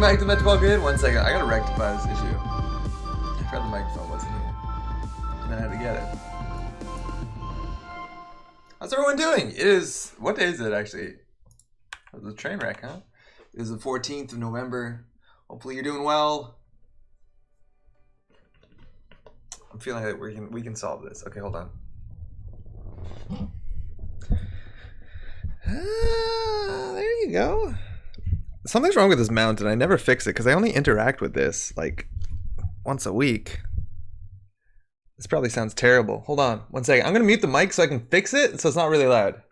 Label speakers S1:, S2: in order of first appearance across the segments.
S1: back to Metroball Grid. 1 second, I gotta rectify this issue. I forgot the microphone wasn't here. And I had to get it. How's everyone doing? It is, what day is it actually? It was a train wreck, huh? It is the 14th of November. Hopefully you're doing well. I'm feeling like we can solve this. Okay, hold on. There you go. Something's wrong with this mount and I never fix it because I only interact with this like once a week. This probably sounds terrible. Hold on 1 second. I'm gonna mute the mic so I can fix it so it's not really loud.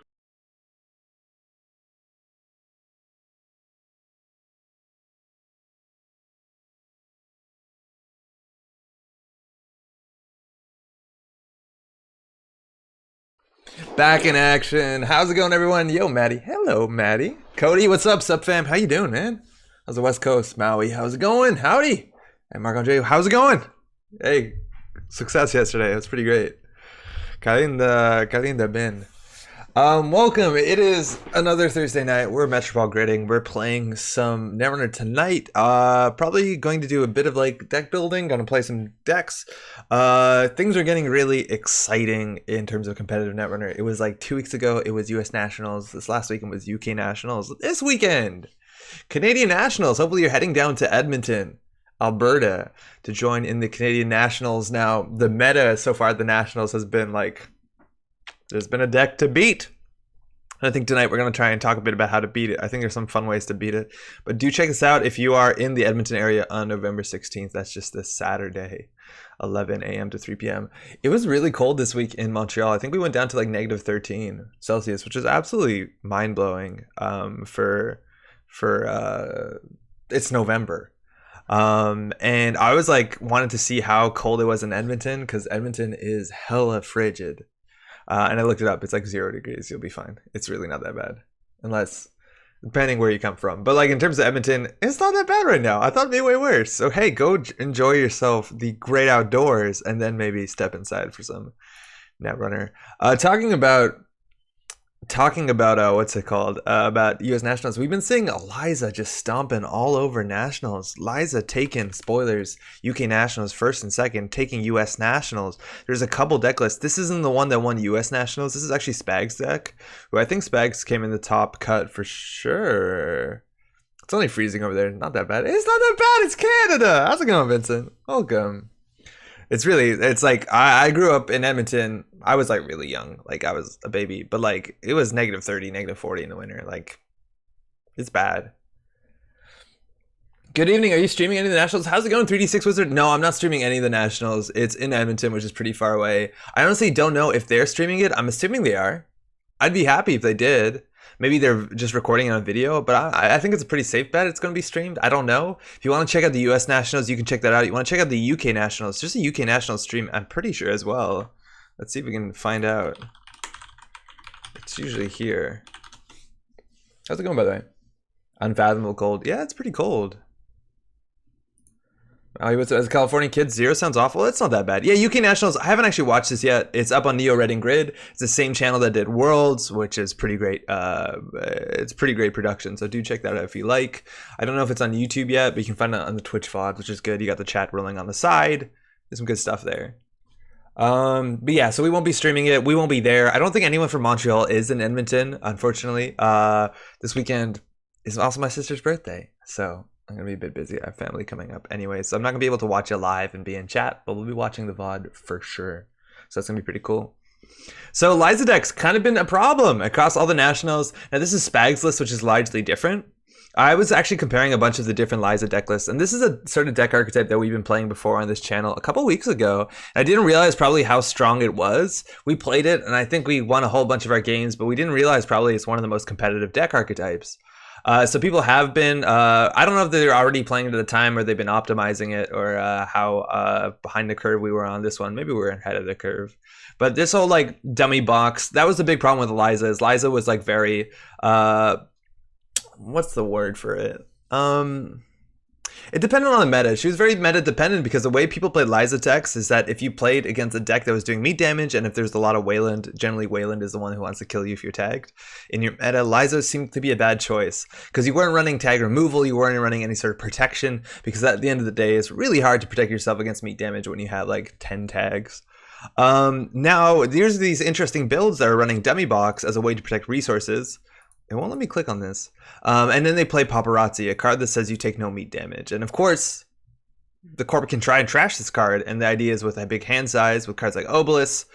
S1: Back in action. How's it going, everyone? Yo, Maddie. Hello, Maddie. Cody, what's up, sup fam? How you doing, man? How's the West Coast? Maui, how's it going? Howdy. Hey, Mark Andre, how's it going? Hey, success yesterday. It was pretty great. Kalinda bin. Welcome. It is another Thursday night. We're Metroball gridding. We're playing some Netrunner tonight. Probably going to do a bit of like deck building. Gonna play some decks. Things are getting really exciting in terms of competitive Netrunner. It was like 2 weeks ago. It was US Nationals. This last weekend was UK Nationals. This weekend, Canadian Nationals. Hopefully you're heading down to Edmonton, Alberta, to join in the Canadian Nationals. Now the meta so far at the Nationals has been like, there's been a deck to beat. I think tonight we're going to try and talk a bit about how to beat it. I think there's some fun ways to beat it. But do check this out if you are in the Edmonton area on November 16th. That's just this Saturday, 11 a.m. to 3 p.m. It was really cold this week in Montreal. I think we went down to like negative 13 Celsius, which is absolutely mind-blowing for it's November. And I was like wanted to see how cold it was in Edmonton because Edmonton is hella frigid. And I looked it up. It's like 0 degrees. You'll be fine. It's really not that bad. Unless, depending where you come from. But like in terms of Edmonton, it's not that bad right now. I thought it'd be way worse. So hey, go enjoy yourself, the great outdoors, and then maybe step inside for some Netrunner. Talking about what's it called? About US Nationals. We've been seeing Liza just stomping all over Nationals. Liza taking, spoilers, UK Nationals first and second, taking US Nationals. There's a couple deck lists. This isn't the one that won US Nationals. This is actually Spag's deck, who I think Spags came in the top cut for sure. It's only freezing over there. Not that bad. It's not that bad. It's Canada. How's it going, Vincent? Welcome. It's like I grew up in Edmonton. I was like really young, like I was a baby, but like it was negative 30, negative 40 in the winter. Like it's bad. Good evening. Are you streaming any of the Nationals? How's it going, 3D6 Wizard? No, I'm not streaming any of the Nationals. It's in Edmonton, which is pretty far away. I honestly don't know if they're streaming it. I'm assuming they are. I'd be happy if they did. Maybe they're just recording it on video, but I think it's a pretty safe bet it's going to be streamed. I don't know. If you want to check out the US Nationals, you can check that out. You want to check out the UK Nationals, just a UK Nationals stream, I'm pretty sure as well. Let's see if we can find out. It's usually here. How's it going, by the way? Unfathomable cold. Yeah, it's pretty cold. As a California kid, 0 sounds awful. It's not that bad. Yeah, UK Nationals. I haven't actually watched this yet. It's up on Neo Red and Grid. It's the same channel that did Worlds, which is pretty great. It's pretty great production. So do check that out if you like. I don't know if it's on YouTube yet, but you can find it on the Twitch VOD, which is good. You got the chat rolling on the side. There's some good stuff there. But yeah, so we won't be streaming it. We won't be there. I don't think anyone from Montreal is in Edmonton, unfortunately. This weekend is also my sister's birthday, so I'm going to be a bit busy. I have family coming up anyway, so I'm not going to be able to watch it live and be in chat, but we'll be watching the VOD for sure. So that's going to be pretty cool. So Liza deck's kind of been a problem across all the Nationals. Now this is Spag's list, which is largely different. I was actually comparing a bunch of the different Liza deck lists, and this is a sort of deck archetype that we've been playing before on this channel a couple weeks ago. I didn't realize probably how strong it was. We played it, and I think we won a whole bunch of our games, but we didn't realize probably it's one of the most competitive deck archetypes. So people have been, I don't know if they're already playing it at the time or they've been optimizing it or how behind the curve we were on this one. Maybe we were ahead of the curve. But this whole like dummy box, that was the big problem with Liza, is Liza was like very, what's the word for it? It depended on the meta. She was very meta dependent because the way people played Liza decks is that if you played against a deck that was doing meat damage and if there's a lot of Wayland, generally Wayland is the one who wants to kill you if you're tagged. In your meta, Liza seemed to be a bad choice because you weren't running tag removal, you weren't running any sort of protection, because at the end of the day, it's really hard to protect yourself against meat damage when you have like 10 tags. Now, there's these interesting builds that are running Dummy Box as a way to protect resources. It won't let me click on this. And then they play Paparazzi, a card that says you take no meat damage. And of course, the corp can try and trash this card. And the idea is with a big hand size, with cards like Obelisk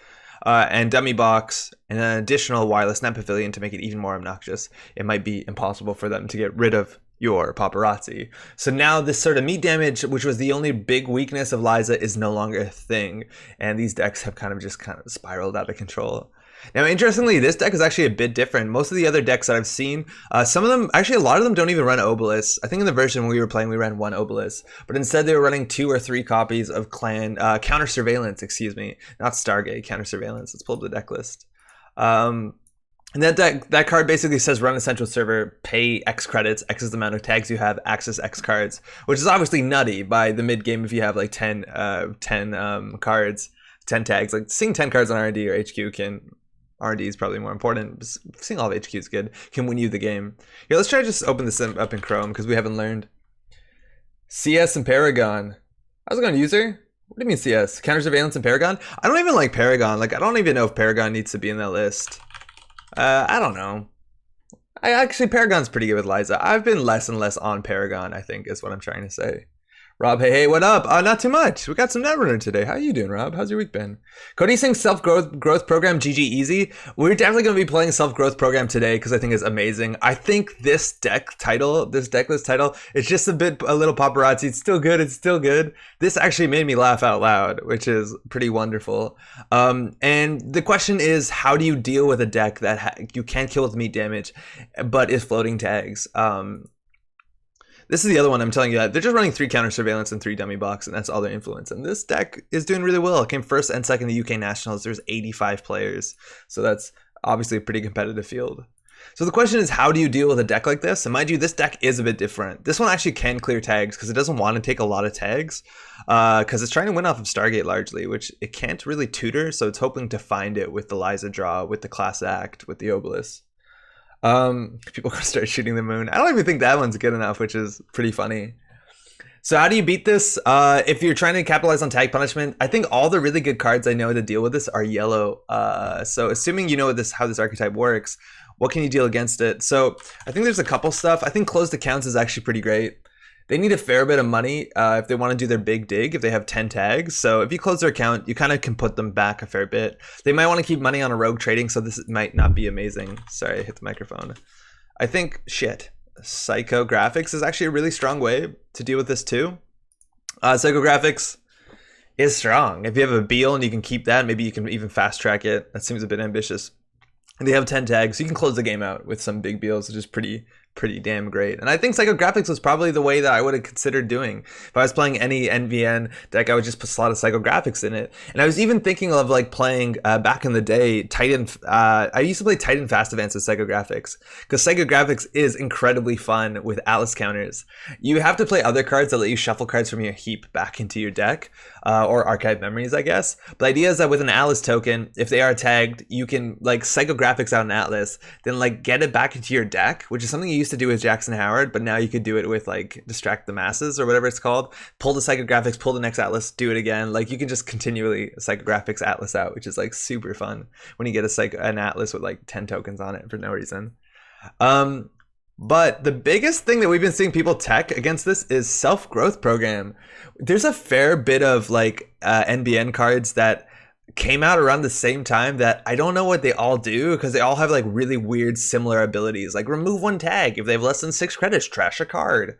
S1: and Dummy Box, and an additional Wireless Net Pavilion to make it even more obnoxious, it might be impossible for them to get rid of your Paparazzi. So now this sort of meat damage, which was the only big weakness of Liza, is no longer a thing. And these decks have kind of spiraled out of control. Now, interestingly, this deck is actually a bit different. Most of the other decks that I've seen, some of them, actually a lot of them don't even run Obelisk. I think in the version we were playing, we ran 1 Obelisk, but instead they were running 2 or 3 copies of Clan, Counter Surveillance, excuse me, not Stargate, Counter Surveillance. Let's pull up the deck list. And that card basically says run a central server, pay X credits, X is the amount of tags you have, access X cards, which is obviously nutty by the mid game if you have like 10 cards, 10 tags. Like seeing 10 cards on R&D or HQ can... R&D is probably more important. Seeing all of HQ is good. Can win you the game. Here, let's try to just open this up in Chrome because we haven't learned. CS and Paragon. How's it going, user? What do you mean CS? Counter Surveillance and Paragon? I don't even like Paragon. Like, I don't even know if Paragon needs to be in that list. I don't know. Actually, Paragon's pretty good with Liza. I've been less and less on Paragon, I think, is what I'm trying to say. Rob, hey, what up? Not too much. We got some Netrunner today. How you doing, Rob? How's your week been? Cody saying self-growth program, GG easy. We're definitely going to be playing self-growth program today because I think it's amazing. I think this deck title, this deck list title, it's just a little paparazzi. It's still good. It's still good. This actually made me laugh out loud, which is pretty wonderful. And the question is, how do you deal with a deck that you can't kill with meat damage, but is floating tags? This is the other one I'm telling you that they're just running 3 Counter Surveillance and 3 Dummy Box, and that's all their influence. And this deck is doing really well. It came first and second in the UK Nationals. There's 85 players, so that's obviously a pretty competitive field. So the question is, how do you deal with a deck like this? And mind you, this deck is a bit different. This one actually can clear tags because it doesn't want to take a lot of tags because it's trying to win off of Stargate largely, which it can't really tutor, so it's hoping to find it with the Liza draw, with the Class Act, with the Obelisk. People gonna start shooting the moon. I don't even think that one's good enough, which is pretty funny. So how do you beat this? If you're trying to capitalize on tag punishment, I think all the really good cards I know to deal with this are yellow. So assuming you know how this archetype works, what can you deal against it? So I think there's a couple stuff. I think closed accounts is actually pretty great. They need a fair bit of money if they want to do their big dig, if they have 10 tags. So if you close their account, you kind of can put them back a fair bit. They might want to keep money on a rogue trading, so this might not be amazing. Sorry, I hit the microphone. I think, Psychographics is actually a really strong way to deal with this too. Psychographics is strong. If you have a Beal and you can keep that, maybe you can even fast track it. That seems a bit ambitious. And they have 10 tags, so you can close the game out with some big Beals, which is pretty damn great. And I think Psychographics was probably the way that I would have considered doing. If I was playing any NVN deck, I would just put a lot of Psychographics in it. And I was even thinking of like playing back in the day Titan. I used to play Titan Fast Advance with Psychographics because Psychographics is incredibly fun with Atlas counters. You have to play other cards that let you shuffle cards from your heap back into your deck or archive memories, I guess. But the idea is that with an Atlas token, if they are tagged, you can like Psychographics out an Atlas, then like get it back into your deck, which is something you used to do with Jackson Howard, but now you could do it with like Distract the Masses or whatever it's called. Pull the Psychographics, pull the next Atlas, do it again. Like you can just continually Psychographics Atlas out, which is like super fun when you get an Atlas with like 10 tokens on it for no reason. But the biggest thing that we've been seeing people tech against this is self-growth program. There's a fair bit of like NBN cards that came out around the same time that I don't know what they all do because they all have like really weird similar abilities, like remove 1 tag. If they have less than 6 credits, trash a card.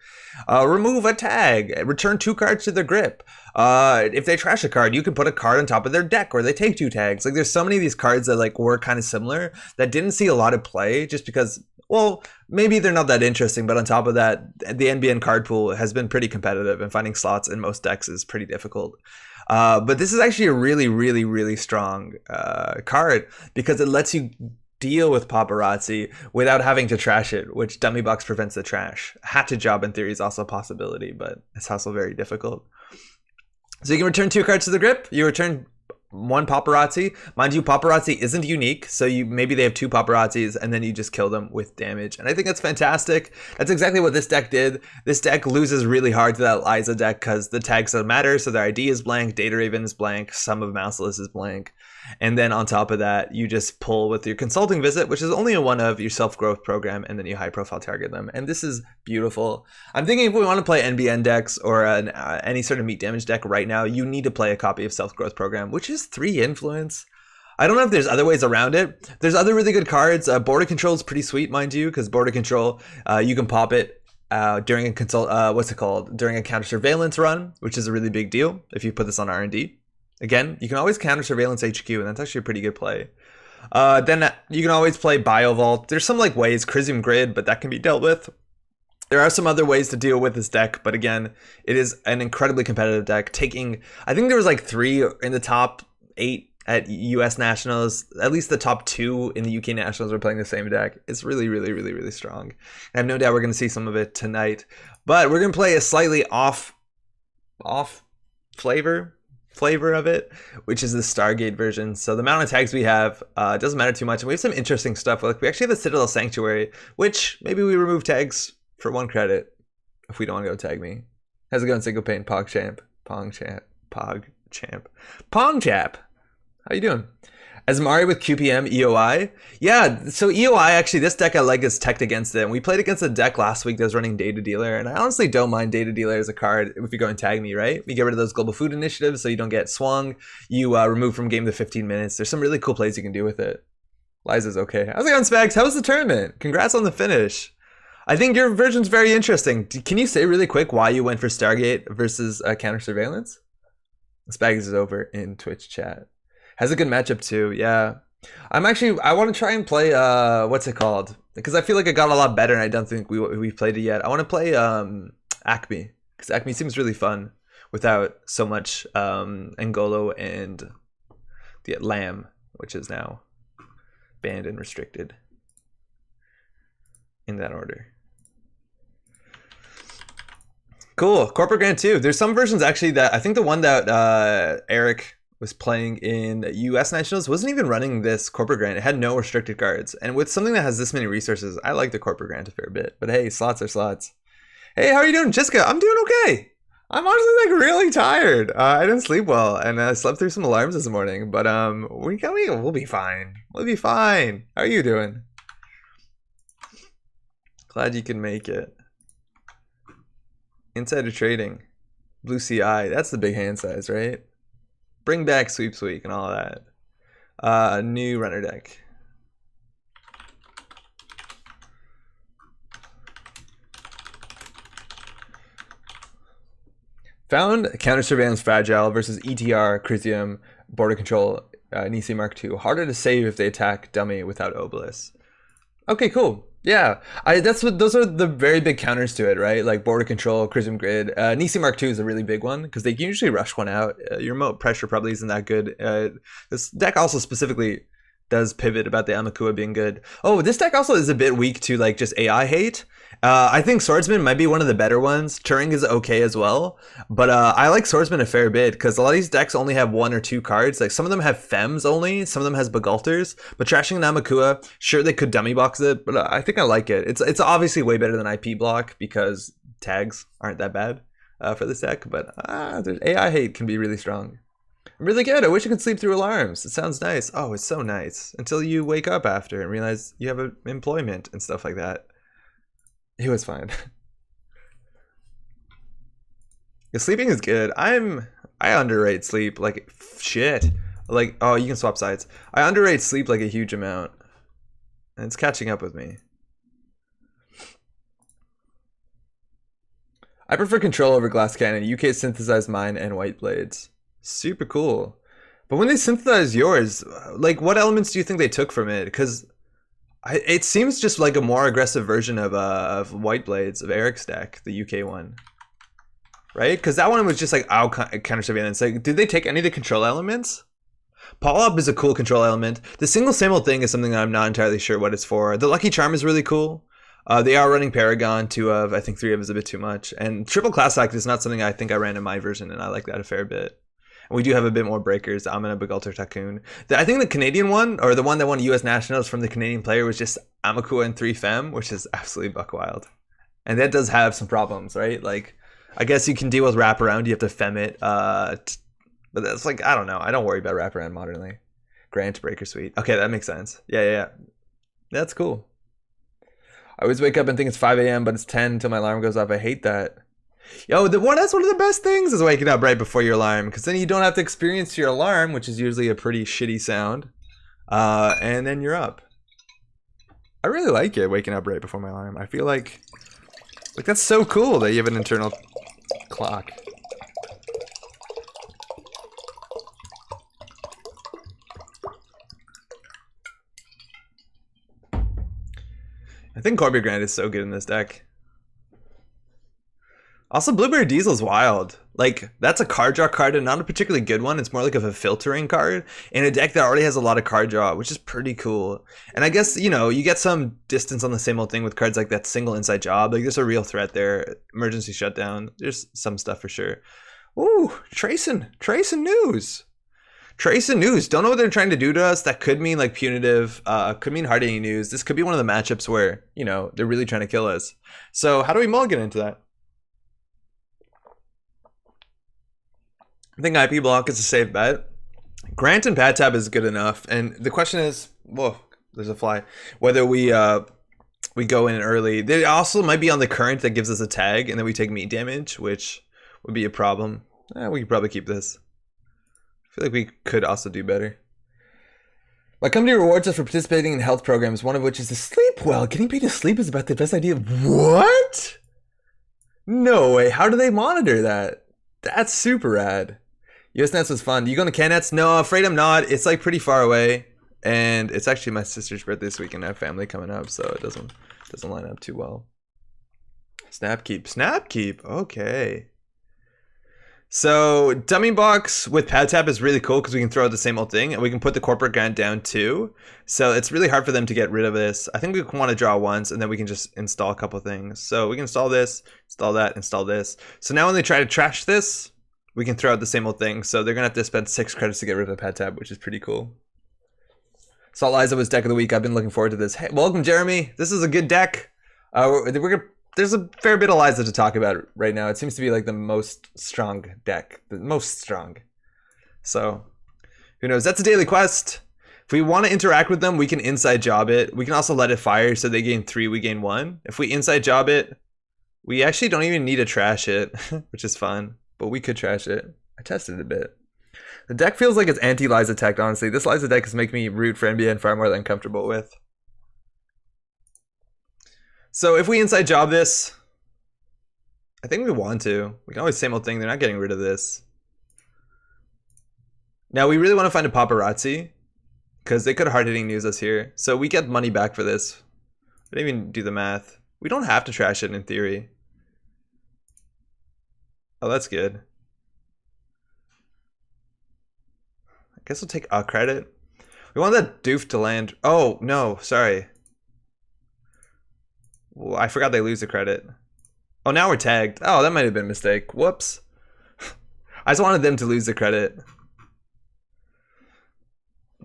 S1: Remove a tag, return 2 cards to their grip. If they trash a card, you can put a card on top of their deck or they take 2 tags. Like there's so many of these cards that like were kind of similar that didn't see a lot of play just because, well, maybe they're not that interesting, but on top of that, the NBN card pool has been pretty competitive and finding slots in most decks is pretty difficult. But this is actually a really strong card because it lets you deal with paparazzi without having to trash it, which Dummy Box prevents the trash. Hatchet job in theory is also a possibility, but it's also very difficult. So you can return 2 cards to the grip. You return 1 paparazzi. Mind you, paparazzi isn't unique, so maybe they have 2 paparazzis and then you just kill them with damage. And I think that's fantastic. That's exactly what this deck did. This deck loses really hard to that Liza deck because the tags don't matter, so their ID is blank, Data Raven is blank, some of Mouseless is blank. And then on top of that, you just pull with your Consulting Visit, which is only a 1 of your self-growth program, and then you high profile target them. And this is beautiful. I'm thinking if we want to play NBN decks or any sort of meat damage deck right now, you need to play a copy of self-growth program, which is 3 influence. I don't know if there's other ways around it. There's other really good cards. Border Control is pretty sweet, mind you, because Border Control, you can pop it during a during a counter surveillance run, which is a really big deal if you put this on R&D. Again, you can always counter surveillance HQ, and that's actually a pretty good play. Then you can always play Biovault. There's some like ways, Crisium Grid, but that can be dealt with. There are some other ways to deal with this deck, but again, it is an incredibly competitive deck. I think there was like 3 in the top 8 at US Nationals. At least the top 2 in the UK Nationals are playing the same deck. It's really, really, really, really strong. I have no doubt we're going to see some of it tonight, but we're going to play a slightly off flavor of it, which is the Stargate version. So the amount of tags we have doesn't matter too much, and we have some interesting stuff. Like we actually have the Citadel Sanctuary, which maybe we remove tags for 1 credit if we don't want to go tag me. How's it going, Single Pain? Pong Chap. How you doing? As Mari with QPM EOI. Yeah, so EOI, actually, this deck I like is teched against it. And we played against a deck last week that was running Data Dealer, and I honestly don't mind Data Dealer as a card if you go and tag me, right? You get rid of those global food initiatives so you don't get swung. You remove from game to 15 minutes. There's some really cool plays you can do with it. Liza's okay. How's it going, Spags? How was the tournament? Congrats on the finish. I think your version's very interesting. Can you say really quick why you went for Stargate versus counter surveillance? Spags is over in Twitch chat. Has a good matchup too, yeah. I want to try and play, what's it called? Because I feel like it got a lot better and I don't think we've played it yet. I want to play Acme, because Acme seems really fun without so much Angolo and the Lamb, which is now banned and restricted. In that order. Cool, Corporate Grand 2. There's some versions actually that, I think the one that Eric was playing in US Nationals wasn't even running this Corporate Grant. It had no restricted cards. And with something that has this many resources, I like the Corporate Grant a fair bit. But hey, slots are slots. Hey, how are you doing, Jessica? I'm doing okay. I'm honestly like really tired. I didn't sleep well, and I slept through some alarms this morning. But we'll be fine. We'll be fine. How are you doing? Glad you can make it. Insider trading. Blue CI. That's the big hand size, right? Bring back Sweeps Week and all that. New runner deck. Found Counter Surveillance Fragile versus ETR, Crisium, Border Control, Nisi Mark II. Harder to save if they attack Dummy without Obelisk. Okay, cool. Yeah, those are the very big counters to it, right? Like Border Control, Crisium Grid. Nisi Mark II is a really big one because they can usually rush one out. Your remote pressure probably isn't that good. This deck also specifically does pivot about the Amakua being good. Oh, this deck also is a bit weak to like just AI hate. I think Swordsman might be one of the better ones. Turing is okay as well, but I like Swordsman a fair bit because a lot of these decks only have 1 or 2 cards. Like some of them have Fems only, some of them has Begulters. But trashing an Amakua, sure they could dummy box it, but I think I like it. It's obviously way better than IP block because tags aren't that bad for this deck. But AI hate can be really strong. Really good. I wish I could sleep through alarms. It sounds nice. Oh, it's so nice until you wake up after and realize you have an employment and stuff like that. It was fine. Yeah, sleeping is good. I underrate sleep like shit. Like, oh, you can swap sides. I underrate sleep like a huge amount. And it's catching up with me. I prefer Control over Glass Cannon. UK synthesized mine and White Blades. Super cool. But when they synthesize yours, like what elements do you think they took from it? Because it seems just like a more aggressive version of White Blades, of Eric's deck, the UK one. Right? Because that one was just like, counter surveillance. Like, did they take any of the control elements? Paul Up is a cool control element. The single same thing is something that I'm not entirely sure what it's for. The Lucky Charm is really cool. They are running Paragon, 2 of, I think 3 of is a bit too much. And Triple Class Act is not something I think I ran in my version, and I like that a fair bit. And we do have a bit more breakers, the Amina Begalter Tycoon. I think the Canadian one, or the one that won US Nationals from the Canadian player, was just Amakua and 3 Fem, which is absolutely buck wild. And that does have some problems, right? Like, I guess you can deal with wraparound, you have to Fem it. But that's like, I don't know. I don't worry about wraparound modernly. Grant Breaker Suite. Okay, that makes sense. Yeah. That's cool. I always wake up and think it's 5 a.m., but it's 10 until my alarm goes off. I hate that. Yo, that's one of the best things is waking up right before your alarm, because then you don't have to experience your alarm, which is usually a pretty shitty sound, and then you're up. I really like it, waking up right before my alarm. I feel like that's so cool that you have an internal clock. I think Corby Grant is so good in this deck. Also, Blueberry Diesel's wild. Like, that's a card draw card and not a particularly good one. It's more like of a filtering card in a deck that already has a lot of card draw, which is pretty cool. And I guess, you know, you get some distance on the same old thing with cards like that single inside job. Like, there's a real threat there. Emergency shutdown. There's some stuff for sure. Ooh, Tracing news. Tracing news. Don't know what they're trying to do to us. That could mean like punitive, could mean hard hitting news. This could be one of the matchups where, you know, they're really trying to kill us. So how do we mulligan into that? I think IP block is a safe bet. Grant and Pad Tab is good enough. And the question is, whoa, there's a fly. Whether we go in early. They also might be on the current that gives us a tag, and then we take meat damage, which would be a problem. We could probably keep this. I feel like we could also do better. My company rewards us for participating in health programs, one of which is to sleep well. Getting paid to sleep is about the best idea. What? No way. How do they monitor that? That's super rad. US Nets was fun. You going to Canets? No, afraid I'm not. It's like pretty far away. And it's actually my sister's birthday this weekend. I have family coming up, so it doesn't line up too well. Snapkeep. Okay. So dummy box with Pad Tab is really cool because we can throw out the same old thing, and we can put the corporate grant down too. So it's really hard for them to get rid of this. I think we want to draw once, and then we can just install a couple things. So we can install this, install that, install this. So now when they try to trash this, we can throw out the same old thing. So they're gonna have to spend 6 credits to get rid of the Pad Tab, which is pretty cool. Saw Liza was deck of the week. I've been looking forward to this. Hey, welcome Jeremy. This is a good deck. There's a fair bit of Liza to talk about right now. It seems to be like the most strong deck. The most strong. So, who knows? That's a daily quest. If we want to interact with them, we can inside job it. We can also let it fire, so they gain 3, we gain 1. If we inside job it, we actually don't even need to trash it, which is fun. But we could trash it. I tested it a bit. The deck feels like it's anti-Liza tech, honestly. This Liza deck is making me root for NBN far more than I'm comfortable with. So if we inside job this, I think we want to. We can always same old thing. They're not getting rid of this. Now we really want to find a paparazzi because they could hard hitting news us here. So we get money back for this. I didn't even do the math. We don't have to trash it in theory. Oh, that's good. I guess we'll take a credit. We want that doof to land. Oh, no, sorry. Well, I forgot they lose the credit. Oh, now we're tagged. Oh, that might have been a mistake. Whoops. I just wanted them to lose the credit.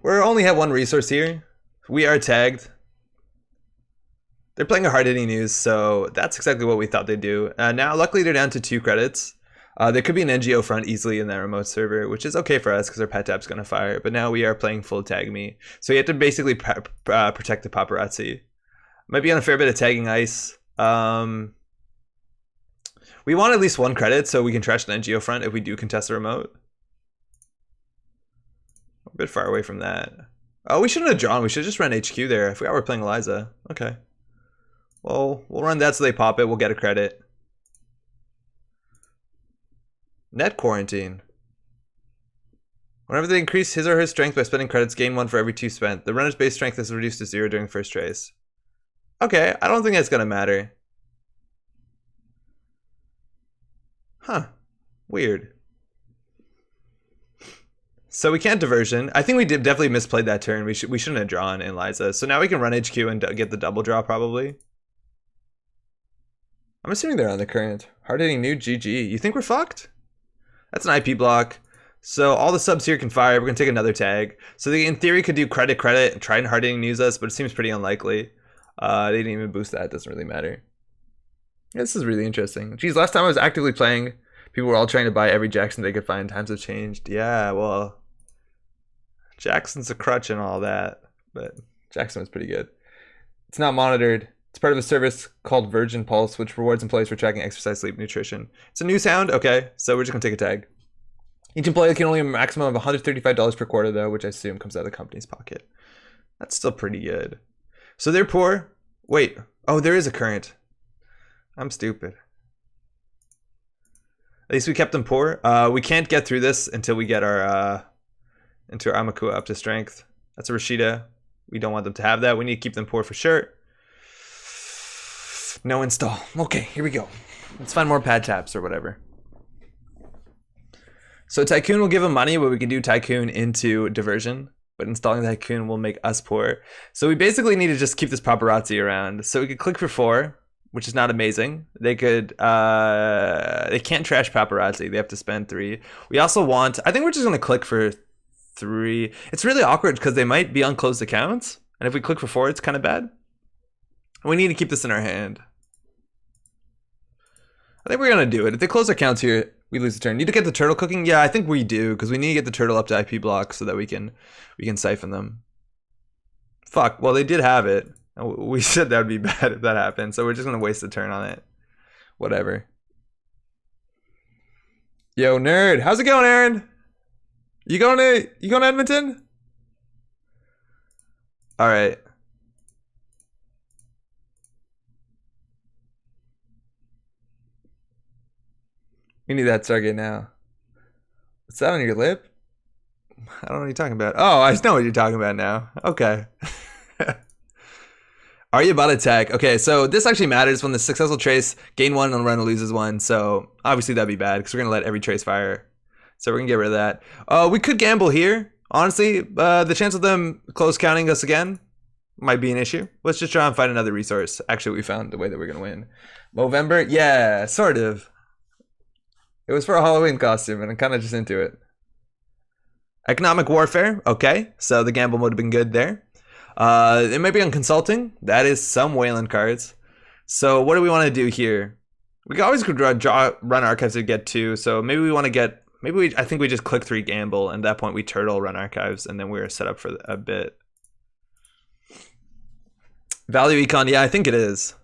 S1: We only have one resource here. We are tagged. They're playing a hard hitting news, so that's exactly what we thought they'd do. Now, luckily, they're down to 2 credits. There could be an NGO front easily in that remote server, which is okay for us because our Pad Tab's going to fire. But now we are playing full tag me. So you have to basically protect the paparazzi. Might be on a fair bit of tagging ice. We want at least 1 credit so we can trash an NGO front if we do contest the remote. We're a bit far away from that. Oh, we shouldn't have drawn. We should have just run HQ there. I forgot we're playing Liza. Okay. Well, we'll run that so they pop it. We'll get a credit. Net quarantine. Whenever they increase his or her strength by spending credits, gain 1 for every 2 spent. The runner's base strength is reduced to 0 during first race. Okay, I don't think that's gonna matter. Huh. Weird. So we can't diversion. I think we did definitely misplayed that turn. We shouldn't have drawn in Liza. So now we can run HQ and get the double draw probably. I'm assuming they're on the current. Hard hitting new GG. You think we're fucked? That's an IP block. So all the subs here can fire. We're gonna take another tag. So they in theory could do credit and try and hard hitting news us, but it seems pretty unlikely. They didn't even boost that. It doesn't really matter. Yeah, this is really interesting. Geez, last time I was actively playing, people were all trying to buy every Jackson they could find. Times have changed. Yeah, well, Jackson's a crutch and all that, but Jackson was pretty good. It's not monitored. It's part of a service called Virgin Pulse, which rewards employees for tracking exercise, sleep, nutrition. It's a new sound. Okay, so we're just gonna take a tag. Each employee can only have a maximum of $135 per quarter, though, which I assume comes out of the company's pocket. That's still pretty good. So they're poor. Wait. Oh, there is a current. I'm stupid. At least we kept them poor. We can't get through this until we get our into our Amakua up to strength. That's a Rashida. We don't want them to have that. We need to keep them poor for sure. No install. Okay, here we go. Let's find more pad taps or whatever. So Tycoon will give him money, but we can do Tycoon into diversion. But installing Tycoon will make us poor. So we basically need to just keep this paparazzi around. So we could click for 4, which is not amazing. They could, they can't trash paparazzi. They have to spend 3. We also want, I think we're just gonna click for 3. It's really awkward because they might be on closed accounts. And if we click for 4, it's kind of bad. We need to keep this in our hand. I think we're gonna do it. If they close accounts here, we lose the turn. Need to get the turtle cooking? Yeah, I think we do, because we need to get the turtle up to IP blocks so that we can siphon them. Fuck, well they did have it. We said that would be bad if that happened, so we're just gonna waste the turn on it. Whatever. Yo, nerd, how's it going, Aaron? You going to Edmonton? Alright. We need that Stargate now. What's that on your lip? I don't know what you're talking about. Oh, I know what you're talking about now. Okay. Are you about to attack? Okay, so this actually matters when the successful trace gain 1 and run loses 1. So obviously that'd be bad because we're gonna let every trace fire. So we're gonna get rid of that. We could gamble here. Honestly, the chance of them close counting us again might be an issue. Let's just try and find another resource. Actually, we found the way that we're gonna win. Movember? Yeah, sort of. It was for a Halloween costume, and I'm kind of just into it. Economic warfare. Okay, so the gamble would have been good there. It might be on consulting. That is some Wayland cards. So what do we want to do here? We can always run archives to get 2. So maybe we want to get. I think we just click 3 gamble, and at that point we turtle run archives, and then we're set up for a bit. Value econ. Yeah, I think it is.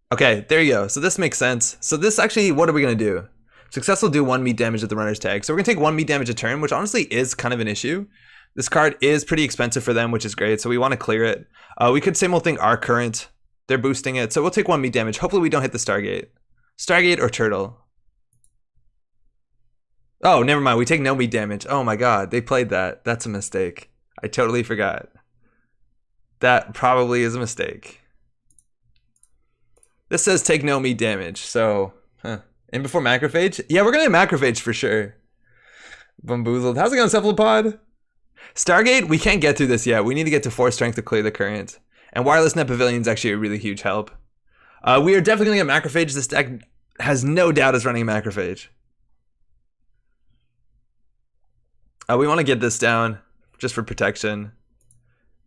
S1: Okay, there you go. So this makes sense. So this actually, what are we going to do? Success will do 1 meat damage at the runner's tag. So we're going to take 1 meat damage a turn, which honestly is kind of an issue. This card is pretty expensive for them, which is great. So we want to clear it. We could same old thing, our current. They're boosting it. So we'll take 1 meat damage. Hopefully we don't hit the Stargate. Stargate or turtle. Oh, never mind. We take no meat damage. Oh my god, they played that. That's a mistake. I totally forgot. That probably is a mistake. This says take no meat damage, so and before macrophage? Yeah, we're gonna macrophage for sure. Bamboozled. How's it going, Cephalopod? Stargate, we can't get through this yet. We need to get to 4 strength to clear the current. And Wireless Net Pavilion is actually a really huge help. We are definitely gonna get macrophage. This deck has no doubt is running a macrophage. We want to get this down just for protection.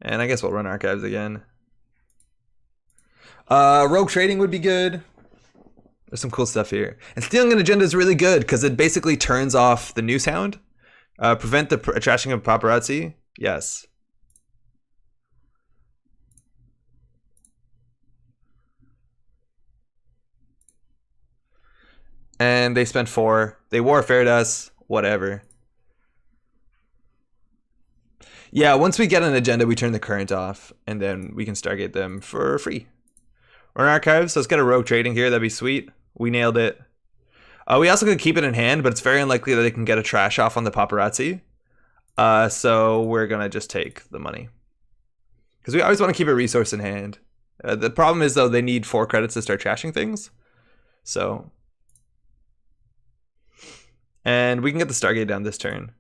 S1: And I guess we'll run archives again. Rogue trading would be good. There's some cool stuff here. And stealing an agenda is really good because it basically turns off the news hound. Prevent the trashing of paparazzi. Yes. And they spent 4. They warfared us. Whatever. Yeah, once we get an agenda, we turn the current off. And then we can Stargate them for free. Run archives. So let's get a rogue trading here. That'd be sweet. We nailed it. We also could keep it in hand, but it's very unlikely that they can get a trash off on the paparazzi. So we're going to just take the money. Because we always want to keep a resource in hand. The problem is, though, they need 4 credits to start trashing things. So And we can get the Stargate down this turn.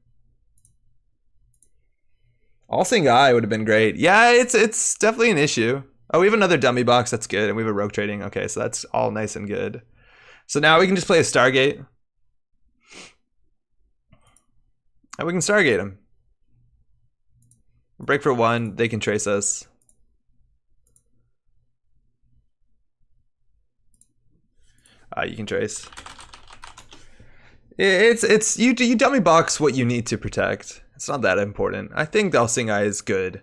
S1: All-Seeing Eye would have been great. Yeah, it's definitely an issue. Oh, we have another dummy box. That's good. And we have a Rogue Trading. Okay, so that's all nice and good. So now we can just play a Stargate. And we can Stargate them. Break for 1. They can trace us. You can trace. It's you dummy box what you need to protect. It's not that important. I think the All-Seeing Eye is good.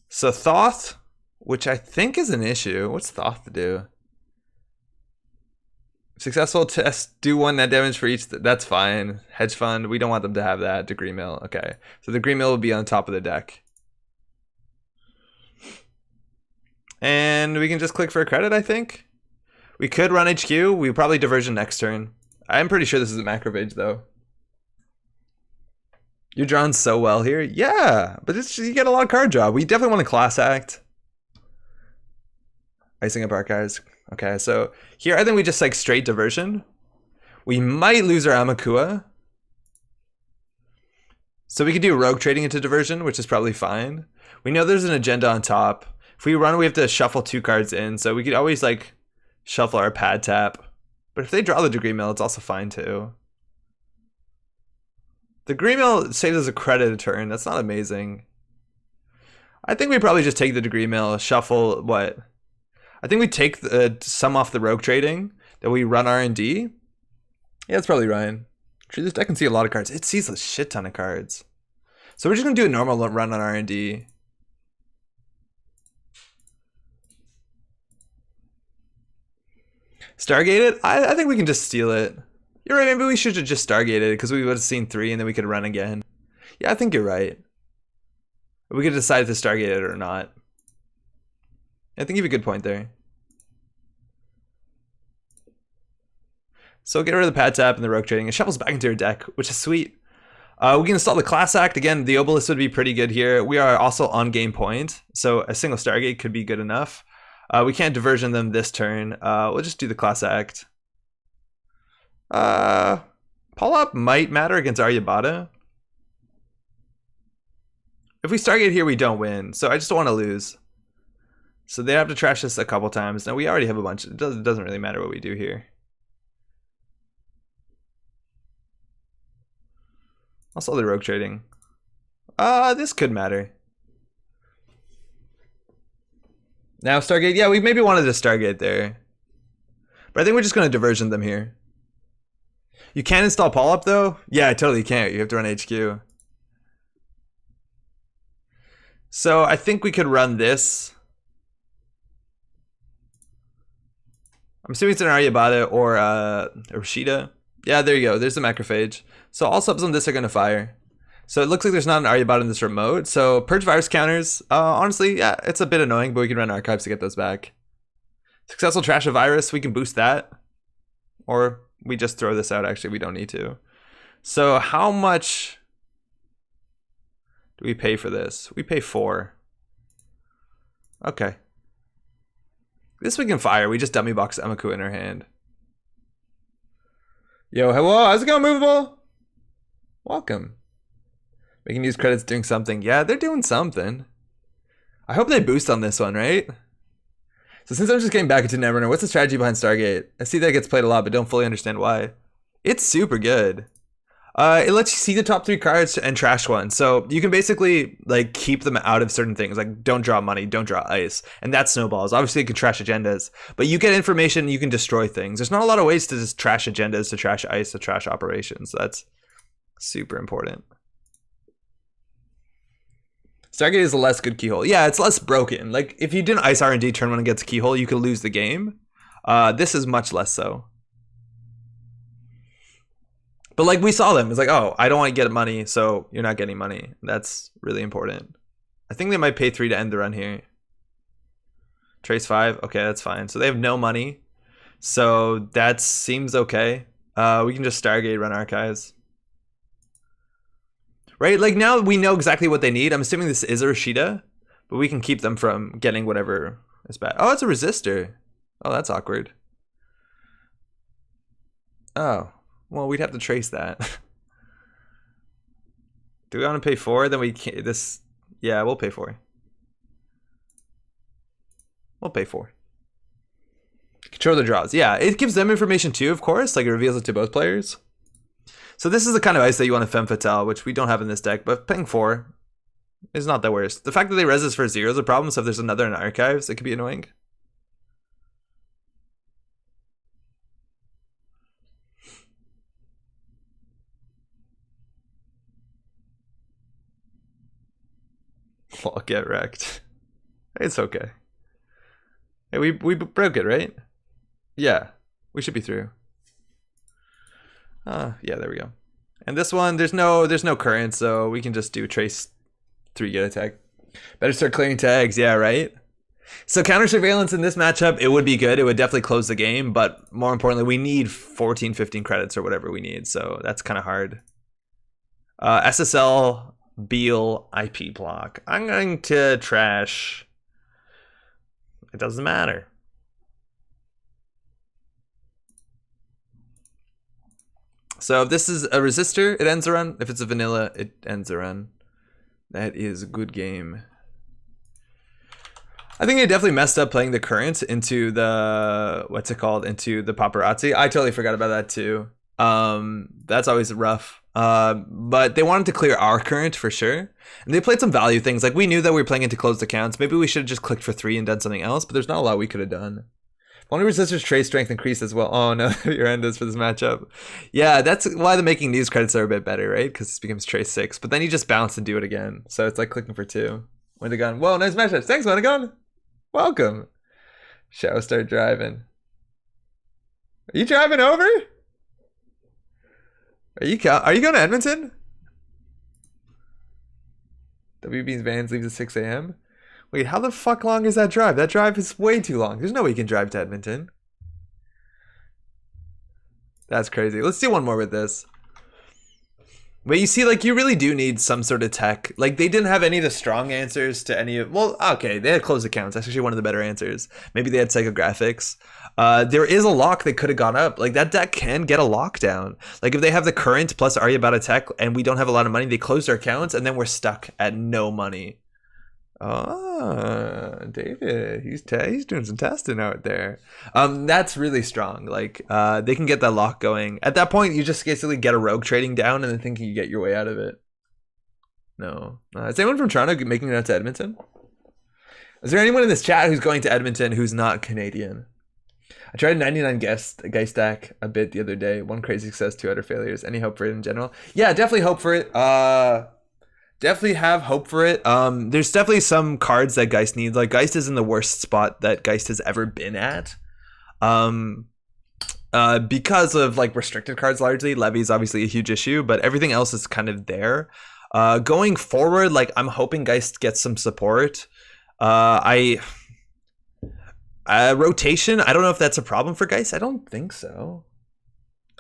S1: So Thoth, which I think is an issue. What's Thoth do? Successful test, do 1 net damage for each. That's fine. Hedge fund, we don't want them to have that. Degree Mill, okay. So Degree Mill will be on top of the deck. And we can just click for a credit, I think. We could run HQ. We probably diversion next turn. I'm pretty sure this is a macrophage though. You're drawn so well here. Yeah, but you get a lot of card draw. We definitely want a class act. Icing up archives. Okay, so here I think we just like straight diversion. We might lose our Amakua. So we could do Rogue Trading into diversion, which is probably fine. We know there's an agenda on top. If we run, we have to shuffle 2 cards in, so we could always like shuffle our pad tap. But if they draw the Degree Mill, it's also fine too. The Degree Mill saves us a credit a turn. That's not amazing. I think we probably just take the Degree Mill, shuffle what? I think we take some off the Rogue Trading, then we run R&D. Yeah, that's probably right. Actually, this deck can see a lot of cards. It sees a shit ton of cards. So we're just gonna do a normal run on R&D. Stargate it? I think we can just steal it. You're right, maybe we should have just Stargated it because we would have seen 3 and then we could run again. Yeah, I think you're right. We could decide to Stargate it or not. I think you have a good point there. So get rid of the pad tap and the Rogue Trading. It shuffles back into your deck, which is sweet. We can install the Class Act. Again, the Obelisk would be pretty good here. We are also on game point, so a single Stargate could be good enough. We can't diversion them this turn. We'll just do the Class Act. Pull up might matter against Aryabhata. If we Stargate here, we don't win, so I just don't want to lose. So they have to trash this a couple times. Now we already have a bunch. It doesn't really matter what we do here. Also the Rogue Trading. This could matter. Now Stargate, yeah, we maybe wanted to Stargate there. But I think we're just gonna diversion them here. You can install Paul up though? Yeah, I totally can't. You have to run HQ. So I think we could run this. I'm assuming it's an Aryabhata or Rashida. Yeah, there you go. There's the macrophage. So all subs on this are gonna fire. So it looks like there's not an Aryabhata in this remote. So purge virus counters. Honestly, yeah, it's a bit annoying, but we can run archives to get those back. Successful trash a virus, we can boost that. Or we just throw this out, actually, we don't need to. So how much do we pay for this? We pay 4. Okay. This we can fire, we just dummy box Emaku in our hand. Yo, hello, how's it going, Movable? Welcome. We can use credits doing something. Yeah, they're doing something. I hope they boost on this one, right? So since I'm just getting back into Netrunner, what's the strategy behind Stargate? I see that it gets played a lot, but don't fully understand why. It's super good. It lets you see the top 3 cards and trash one. So you can basically like keep them out of certain things. Like don't draw money, don't draw ice. And that snowballs. Obviously you can trash agendas, but you get information, you can destroy things. There's not a lot of ways to just trash agendas, to trash ice, to trash operations. So that's super important. Stargate is a less good keyhole. Yeah, it's less broken. Like if you didn't ice R&D turn 1 against keyhole, you could lose the game. This is much less so. But like we saw them, it's like, oh, I don't want to get money, so you're not getting money. That's really important. I think they might pay 3 to end the run here. Trace 5, okay, that's fine. So they have no money. So that seems okay. We can just Stargate, run archives. Right, like now we know exactly what they need. I'm assuming this is a Rashida, but we can keep them from getting whatever is bad. Oh, it's a resistor. Oh, that's awkward. Oh, Well, we'd have to trace that. Do we want to pay 4? Then we can't. This. Yeah, we'll pay 4. We'll pay 4. Control the draws. Yeah, it gives them information too, of course. Like, it reveals it to both players. So this is the kind of ice that you want to femme fatale, which we don't have in this deck, but paying 4 is not the worst. The fact that they res this for 0 is a problem, so if there's another in archives, it could be annoying. I'll get wrecked. It's okay. Hey, we broke it, right? Yeah, we should be through. Yeah, there we go. And this one, there's no current, so we can just do trace 3 get attack. Better start clearing tags, yeah, right? So counter surveillance in this matchup, it would be good. It would definitely close the game, but more importantly, we need 14, 15 credits or whatever we need, so that's kind of hard. SSL, Beal, IP block. I'm going to trash. It doesn't matter. So if this is a resistor, it ends a run. If it's a vanilla, it ends a run. That is a good game. I think they definitely messed up playing the current into the, what's it called, into the paparazzi. I totally forgot about that too. That's always rough. But they wanted to clear our current for sure. And they played some value things. Like, we knew that we were playing into closed accounts. Maybe we should have just clicked for 3 and done something else, but there's not a lot we could have done. If only resistors trace strength increased as well. Oh no, your end is for this matchup. Yeah, that's why the making news credits are a bit better, right? Because this becomes trace 6, but then you just bounce and do it again. So it's like clicking for 2. Wendigon. Whoa, nice matchup. Thanks, Wendigon. Welcome. Shall start driving. Are you driving over? Are you going to Edmonton? WB's Vans leaves at 6 a.m. Wait, how the fuck long is that drive? That drive is way too long. There's no way you can drive to Edmonton. That's crazy. Let's do one more with this. But you see, like, you really do need some sort of tech. Like, they didn't have any of the strong answers to any of... Well, okay, they had closed accounts. That's actually one of the better answers. Maybe they had psychographics. There is a lock that could have gone up. Like, that deck can get a lockdown. Like, if they have the current plus Aryabata tech and we don't have a lot of money, they close their accounts and then we're stuck at no money. Oh, David, he's doing some testing out there. That's really strong. Like, they can get that lock going. At that point, you just basically get a rogue trading down and then think you get your way out of it. No. Is anyone from Toronto making it out to Edmonton? Is there anyone in this chat who's going to Edmonton who's not Canadian? I tried 99 Geist deck a bit the other day. 1 crazy success, 2 utter failures. Any hope for it in general? Yeah, definitely hope for it. Definitely have hope for it. There's definitely some cards that Geist needs. Like, Geist is in the worst spot that Geist has ever been at. Because of, like, restricted cards largely. Levy's obviously a huge issue, but everything else is kind of there. Going forward, like, I'm hoping Geist gets some support. Rotation, I don't know if that's a problem for Geist. I don't think so.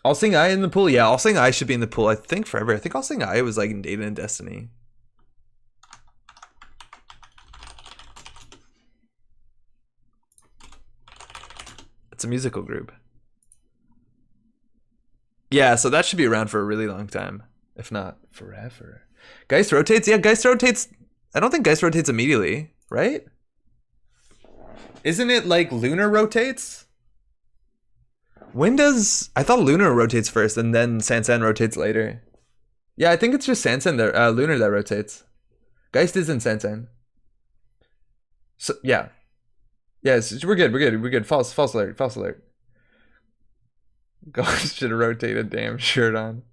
S1: All Seeing Eye in the pool? Yeah, All Seeing Eye should be in the pool, I think, forever. I think All Seeing Eye was, like, in Data and Destiny. It's a musical group. Yeah, so that should be around for a really long time. If not, forever. Geist rotates? Yeah, Geist rotates. I don't think Geist rotates immediately, right? Isn't it like Lunar rotates? When does... I thought Lunar rotates first and then Sansan rotates later. Yeah, I think it's just Sansan that, Lunar that rotates. Geist is in Sansan. So, yeah. Yes, we're good. False alert. Ghost should have rotated damn shirt on.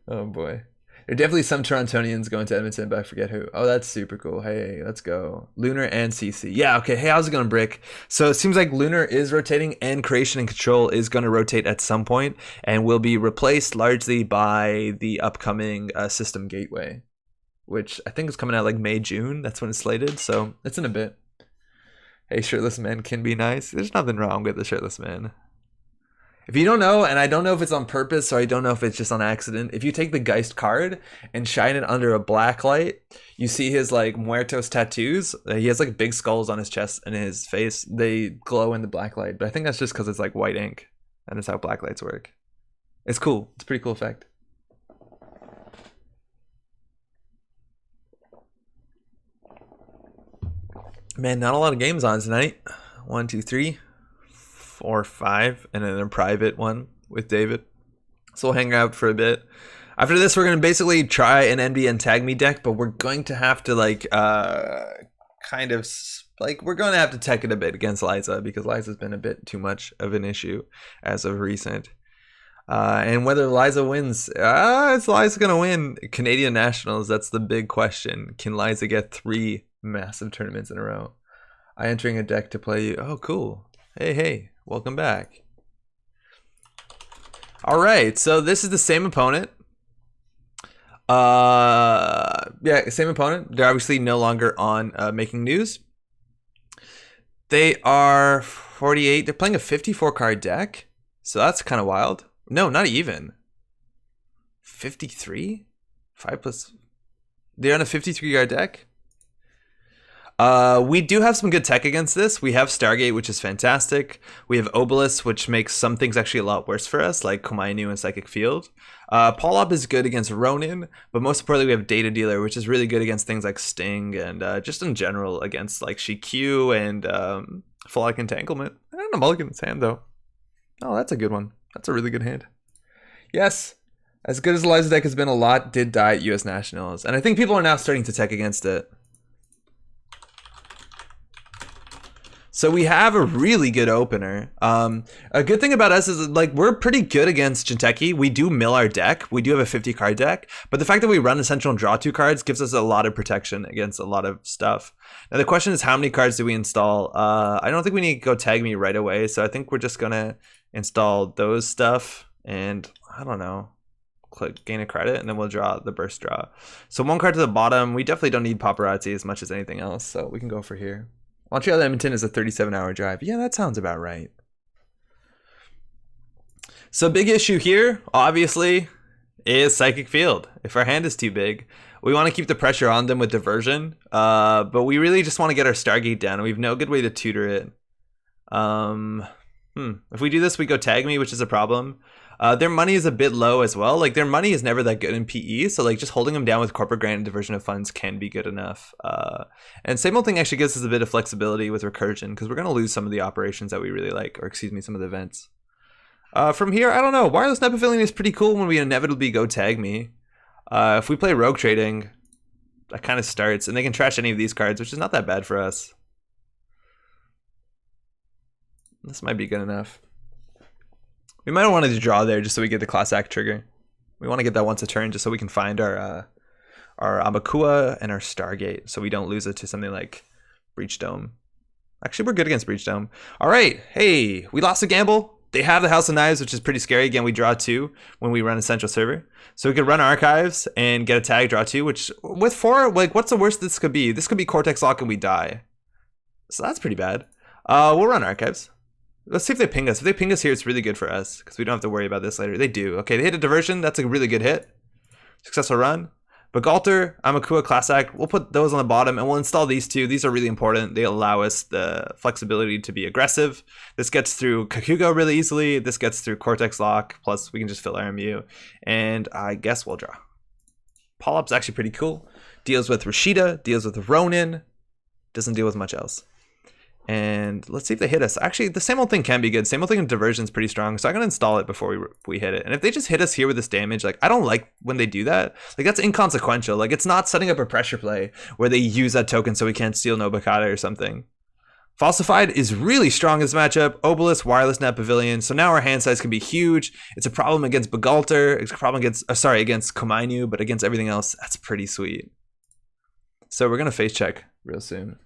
S1: Oh boy. There are definitely some Torontonians going to Edmonton, but I forget who. Oh, that's super cool. Hey, let's go. Lunar and CC. Yeah, okay. Hey, how's it going, Brick? So it seems like Lunar is rotating and Creation and Control is going to rotate at some point and will be replaced largely by the upcoming System Gateway, which I think is coming out like May, June. That's when it's slated. So it's in a bit. Hey, shirtless men can be nice. There's nothing wrong with the shirtless man. If you don't know, and I don't know if it's on purpose or I don't know if it's just on accident, if you take the Geist card and shine it under a black light, you see his like Muertos tattoos. He has like big skulls on his chest and his face. They glow in the black light, but I think that's just because it's like white ink, and it's how black lights work. It's cool. It's a pretty cool effect. Man, not a lot of games on tonight. 1, 2, 3, 4, 5, and then a private one with David. So we'll hang out for a bit. After this, we're gonna basically try an NBN Tag Me deck, but we're going to have to like kind of like we're going to have to tech it a bit against Liza because Liza's been a bit too much of an issue as of recent. And whether Liza wins, is Liza gonna win Canadian Nationals? That's the big question. Can Liza get 3 massive tournaments in a row? I entering a deck to play you. Oh, cool. Hey, welcome back. All right, so this is the same opponent. Yeah, same opponent. They're obviously no longer on Making News. They are 48. They're playing a 54 card deck, so that's kind of wild. No, not even 53. 5 plus. They're on a 53 card deck. We do have some good tech against this. We have Stargate, which is fantastic. We have Obelisk, which makes some things actually a lot worse for us, like Komainu and Psychic Field. Polop is good against Ronin, but most importantly, we have Data Dealer, which is really good against things like Sting and just in general against like Shikyu and Phyllotic Entanglement. I don't know Mulligan's hand though. Oh, that's a good one. That's a really good hand. Yes, as good as the Liza deck has been, a lot did die at US Nationals, and I think people are now starting to tech against it. So we have a really good opener. A good thing about us is like we're pretty good against Jinteki. We do mill our deck. We do have a 50 card deck, but the fact that we run Essential and draw 2 cards gives us a lot of protection against a lot of stuff. Now the question is, how many cards do we install? I don't think we need to go Tag Me right away, so I think we're just gonna install those stuff, and I don't know, click gain a credit, and then we'll draw the burst draw. So 1 card to the bottom. We definitely don't need Paparazzi as much as anything else, so we can go for here. Montreal to Edmonton is a 37-hour drive. Yeah, that sounds about right. So big issue here, obviously, is Psychic Field. If our hand is too big, we want to keep the pressure on them with Diversion, but we really just want to get our Stargate down, and we have no good way to tutor it. If we do this, we go Tag Me, which is a problem. Their money is a bit low as well. Like their money is never that good in PE, so like just holding them down with corporate grant and diversion of funds can be good enough. And same old thing actually gives us a bit of flexibility with recursion because we're going to lose some of the operations that we really like, or excuse me, some of the events. From here, I don't know. Wireless Net Pavilion is pretty cool when we inevitably go Tag Me. If we play Rogue Trading, that kind of starts, and they can trash any of these cards, which is not that bad for us. This might be good enough. We might want to draw there just so we get the class act trigger. We want to get that once a turn just so we can find our Amakua and our Stargate so we don't lose it to something like Breach Dome. Actually, we're good against Breach Dome. All right. Hey, we lost a gamble. They have the House of Knives, which is pretty scary. Again, we draw 2 when we run a central server. So we could run Archives and get a tag, draw 2, which with 4, like what's the worst this could be? This could be Cortex Lock and we die. So that's pretty bad. We'll run Archives. Let's see if they ping us. If they ping us here, it's really good for us because we don't have to worry about this later. They do. Okay, they hit a diversion. That's a really good hit. Successful run. Bagalter, Amakua, Class Act, we'll put those on the bottom and we'll install these 2. These are really important. They allow us the flexibility to be aggressive. This gets through Kakugo really easily. This gets through Cortex Lock. Plus, we can just fill RMU. And I guess we'll draw. Polop's actually pretty cool. Deals with Rashida, deals with Ronin. Doesn't deal with much else. And let's see if they hit us. Actually, the same old thing can be good. Same old thing in diversion is pretty strong. So I'm going to install it before we hit it. And if they just hit us here with this damage, like I don't like when they do that. Like that's inconsequential. Like it's not setting up a pressure play where they use that token so we can't steal Nobakata or something. Falsified is really strong in this matchup. Obelisk, Wireless Net Pavilion. So now our hand size can be huge. It's a problem against Bagalter. It's a problem against, against Komainu, but against everything else, that's pretty sweet. So we're going to face check real soon.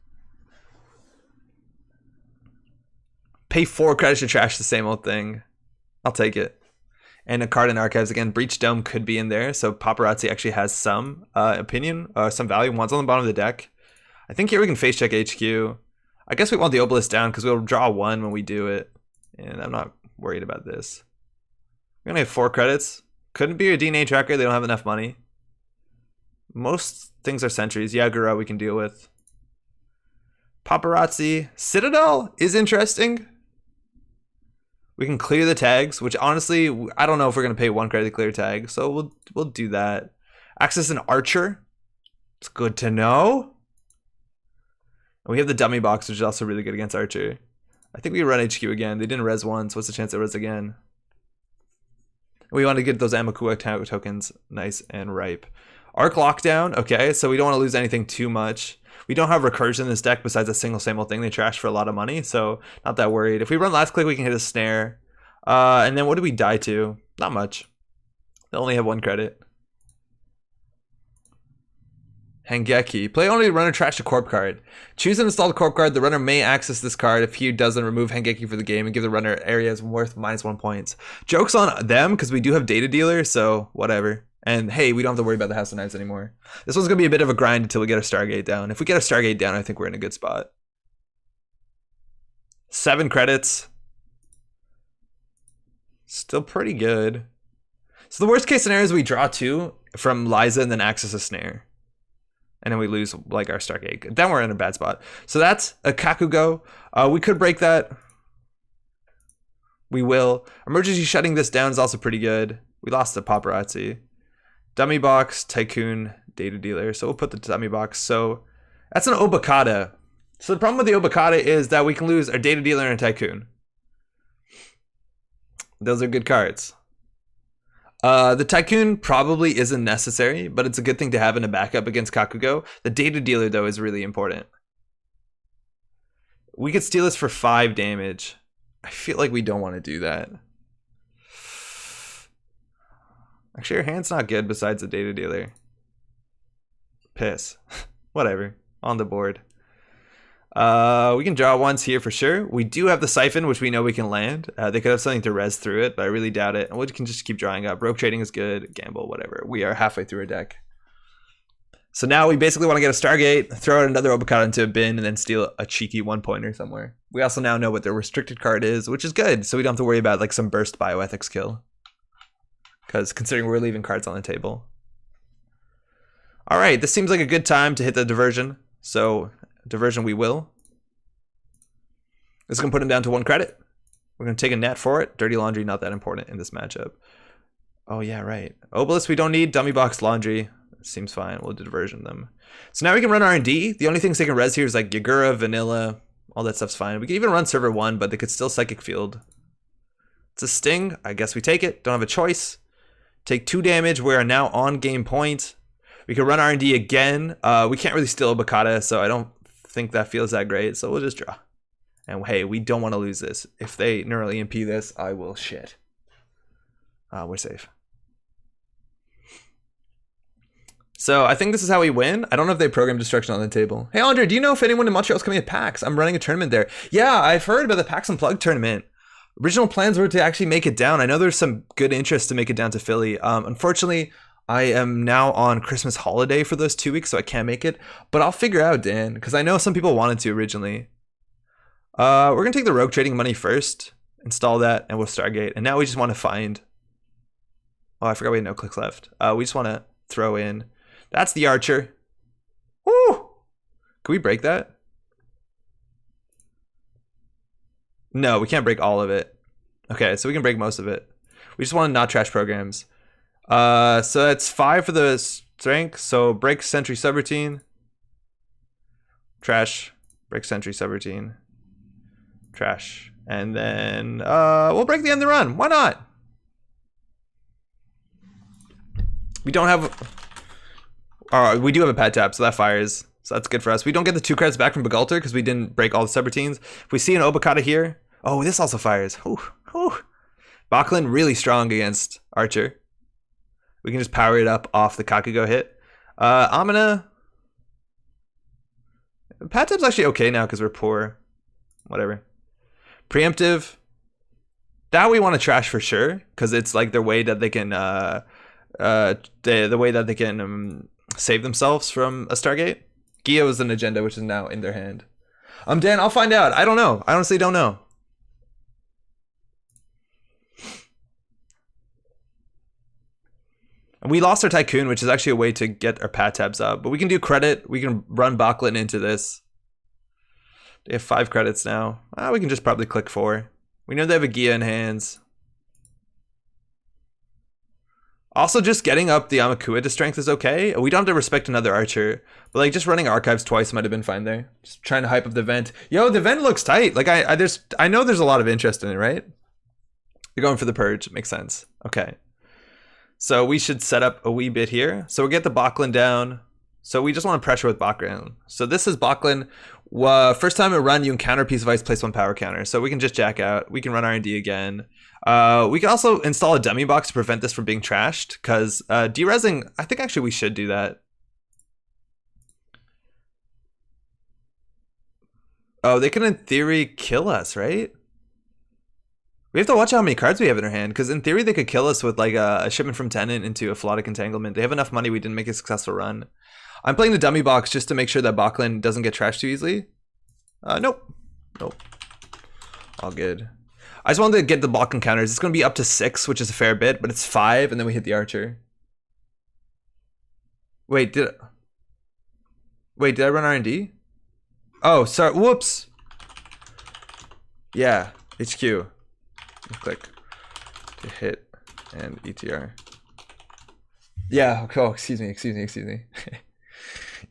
S1: Pay 4 credits to trash the same old thing. I'll take it. And a card in Archives. Again, Breach Dome could be in there. So Paparazzi actually has some opinion, some value. One's on the bottom of the deck. I think here we can face check HQ. I guess we want the Obelisk down because we'll draw 1 when we do it. And I'm not worried about this. We're going to have 4 credits. Couldn't be a DNA tracker. They don't have enough money. Most things are sentries. Yagura we can deal with. Paparazzi. Citadel is interesting. We can clear the tags, which honestly, I don't know if we're gonna pay 1 credit to clear tag, so we'll do that. Access an archer. It's good to know. And we have the dummy box, which is also really good against archer. I think we run HQ again. They didn't res once. What's the chance they res again? We want to get those Amakua tokens nice and ripe. Arc lockdown. Okay, so we don't want to lose anything too much. We don't have recursion in this deck besides a single same old thing they trash for a lot of money, so not that worried. If we run last click, we can hit a snare. And then what do we die to? Not much. They only have 1 credit. Jinteki. Play only runner trash a corp card. Choose and install the corp card. The runner may access this card if he doesn't remove Jinteki for the game and give the runner areas worth -1 points. Joke's on them because we do have data dealer, so whatever. And hey, we don't have to worry about the House of Knives anymore. This one's going to be a bit of a grind until we get a Stargate down. If we get a Stargate down, I think we're in a good spot. 7 credits. Still pretty good. So the worst case scenario is we draw 2 from Liza and then access a snare. And then we lose like our Stargate. Then we're in a bad spot. So that's a Kakugo. We could break that. We will. Emergency shutting this down is also pretty good. We lost the paparazzi. Dummy box, tycoon, data dealer. So we'll put the dummy box. So that's an Obokata. So the problem with the Obokata is that we can lose our data dealer and a tycoon. Those are good cards. The tycoon probably isn't necessary, but it's a good thing to have in a backup against Kakugo. The data dealer though is really important. We could steal this for 5 damage. I feel like we don't want to do that. Actually, your hand's not good besides the data dealer. Piss. Whatever. On the board. We can draw once here for sure. We do have the Siphon, which we know we can land. They could have something to res through it, but I really doubt it. And we can just keep drawing up. Rogue trading is good. Gamble, whatever. We are halfway through our deck. So now we basically want to get a Stargate, throw out another Obokata into a bin, and then steal a cheeky 1-pointer somewhere. We also now know what their restricted card is, which is good. So we don't have to worry about like some burst bioethics kill. Because considering we're leaving cards on the table. All right, this seems like a good time to hit the diversion. So diversion we will. This is going to put him down to 1 credit. We're going to take a net for it. Dirty Laundry, not that important in this matchup. Oh yeah, right. Obelisk we don't need. Dummy box Laundry. Seems fine. We'll diversion them. So now we can run R&D. The only things they can res here is like Yagura, Vanilla. All that stuff's fine. We can even run server 1, but they could still Psychic Field. It's a Sting. I guess we take it. Don't have a choice. Take 2 damage. We are now on game point. We can run R&D again. We can't really steal Obokata, so I don't think that feels that great. So we'll just draw. And hey, we don't want to lose this. If they neural EMP this, I will shit. We're safe. So I think this is how we win. I don't know if they program destruction on the table. Hey, Andre, do you know if anyone in Montreal is coming to PAX? I'm running a tournament there. Yeah, I've heard about the PAX Unplugged tournament. Original plans were to actually make it down. I know there's some good interest to make it down to Philly. Unfortunately, I am now on Christmas holiday for those 2 weeks, so I can't make it. But I'll figure out, Dan, because I know some people wanted to originally. We're going to take the rogue trading money first, install that, and we'll Stargate. And now we just want to find... Oh, I forgot we had no clicks left. We just want to throw in... That's the archer. Woo! Can we break that? No, we can't break all of it. Okay, so we can break most of it. We just want to not trash programs. So that's 5 for the strength. So break sentry subroutine. Trash. Break sentry subroutine. Trash. And then we'll break the end of the run. Why not? We don't have... we do have a pad tap, so that fires. So that's good for us. We don't get the 2 credits back from Begalter because we didn't break all the subroutines. If we see an Obokata here... Oh, this also fires. Whew, whew. Bachlan really strong against Archer. We can just power it up off the Kakugo hit. Amina. Pad tap's actually okay now because we're poor. Whatever. Preemptive. That we want to trash for sure because it's like their way that they can... the way that they can save themselves from a Stargate. Gio is an agenda which is now in their hand. Dan, I'll find out. I don't know. I honestly don't know. And we lost our Tycoon, which is actually a way to get our pad tabs up. But we can do credit. We can run Bachlan into this. They have 5 credits now. We can just probably click 4. We know they have a Gia in hands. Also, just getting up the Amakua to strength is okay. We don't have to respect another archer, but like just running archives twice might have been fine there. Just trying to hype up the vent. Yo, the vent looks tight. Like I know there's a lot of interest in it, right? You're going for the purge. Makes sense. Okay. So we should set up a wee bit here. So we'll get the Bachlan down. So we just want to pressure with Bachlan. So this is Bachlan. First time it run, you encounter a piece of ice, place 1 power counter. So we can just jack out. We can run R&D again. We can also install a dummy box to prevent this from being trashed, because derezzing, I think actually we should do that. Oh, they can in theory kill us, right? We have to watch how many cards we have in our hand, because in theory they could kill us with like a shipment from Tenant into a Philotic Entanglement. They have enough money, we didn't make a successful run. I'm playing the dummy box just to make sure that Bachlan doesn't get trashed too easily. Nope. All good. I just wanted to get the Bachlan counters. It's going to be up to 6, which is a fair bit, but it's 5, and then we hit the archer. Wait, did I run R&D? Oh, sorry. Whoops. Yeah, HQ. Click to hit and ETR. Yeah. Oh, excuse me.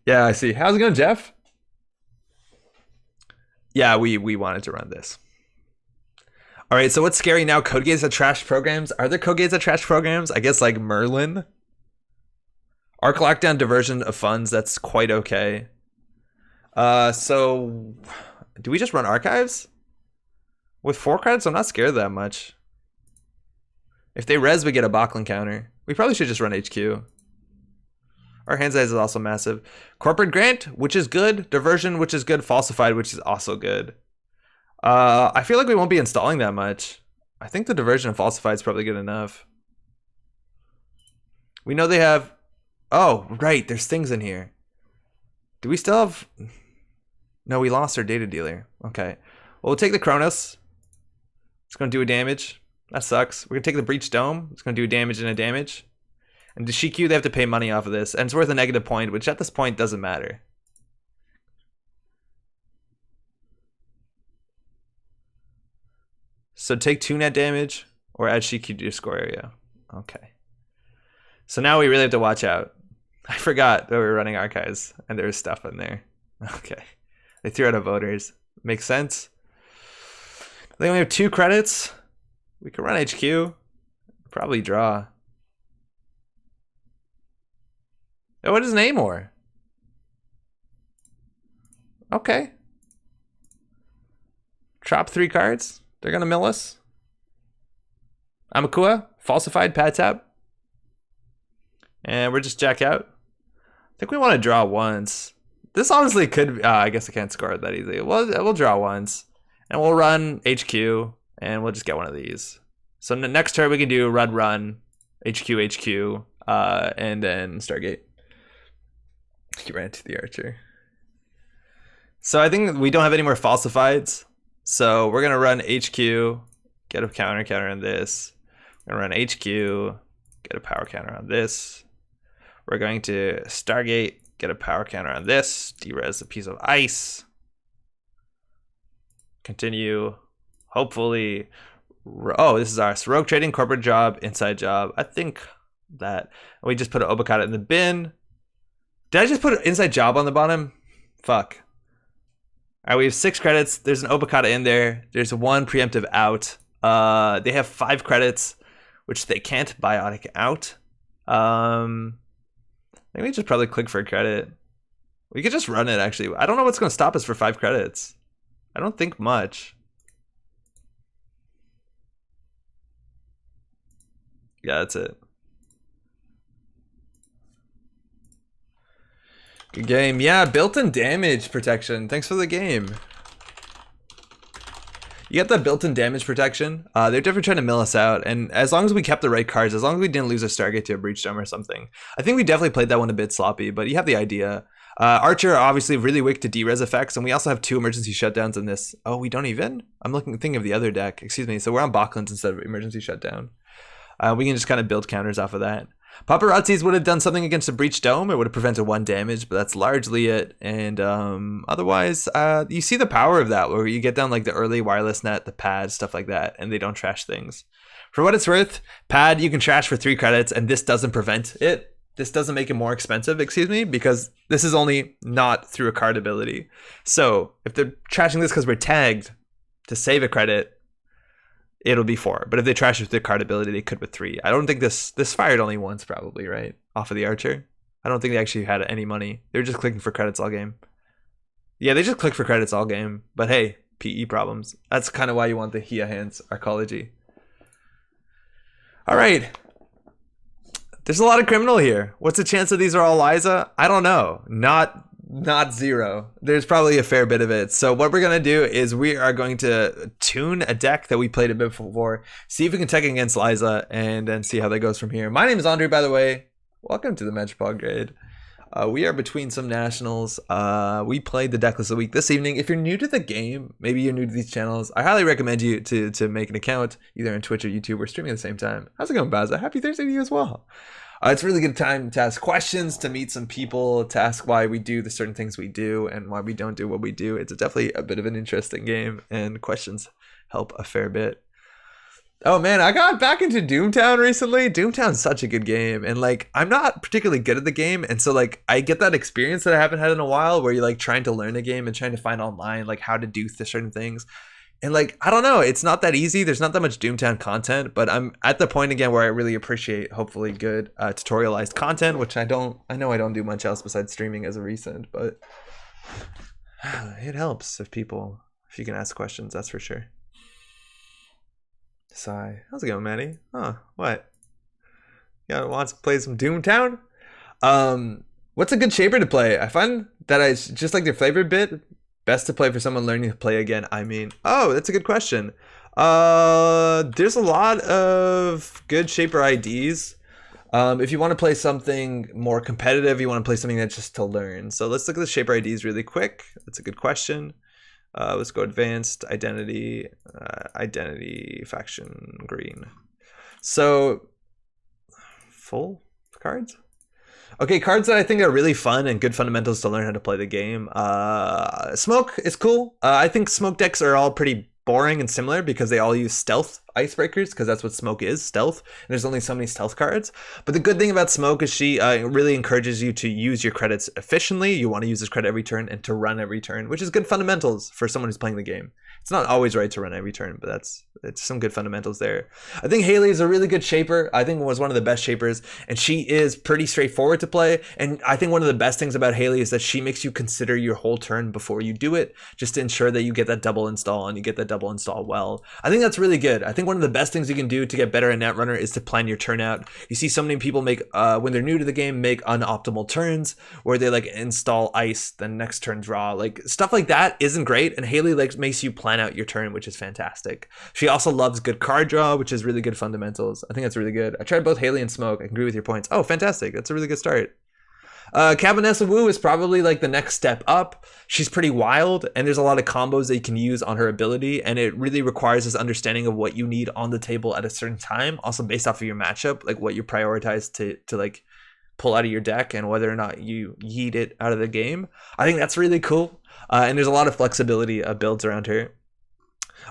S1: Yeah, I see. How's it going, Jeff? Yeah, we wanted to run this. All right, so what's scary now? Code gates that trash programs. Are there code gates that trash programs? I guess like Merlin. Arc lockdown, diversion of funds. That's quite okay. So do we just run archives? With 4 credits, I'm not scared that much. If they res, we get a Bachlan counter. We probably should just run HQ. Our hand size is also massive. Corporate grant, which is good. Diversion, which is good. Falsified, which is also good. I feel like we won't be installing that much. I think the diversion and falsified is probably good enough. We know they have... Oh, right. There's things in here. Do we still have... No, we lost our data dealer. Okay. Well, we'll take the Kronos. It's going to do a damage. That sucks. We're going to take the Breach Dome. It's going to do a damage and a damage. And to Shiku, they have to pay money off of this. And it's worth a negative point, which at this point doesn't matter. So take 2 net damage or add Shiku to your score area. Okay. So now we really have to watch out. I forgot that we were running archives and there was stuff in there. Okay. They threw out a voters. Makes sense. They only have 2 credits. We could run HQ. Probably draw. Oh, what is Namor? Okay. Drop 3 cards. They're gonna mill us. Amakua, falsified, pad tap. And we're just jack out. I think we want to draw once. This honestly could, I guess I can't score it that easily. We'll draw once. And we'll run HQ, and we'll just get one of these. So the next turn we can do run, HQ, and then Stargate. He ran to the archer. So I think we don't have any more falsifieds. So we're gonna run HQ, get a counter on this. We're gonna run HQ, get a power counter on this. We're going to Stargate, get a power counter on this. Derez a piece of ice. Continue. Hopefully. Oh, this is ours. Rogue trading, corporate job, inside job. I think that we just put an Obokata in the bin. Did I just put an inside job on the bottom? Fuck. All right, we have 6 credits. There's an Obokata in there. There's 1 preemptive out. They have 5 credits, which they can't biotic out. Maybe just probably click for a credit. We could just run it, actually. I don't know what's going to stop us for 5 credits. I don't think much. Yeah, that's it. Good game. Yeah, built-in damage protection. Thanks for the game. You get the built-in damage protection. They're definitely trying to mill us out. And as long as we kept the right cards, as long as we didn't lose a Stargate to a Breach Dome or something. I think we definitely played that one a bit sloppy, but you have the idea. Archer obviously really weak to derez effects, and we also have 2 emergency shutdowns in this. Oh, we don't even? I'm thinking of the other deck. Excuse me. So we're on Bachlan's instead of emergency shutdown. We can just kind of build counters off of that. Paparazzis would have done something against a breach dome. It would have prevented 1 damage, but that's largely it. And otherwise, you see the power of that, where you get down like the early wireless net, the pad, stuff like that, and they don't trash things. For what it's worth, pad you can trash for 3 credits, and this doesn't prevent it. This doesn't make it more expensive, excuse me, because this is only not through a card ability. So if they're trashing this because we're tagged to save a credit, it'll be 4. But if they trash it with their card ability, they could with 3. I don't think this fired only once, probably, right? Off of the archer. I don't think they actually had any money. They were just clicking for credits all game. Yeah, they just click for credits all game. But hey, PE problems. That's kind of why you want the Hia hands arcology. All right. There's a lot of criminal here. What's the chance that these are all Liza? I don't know. Not 0. There's probably a fair bit of it. So what we're going to do is we are going to tune a deck that we played a bit before, see if we can tech against Liza, and then see how that goes from here. My name is Andre, by the way. Welcome to the Metropod Grade. We are between some nationals. We played the Decklist of the Week this evening. If you're new to the game, maybe you're new to these channels, I highly recommend you to make an account either on Twitch or YouTube. We're streaming at the same time. How's it going, Baza? Happy Thursday to you as well. It's a really good time to ask questions, to meet some people, to ask why we do the certain things we do and why we don't do what we do. It's definitely a bit of an interesting game, and questions help a fair bit. Oh man, I got back into Doomtown recently. Doomtown's such a good game, and like I'm not particularly good at the game, and so like I get that experience that I haven't had in a while where you're like trying to learn a game and trying to find online like how to do certain things. And like, I don't know, it's not that easy. There's not that much Doomtown content, but I'm at the point again where I really appreciate hopefully good tutorialized content, which I know I don't do much else besides streaming as a recent, but it helps if you can ask questions, that's for sure. Sigh. How's it going, Maddie? Huh, what? Yeah, wants to play some Doomtown? What's a good shaper to play? I find that I just like their flavor bit. Best to play for someone learning to play again. I mean, oh, that's a good question. There's a lot of good shaper IDs. If you want to play something more competitive, you want to play something that's just to learn. So let's look at the shaper IDs really quick. That's a good question. Let's go advanced, identity, faction, green. So full cards. Okay, cards that I think are really fun and good fundamentals to learn how to play the game. Smoke is cool. I think smoke decks are all pretty boring and similar because they all use stealth icebreakers, because that's what smoke is, stealth. And there's only so many stealth cards. But the good thing about smoke is she really encourages you to use your credits efficiently. You want to use this credit every turn and to run every turn, which is good fundamentals for someone who's playing the game. It's not always right to run every turn, but it's some good fundamentals there. I think Haley is a really good shaper. I think was one of the best shapers, and she is pretty straightforward to play. And I think one of the best things about Haley is that she makes you consider your whole turn before you do it, just to ensure that you get that double install and you get that double install well. I think that's really good. I think one of the best things you can do to get better at Netrunner is to plan your turn out. You see so many people make, when they're new to the game, make unoptimal turns where they like install ice, then next turn draw. Like stuff like that isn't great, and Haley like makes you plan out your turn, which is fantastic. She also loves good card draw, which is really good fundamentals. I think that's really good. I tried both Haley and Smoke. I agree with your points. Oh, fantastic. That's a really good start. Cabinessa Wu is probably like the next step up. She's pretty wild, and there's a lot of combos that you can use on her ability, and it really requires this understanding of what you need on the table at a certain time, also based off of your matchup, like what you prioritize to like pull out of your deck and whether or not you yeet it out of the game. I think that's really cool, and there's a lot of flexibility builds around her.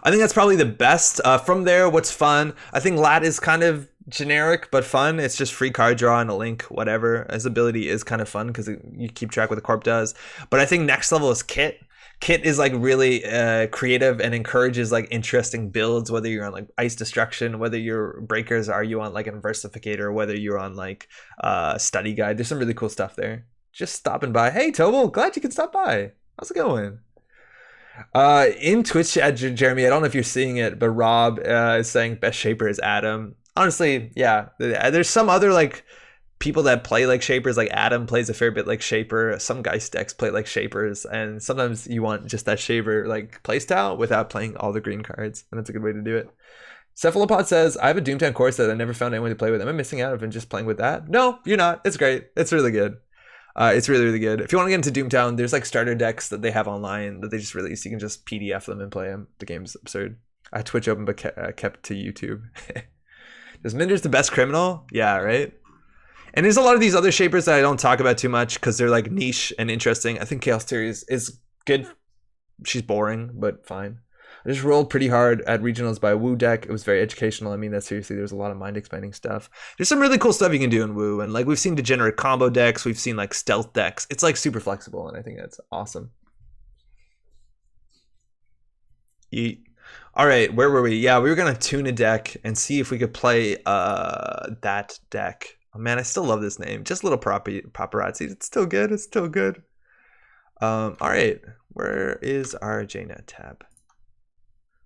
S1: I think that's probably the best. From there, what's fun? I think Lat is kind of generic but fun. It's just free card draw and a link, whatever. His ability is kind of fun because you keep track what the corp does. But I think next level is Kit. Kit is like really creative and encourages like interesting builds, whether you're on like Ice Destruction, whether your breakers are you on like an Versificator, whether you're on like Study Guide. There's some really cool stuff there. Just stopping by. Hey, Tobal, glad you can stop by. How's it going? In Twitch chat, Jeremy, I don't know if you're seeing it, but Rob is saying best shaper is Adam. Honestly, yeah, there's some other like people that play like shapers, like Adam plays a fair bit like shaper. Some Geist decks play like shapers, and sometimes you want just that shaper like playstyle without playing all the green cards, and that's a good way to do it. Cephalopod says, I have a Doomtown course that I never found anyone to play with. Am I missing out if just playing with that? No, you're not. It's great. It's really good. It's really, really good. If you want to get into Doomtown, there's like starter decks that they have online that they just release. You can just PDF them and play them. The game's absurd. I had Twitch open but kept to YouTube. Is Minder's the best criminal? Yeah, right? And there's a lot of these other shapers that I don't talk about too much because they're like niche and interesting. I think Chaos Theory is good. She's boring, but fine. I just rolled pretty hard at regionals by Wu deck. It was very educational. I mean that seriously. There's a lot of mind expanding stuff. There's some really cool stuff you can do in Wu, and like we've seen degenerate combo decks, we've seen like stealth decks. It's like super flexible, and I think that's awesome. All right, where were we? Yeah, we were gonna tune a deck and see if we could play that deck. Oh man, I still love this name. Just little paparazzi. It's still good. It's still good. All right, where is our JNet tab?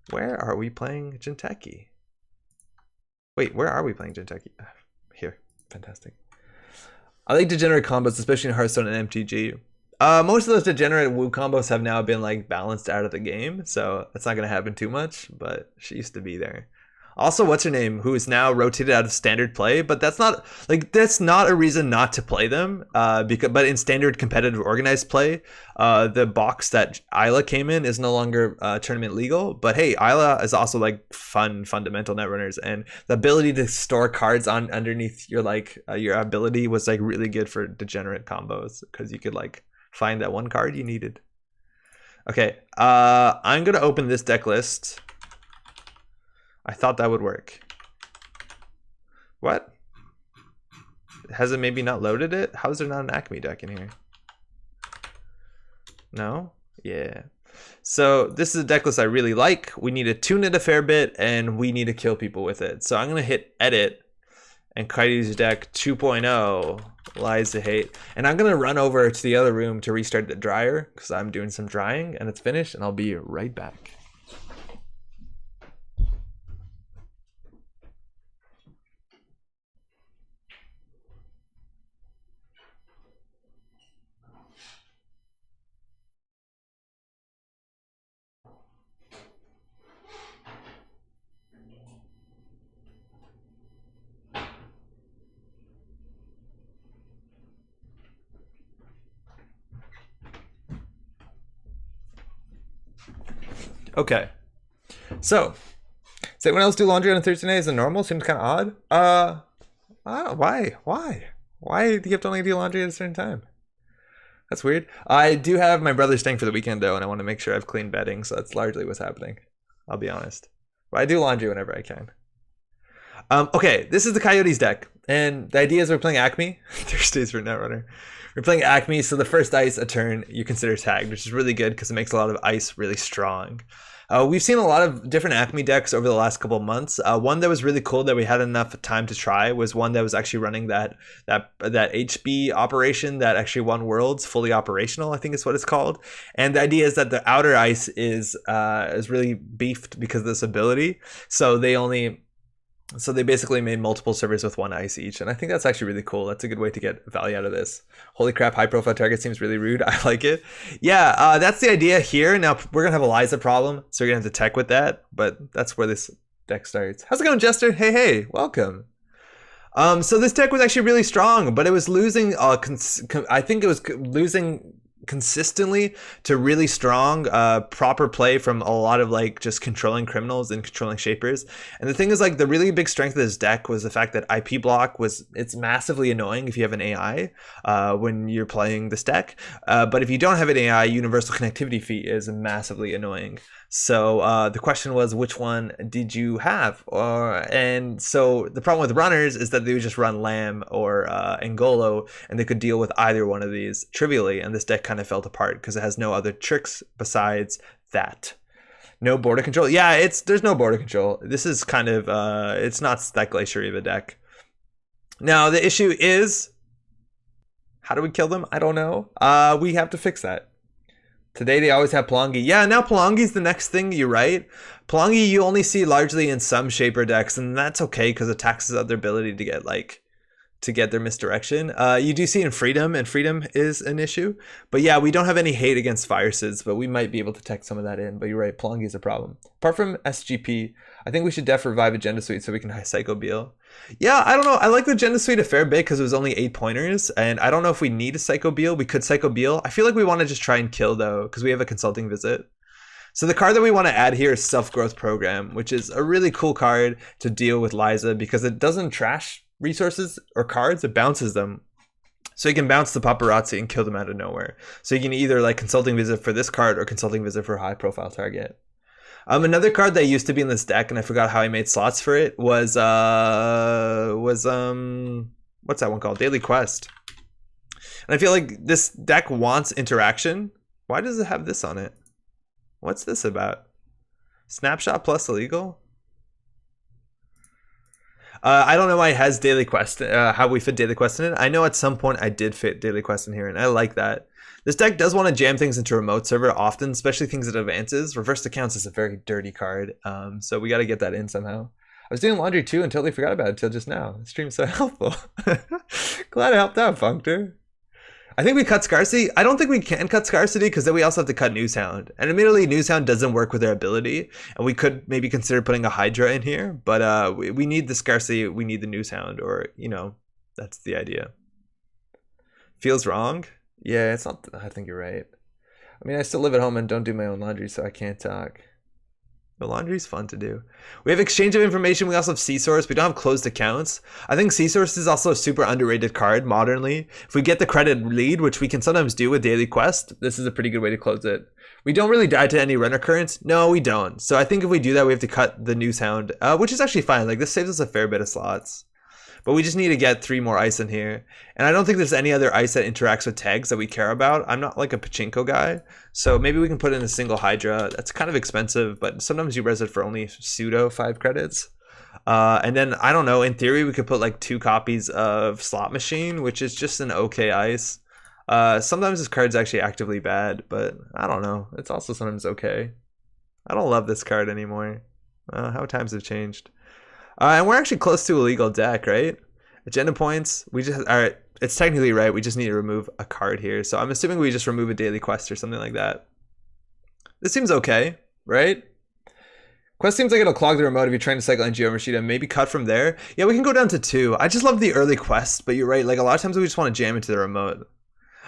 S1: Where are we playing Jinteki? Wait, where are we playing Jinteki? Here, fantastic. I like degenerate combos, especially in Hearthstone and MTG. Most of those degenerate Wu combos have now been like balanced out of the game, so it's not gonna happen too much, but she used to be there. Also, what's her name, who is now rotated out of standard play, but that's not a reason not to play them. But in standard competitive organized play, the box that Isla came in is no longer tournament legal. But hey, Isla is also like fundamental netrunners, and the ability to store cards on underneath your your ability was like really good for degenerate combos because you could like find that one card you needed. Okay, I'm gonna open this deck list. I thought that would work. What? Has it maybe not loaded it? How is there not an Acme deck in here? No? Yeah. So this is a deck list I really like. We need to tune it a fair bit and we need to kill people with it. So I'm gonna hit edit and Kaiju's deck 2.0, Liza hate. And I'm gonna run over to the other room to restart the dryer because I'm doing some drying and it's finished and I'll be right back. Okay, so does anyone else do laundry on a Thursday night as a normal? Seems kind of odd. I don't know, why do you have to only do laundry at a certain time? That's weird. I do have my brother staying for the weekend though, and I want to make sure I've cleaned bedding, so that's largely what's happening. I'll be honest, but I do laundry whenever I can. Okay, this is the Coyotes deck, and the idea is we're playing Acme. Thursdays for Netrunner. We're playing Acme, so the first ice a turn you consider tagged, which is really good because it makes a lot of ice really strong. We've seen a lot of different Acme decks over the last couple of months. One that was really cool that we had enough time to try was one that was actually running that HB operation that actually won Worlds, fully operational, I think is what it's called. And the idea is that the outer ice is really beefed because of this ability. So they basically made multiple servers with one ice each, and I think that's actually really cool. That's a good way to get value out of this. Holy crap, high profile target seems really rude. I like it. Yeah, that's the idea here. Now we're gonna have a Liza problem, so we're gonna have to tech with that, but that's where this deck starts. How's it going, Jester? Hey, welcome. So this deck was actually really strong, but it was losing, I think it was losing consistently to really strong proper play from a lot of like just controlling criminals and controlling shapers. And the thing is, like, the really big strength of this deck was the fact that IP block it's massively annoying if you have an AI when you're playing this deck, but if you don't have an AI, universal connectivity fee is massively annoying. So the question was, which one did you have? And so the problem with runners is that they would just run Lamb or Angolo, and they could deal with either one of these trivially, and this deck kind of fell apart because it has no other tricks besides that. No border control. Yeah, there's no border control. This is kind of it's not that glacier of a deck. Now the issue is, how do we kill them? I don't know. We have to fix that. Today they always have Palangi. Yeah, now Palangi's the next thing, you're right. Palangi you only see largely in some shaper decks, and that's okay because it taxes out their ability to get their misdirection. You do see in Freedom, and Freedom is an issue. But yeah, we don't have any hate against Fire Sids, but we might be able to tech some of that in. But you're right, Palangi is a problem. Apart from SGP, I think we should def revive Agenda Suite so we can Psycho Beal. Yeah, I don't know. I like the Agenda Suite a fair bit because it was only 8 pointers, and I don't know if we need a Psycho Beal. We could Psycho Beal. I feel like we want to just try and kill though, because we have a consulting visit. So the card that we want to add here is Self-Growth Program, which is a really cool card to deal with Liza because it doesn't trash resources or cards, it bounces them. So you can bounce the paparazzi and kill them out of nowhere. So you can either like consulting visit for this card or consulting visit for a high profile target. Another card that used to be in this deck, and I forgot how I made slots for it, was what's that one called? Daily Quest. And I feel like this deck wants interaction. Why does it have this on it? What's this about? Snapshot plus illegal? I don't know why it has Daily Quest, how we fit Daily Quest in it. I know at some point I did fit Daily Quest in here, and I like that. This deck does want to jam things into remote server often, especially things that advances. Reversed Accounts is a very dirty card, so we got to get that in somehow. I was doing laundry too and totally forgot about it until just now. The stream's so helpful. Glad I helped out, Functor. I think we cut Scarcity. I don't think we can cut Scarcity because then we also have to cut Newshound. And admittedly, Newshound doesn't work with their ability. And we could maybe consider putting a Hydra in here. But we need the Scarcity. We need the Newshound. Or, you know, that's the idea. Feels wrong? Yeah, it's not. I think you're right. I mean, I still live at home and don't do my own laundry, so I can't talk. The laundry's fun to do. We have exchange of information. We also have C-Source. We don't have closed accounts. I think C-Source is also a super underrated card modernly. If we get the credit lead, which we can sometimes do with Daily Quest, this is a pretty good way to close it. We don't really die to any runner currents. No, we don't. So I think if we do that, we have to cut the Newshound, which is actually fine. Like this saves us a fair bit of slots. But we just need to get 3 more ice in here. And I don't think there's any other ice that interacts with tags that we care about. I'm not like a pachinko guy. So maybe we can put in a single Hydra. That's kind of expensive, but sometimes you res it for only pseudo 5 credits. And then, I don't know, in theory, we could put like 2 copies of Slot Machine, which is just an okay ice. Sometimes this card's actually actively bad, but I don't know. It's also sometimes okay. I don't love this card anymore. How times have changed. And we're actually close to a legal deck, right? Agenda points. We just all right. It's technically right. We just need to remove a card here. So I'm assuming we just remove a Daily Quest or something like that. This seems okay, right? Quest seems like it'll clog the remote if you're trying to cycle NGO Rashida. Maybe cut from there. Yeah, we can go down to 2. I just love the early quest, but you're right. Like a lot of times we just want to jam into the remote.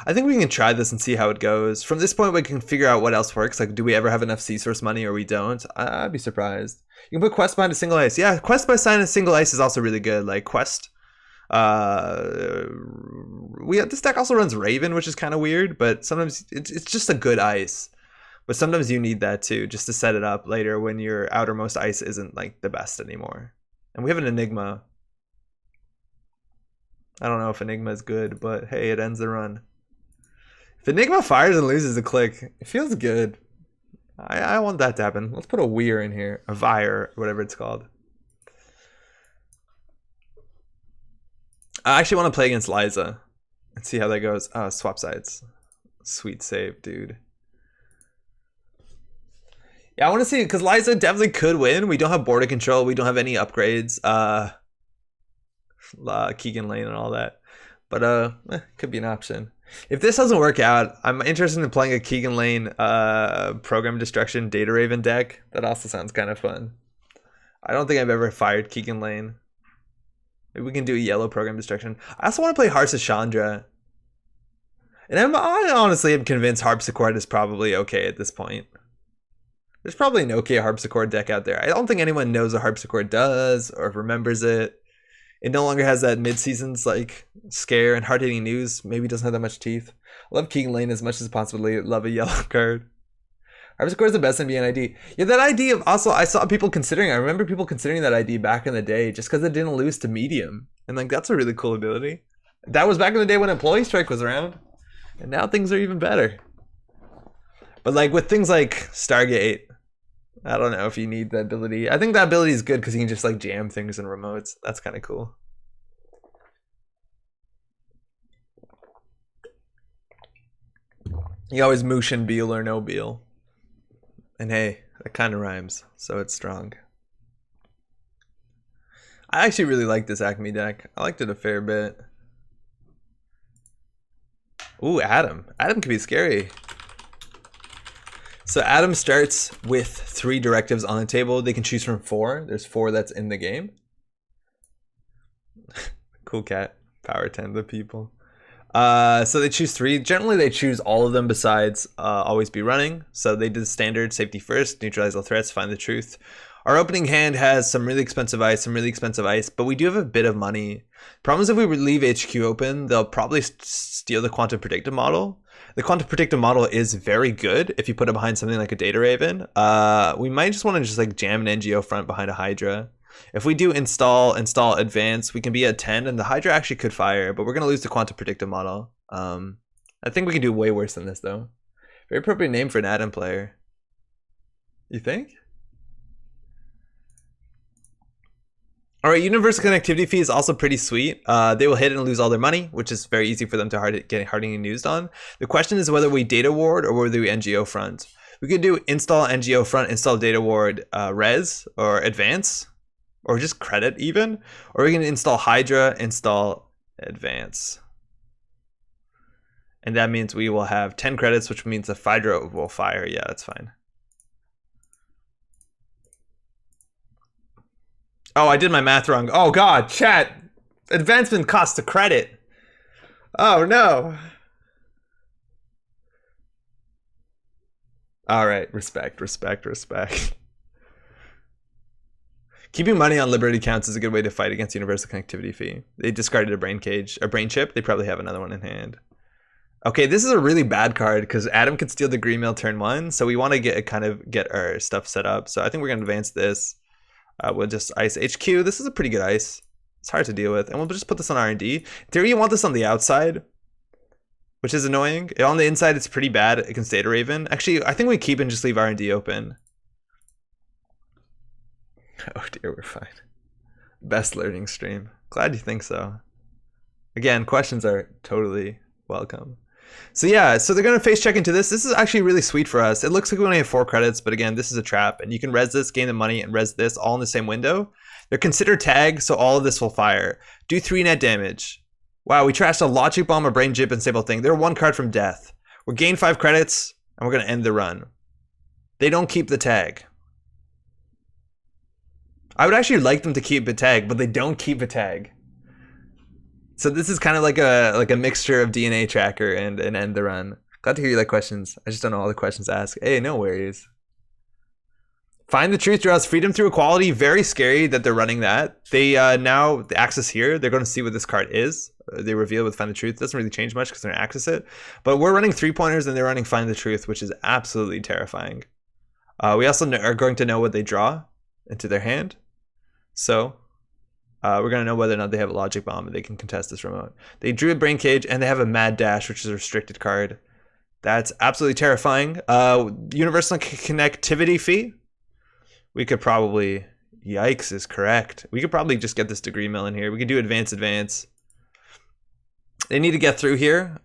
S1: I think we can try this and see how it goes. From this point, we can figure out what else works. Like, do we ever have enough C-Source money or we don't? I'd be surprised. You can put Quest behind a single ice. Yeah, Quest by signing a single ice is also really good. Like, Quest. This deck also runs Raven, which is kind of weird, but sometimes it's just a good ice. But sometimes you need that too, just to set it up later when your outermost ice isn't like the best anymore. And we have an Enigma. I don't know if Enigma is good, but hey, it ends the run. If Enigma fires and loses a click, it feels good. I want that to happen. Let's put a Weir in here. A Vire, whatever it's called. I actually want to play against Liza. and see how that goes. Oh, swap sides. Sweet save, dude. Yeah, I want to see, because Liza definitely could win. We don't have border control. We don't have any upgrades. Keegan Lane and all that. But could be an option. If this doesn't work out, I'm interested in playing a Keegan Lane program destruction Data Raven deck. That also sounds kind of fun. I don't think I've ever fired Keegan Lane. Maybe we can do a yellow program destruction. I also want to play Harsa Chandra. And I honestly am convinced Harpsichord is probably okay at this point. There's probably an okay Harpsichord deck out there. I don't think anyone knows what Harpsichord does or remembers it. It no longer has that mid-seasons like scare, and hard-hitting news maybe doesn't have that much teeth. I love Keegan Lane as much as possibly love a yellow card. Harpsichord is the best NBA ID. Yeah, that ID of also, I saw people considering, I remember people considering that ID back in the day just because it didn't lose to medium. And like, that's a really cool ability. That was back in the day when Employee Strike was around. And now things are even better. But like with things like Stargate, I don't know if you need that ability. I think that ability is good because you can just like jam things in remotes. That's kind of cool. You always moosh and Beal or no Beal. And hey, that kind of rhymes, so it's strong. I actually really like this Acme deck. I liked it a fair bit. Ooh, Adam. Adam can be scary. So Adam starts with 3 directives on the table. They can choose from 4. There's 4 that's in the game. Cool cat. Power 10 the people. So they choose 3. Generally, they choose all of them besides always be running. So they did the standard safety first, neutralize all threats, find the truth. Our opening hand has some really expensive ice, but we do have a bit of money. Problem is if we leave HQ open, they'll probably steal the quantum predictive model. The quantum predictive model is very good if you put it behind something like a data raven. We might just want to just like jam an NGO front behind a Hydra. If we do install advance, we can be at 10 and the Hydra actually could fire, but we're going to lose the quantum predictive model. I think we can do way worse than this though. Very appropriate name for an Atom player. You think? All right, universal connectivity fee is also pretty sweet. They will hit and lose all their money, which is very easy for them to get hardening and used on. The question is whether we data ward or whether we NGO front. We could do install NGO front, install data ward, res or advance, or just credit even, or we can install Hydra, install advance. And that means we will have 10 credits, which means the Hydra will fire. Yeah, that's fine. Oh, I did my math wrong. Oh God, chat. Advancement costs a credit. Oh no. All right, respect. Keeping money on Liberty counts is a good way to fight against universal connectivity fee. They discarded a brain cage, a brain chip. They probably have another one in hand. Okay, this is a really bad card because Adam can steal the green mail turn 1, so we want to get our stuff set up. So I think we're gonna advance this. We'll just ice HQ. This is a pretty good ice. It's hard to deal with, and we'll just put this on R&D. In theory, you want this on the outside, which is annoying. On the inside, it's pretty bad against Data Raven. Actually, I think we keep and just leave R&D open. Oh dear, we're fine. Best learning stream. Glad you think so. Again, questions are totally welcome. So yeah, so they're going to face check into this. This is actually really sweet for us. It looks like we only have 4 credits, but again, this is a trap. And you can res this, gain the money, and res this all in the same window. They're considered tagged, so all of this will fire. Do 3 net damage. Wow, we trashed a Logic Bomb, a Brain Jip, and Sable Thing. They're 1 card from death. We're gain 5 credits, and we're going to end the run. They don't keep the tag. I would actually like them to keep a tag, but they don't keep a tag. So this is kind of like a mixture of DNA tracker and end the run. Glad to hear you like questions. I just don't know all the questions to ask. Hey, no worries. Find the truth, draws freedom through equality. Very scary that they're running that. They now the access here. They're going to see what this card is. They reveal with find the truth. Doesn't really change much because they're going to access it. But we're running 3-pointers and they're running find the truth, which is absolutely terrifying. We also are going to know what they draw into their hand. So we're going to know whether or not they have a Logic Bomb and they can contest this remote. They drew a Brain Cage and they have a Mad Dash, which is a restricted card. That's absolutely terrifying. Universal connectivity fee. We could probably, yikes is correct. We could probably just get this degree mill in here. We could do advance. They need to get through here.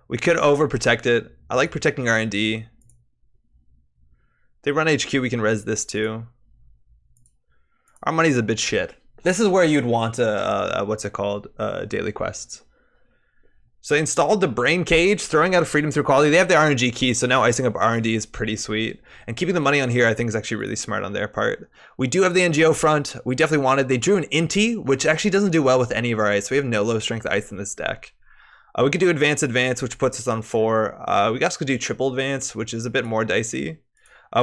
S1: We could overprotect it. I like protecting R&D. If they run HQ, we can res this too. Our money's a bit shit. This is where you'd want a what's it called? Daily quests. So they installed the Brain Cage, throwing out a freedom through quality. They have the RNG key, so now icing up R&D is pretty sweet. And keeping the money on here, I think, is actually really smart on their part. We do have the NGO front. We definitely wanted. They drew an Inti, which actually doesn't do well with any of our ice. We have no low strength ice in this deck. We could do advance, which puts us on 4. We also could do triple advance, which is a bit more dicey.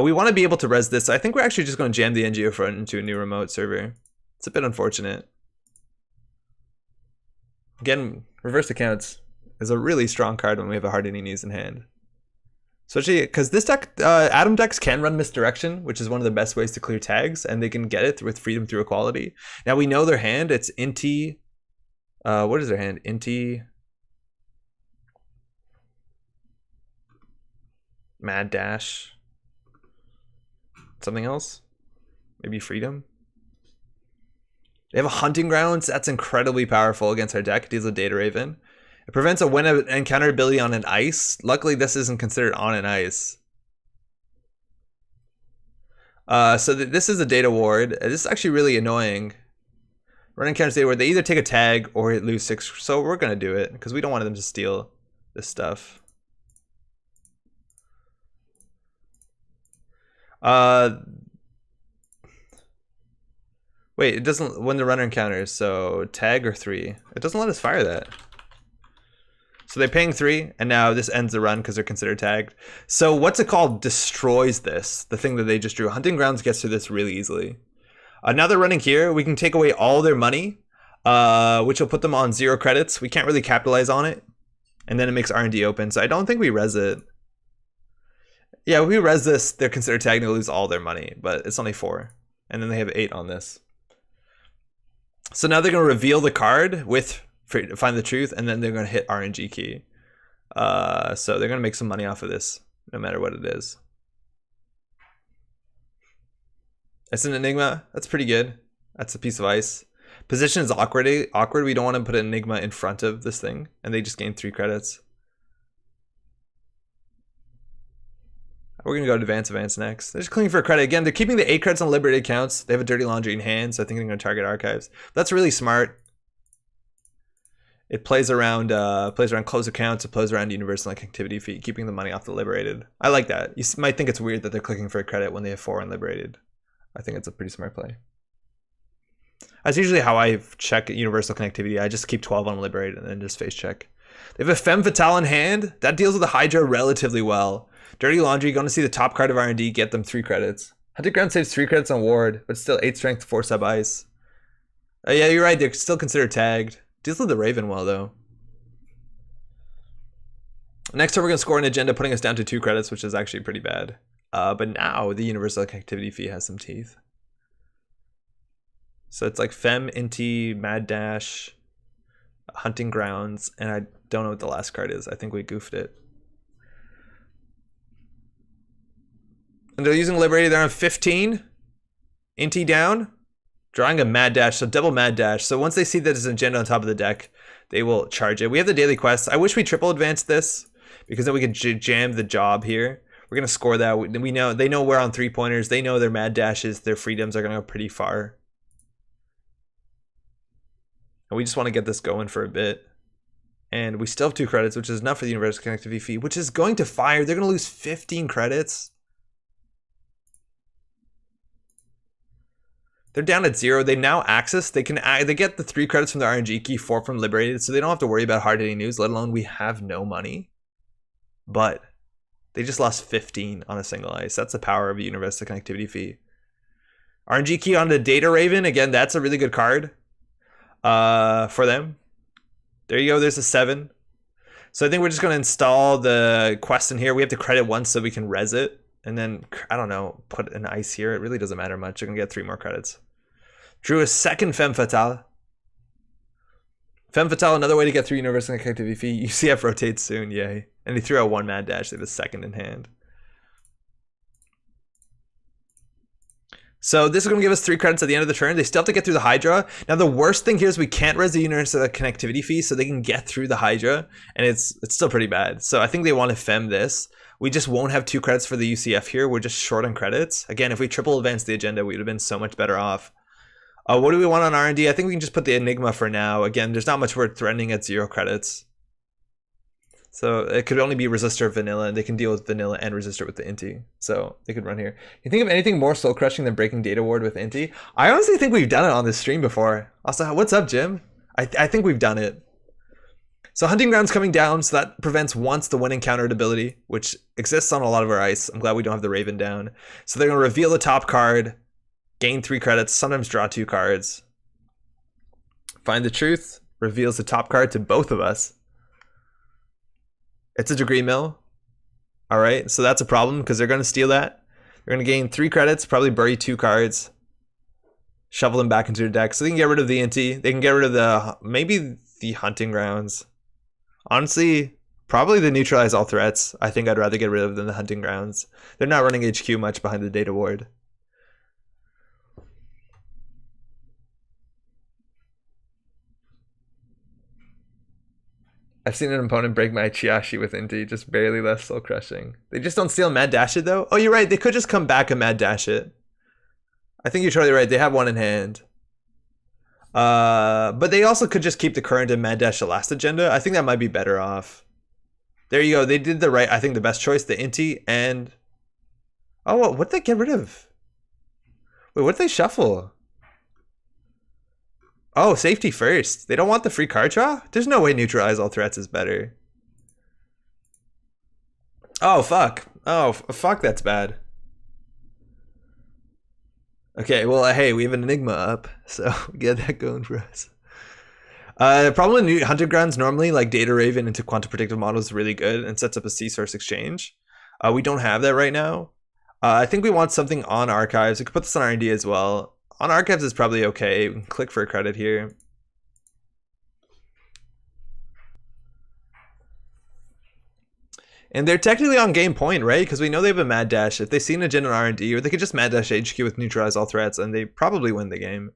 S1: We want to be able to res this. So I think we're actually just going to jam the NGO front into a new remote server. It's a bit unfortunate. Again, reverse accounts is a really strong card when we have a hardening news in hand. Especially because this deck, Atom decks can run misdirection, which is one of the best ways to clear tags, and they can get it with freedom through equality. Now we know their hand, it's Inti. What is their hand? Inti. Mad Dash. Something else? Maybe Freedom? They have a Hunting Grounds. That's incredibly powerful against our deck. It deals with Data Raven. It prevents a win encounter ability on an ice. Luckily, this isn't considered on an ice. So this is a data ward. This is actually really annoying. Run encounters data ward. They either take a tag or lose 6. So we're going to do it because we don't want them to steal this stuff. Wait, it doesn't when the runner encounters. So tag or 3. It doesn't let us fire that. So they're paying 3, and now this ends the run because they're considered tagged. So what's it called? Destroys this. The thing that they just drew. Hunting Grounds gets through this really easily. Now they're running here. We can take away all their money, which will put them on 0 credits. We can't really capitalize on it. And then it makes R&D open. So I don't think we res it. Yeah, if we res this, they're considered tagged and they'll lose all their money. But it's only 4. And then they have 8 on this. So now they're going to reveal the card with Find the Truth, and then they're going to hit RNG key. So they're going to make some money off of this, no matter what it is. It's an Enigma. That's pretty good. That's a piece of ice. Position is awkward. We don't want to put an Enigma in front of this thing, and they just gain 3 credits. We're going to go to advance next. They're just clicking for a credit. Again, they're keeping the 8 credits on liberated accounts. They have a Dirty Laundry in hand, so I think they're going to target archives. That's really smart. It plays around closed accounts. It plays around universal activity fee, keeping the money off the liberated. I like that. You might think it's weird that they're clicking for a credit when they have 4 unliberated. I think it's a pretty smart play. That's usually how I check universal connectivity. I just keep 12 unliberated and then just face check. They have a Femme Fatale in hand. That deals with the Hydra relatively well. Dirty Laundry, going to see the top card of R&D, get them 3 credits. Hunting Ground saves 3 credits on Ward, but still 8 strength, 4 sub ice. Yeah, you're right. They're still considered tagged. Deals with the Raven well, though. Next turn, we're going to score an agenda, putting us down to 2 credits, which is actually pretty bad. But now the universal activity fee has some teeth. So it's like Fem, Inti, Mad Dash, Hunting Grounds, and I don't know what the last card is. I think we goofed it. And they're using Liberated. They're on 15. Inti down. Drawing a Mad Dash, so double Mad Dash. So once they see that there's an agenda on top of the deck, they will charge it. We have the daily quests. I wish we triple advanced this, because then we could jam the job here. We're going to score that. We know they know we're on 3-pointers. They know their Mad Dashes, their freedoms are going to go pretty far. And we just want to get this going for a bit. And we still have 2 credits, which is enough for the universal connectivity fee, which is going to fire. They're going to lose 15 credits. They're down at 0. They now access. They get the 3 credits from the RNG key, 4 from Liberated, so they don't have to worry about hard-hitting news, let alone we have no money. But they just lost 15 on a single ice. That's the power of a universal connectivity fee. RNG key on the Data Raven. Again, that's a really good card for them. There you go. There's a 7. So I think we're just going to install the quest in here. We have to credit once so we can res it. And then, I don't know, put an ice here. It really doesn't matter much. You're going to get 3 more credits. Drew a second Femme Fatale. Femme Fatale, another way to get through universal connectivity fee. UCF rotates soon, yay. And he threw out 1 Mad Dash. They have a 2nd in hand. So this is going to give us 3 credits at the end of the turn. They still have to get through the Hydra. Now the worst thing here is we can't res the universal connectivity fee, so they can get through the Hydra. And it's still pretty bad. So I think they want to Femme this. We just won't have 2 credits for the UCF here. We're just short on credits. Again, if we triple advance the agenda, we would have been so much better off. What do we want on R&D? I think we can just put the Enigma for now. Again, there's not much worth threatening at 0 credits. So it could only be Resistor Vanilla, and they can deal with Vanilla and Resistor with the Inti. So they could run here. You think of anything more soul crushing than breaking Data Ward with Inti? I honestly think we've done it on this stream before. Also, what's up, Jim? I think we've done it. So Hunting Ground's coming down, so that prevents once the when encountered ability, which exists on a lot of our ice. I'm glad we don't have the Raven down. So they're going to reveal the top card, gain 3 credits, sometimes draw 2 cards. Find the Truth, reveals the top card to both of us. It's a Degree Mill. All right, so that's a problem because they're going to steal that. They're going to gain 3 credits, probably bury 2 cards, shovel them back into their deck. So they can get rid of the Inti. They can get rid of the, maybe the Hunting Grounds. Honestly, probably the Neutralize All Threats. I think I'd rather get rid of than the Hunting Grounds. They're not running HQ much behind the Data Ward. I've seen an opponent break my Chiashi with Inti, just barely less soul crushing. They just don't steal Mad Dash it though? Oh, you're right. They could just come back and Mad Dash it. I think you're totally right. They have 1 in hand. But they also could just keep the current and Mad Dash the last agenda. I think that might be better off. There you go. They did the right, I think the best choice, the Inti and... Oh, what did they get rid of? Wait, what did they shuffle? Oh, safety first. They don't want the free card draw? There's no way neutralize all threats is better. Oh, fuck. Oh, fuck, that's bad. Okay, well, hey, we have an Enigma up, so get that going for us. Problem with hunting grounds normally, like data raven into quantum predictive models is really good and sets up a C-source exchange. We don't have that right now. I think we want something on archives. We could put this on R&D as well. On archives is probably okay. We can click for a credit here. And they're technically on game point, right? Because we know they have a mad dash. If they see an agenda in R&D, or they could just mad dash HQ with neutralize all threats, and they probably win the game.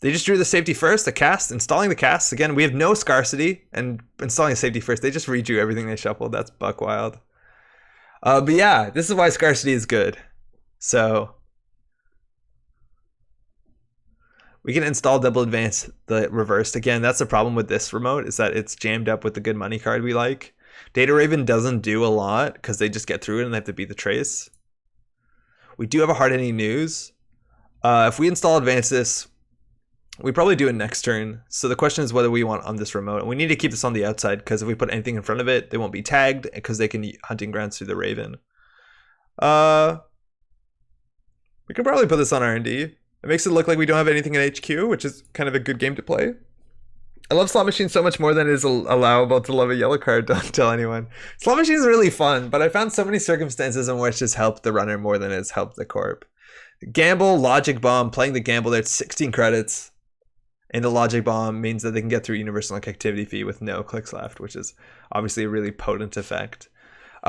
S1: They just drew the safety first, the cast, installing the cast. Again, we have no scarcity, and installing a safety first. They just redrew everything they shuffled. That's buck wild. But yeah, this is why scarcity is good. So we can install double advance the reversed. Again, that's the problem with this remote, is that it's jammed up with the good money card we like. Data Raven doesn't do a lot because they just get through it and they have to beat the trace. We do have a hard-hitting news. If we install advance this, we probably do it next turn. So the question is whether we want on this remote. And we need to keep this on the outside because if we put anything in front of it, they won't be tagged because they can hunting grounds through the Raven. We can probably put this on R&D. It makes it look like we don't have anything in HQ, which is kind of a good game to play. I love slot machines so much more than it is allowable to love a yellow card. Don't tell anyone. Slot machines is really fun, but I found so many circumstances in which it's helped the runner more than it's helped the corp. Gamble, logic bomb, playing the gamble there, it's 16 credits. And the logic bomb means that they can get through universal activity fee with no clicks left, which is obviously a really potent effect.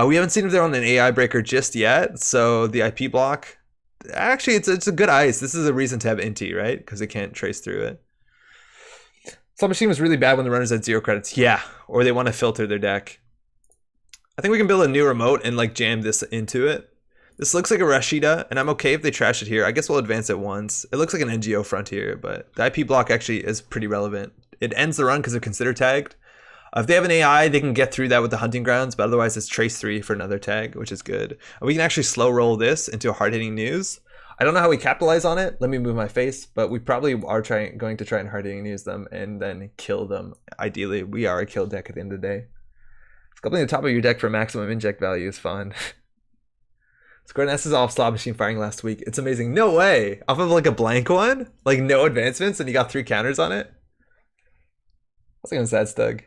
S1: We haven't seen if they're on an AI breaker just yet, so the IP block, actually it's a good ice. This is a reason to have Inti, right? Because they can't trace through it. Slot machine was really bad when the runner's at 0 credits. Yeah, or they want to filter their deck. I think we can build a new remote and like jam this into it. This looks like a Rashida, and I'm okay if they trash it here. I guess we'll advance it once. It looks like an NGO front here, but the IP block actually is pretty relevant. It ends the run because they're considered tagged. If they have an AI, they can get through that with the hunting grounds, but otherwise it's trace 3 for another tag, which is good. And we can actually slow roll this into a hard-hitting news. I don't know how we capitalize on it. Let me move my face, but we probably are going to try and hard-hitting news them and then kill them. Ideally, we are a kill deck at the end of the day. Sculpting the top of your deck for maximum inject value is fun. Square S is off slot machine firing last week. It's amazing. No way. Off of like a blank one? Like no advancements and you got 3 counters on it? That's like a sad stug.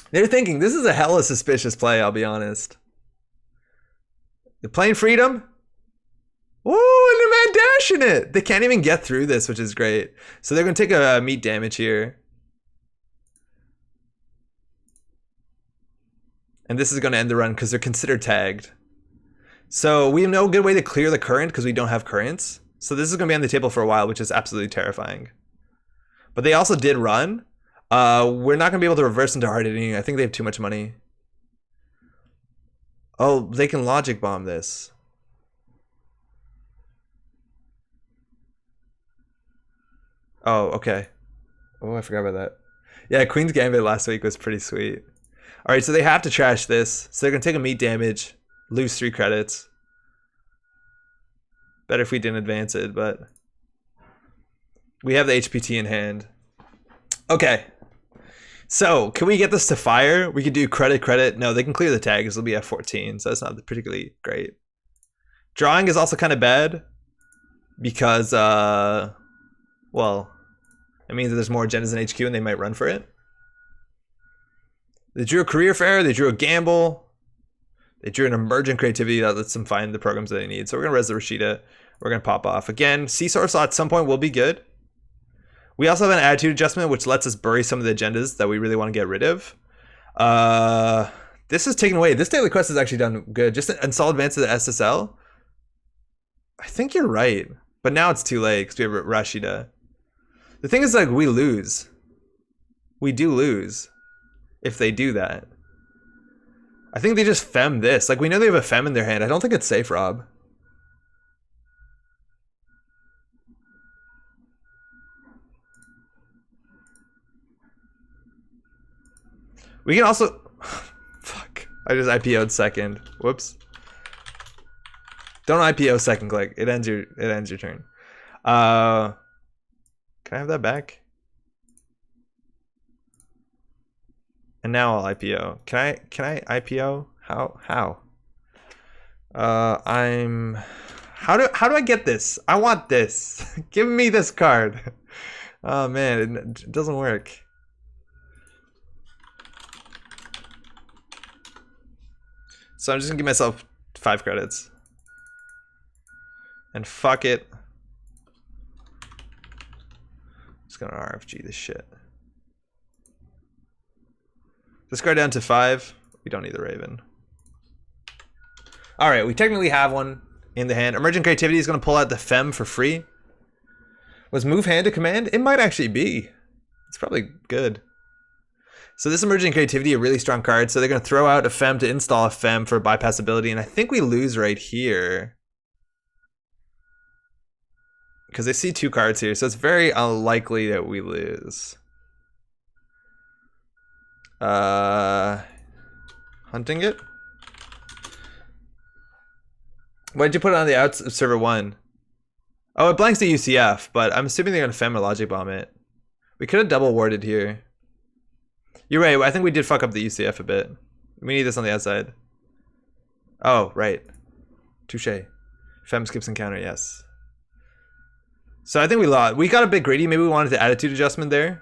S1: They're thinking this is a hella suspicious play, I'll be honest. They're playing freedom. Woo, and they're mad dashing it. They can't even get through this, which is great. So they're going to take a meat damage here. And this is going to end the run because they're considered tagged. So we have no good way to clear the current because we don't have currents. So this is going to be on the table for a while, which is absolutely terrifying. But they also did run. We're not going to be able to reverse into hard hitting. I think they have too much money. Oh, they can logic bomb this. Oh, okay. Oh, I forgot about that. Yeah, Queen's Gambit last week was pretty sweet. All right, so they have to trash this. So they're going to take a meat damage, lose 3 credits. Better if we didn't advance it, but we have the HPT in hand. Okay. So, can we get this to fire? We could do credit. No, they can clear the tags. It'll be at 14, so that's not particularly great. Drawing is also kind of bad because, well, it means that there's more agendas in HQ and they might run for it. They drew a career fair, they drew a gamble, they drew an emergent creativity that lets them find the programs that they need. So we're going to res the Rashida, we're going to pop off. Again, C-Source at some point will be good. We also have an attitude adjustment, which lets us bury some of the agendas that we really want to get rid of. This is taken away. This daily quest is actually done good. Just install advance to the SSL. I think you're right, but now it's too late because we have Rashida. The thing is, like, we lose. We do lose if they do that. I think they just fem this. Like, we know they have a fem in their hand. I don't think it's safe, Rob. We can also... Fuck. I just IPO'd second. Whoops. Don't IPO second click. It ends your turn. Can I have that back? And now I'll IPO. Can I IPO? How? How do I get this? I want this. Give me this card. Oh man, it doesn't work. So I'm just gonna give myself 5 credits. And fuck it. Just gonna RFG this shit. Discard down to 5. We don't need the Raven. Alright, we technically have one in the hand. Emergent Creativity is gonna pull out the Femme for free. Was move hand to command? It might actually be. It's probably good. So this Emergent Creativity, a really strong card. So they're gonna throw out a Femme to install a Femme for bypassability, and I think we lose right here. Because they see 2 cards here, so it's very unlikely that we lose. Hunting it? Why'd you put it on the outs of server 1? Oh, it blanks the UCF, but I'm assuming they're gonna Femme or Logic Bomb it. We could have double warded here. You're right, I think we did fuck up the UCF a bit. We need this on the outside. Oh, right. Touche. Femme skips encounter, yes. So I think we lost. We got a bit greedy. Maybe we wanted the attitude adjustment there.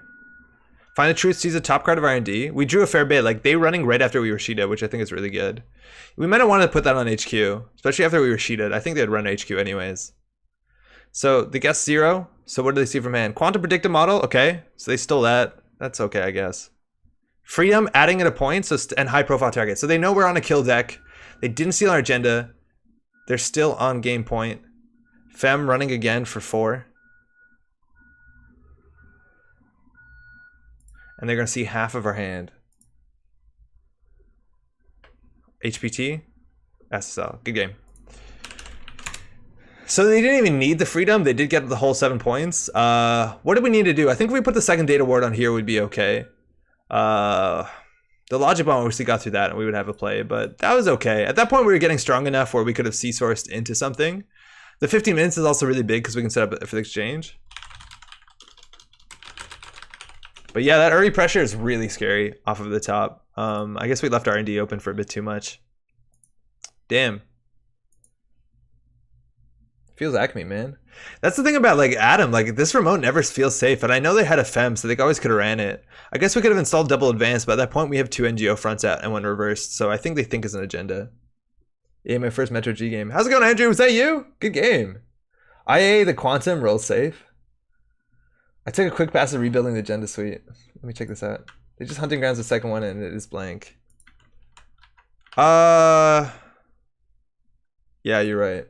S1: Find the Truth sees a top card of R&D. We drew a fair bit. Like, they running right after we were sheeted, which I think is really good. We might have wanted to put that on HQ, especially after we were sheeted. I think they'd run HQ anyways. So the guess 0. So what do they see from hand? Quantum predictive model. Okay. So they stole that. That's okay, I guess. Freedom, adding it a point, so and high profile target. So they know we're on a kill deck. They didn't steal our agenda. They're still on game point. Femme running again for 4. And they're going to see half of our hand. HPT, SSL. Good game. So they didn't even need the freedom. They did get the whole 7 points. What do we need to do? I think if we put the second data ward on here, we'd be okay. The Logic Bomb obviously got through that and we would have a play, but that was okay. At that point, we were getting strong enough where we could have C-sourced into something. The 15 minutes is also really big because we can set up for the exchange. But yeah, that early pressure is really scary off of the top. I guess we left R&D open for a bit too much. Damn. Feels Acme, man. That's the thing about like Adam, like this remote never feels safe. And I know they had a Femme, so they always could have ran it. I guess we could have installed double advance, but at that point we have 2 NGO fronts out and one reversed. So I think they think it's an agenda. Yeah, my first Metro G game. How's it going, Andrew? Was that you? Good game. IA the Quantum rolls safe. I took a quick pass of rebuilding the agenda suite. Let me check this out. They just hunting grounds the second one and it is blank. Yeah, you're right.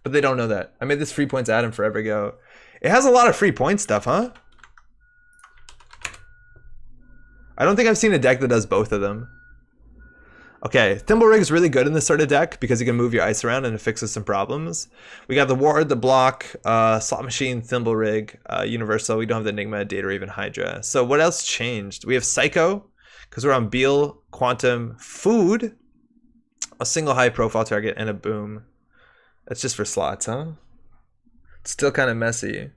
S1: But they don't know that. I made this free points Adam forever ago. It has a lot of free point stuff, huh? I don't think I've seen a deck that does both of them. Okay, Thimble Rig is really good in this sort of deck because you can move your ice around and it fixes some problems. We got the Ward, the Block, Slot Machine, Thimble Rig, Universal. We don't have the Enigma, Data Raven, Hydra. So what else changed? We have Psycho because we're on Beal, Quantum, Food, a single high profile target, and a Boom. That's just for slots, huh? It's still kind of messy.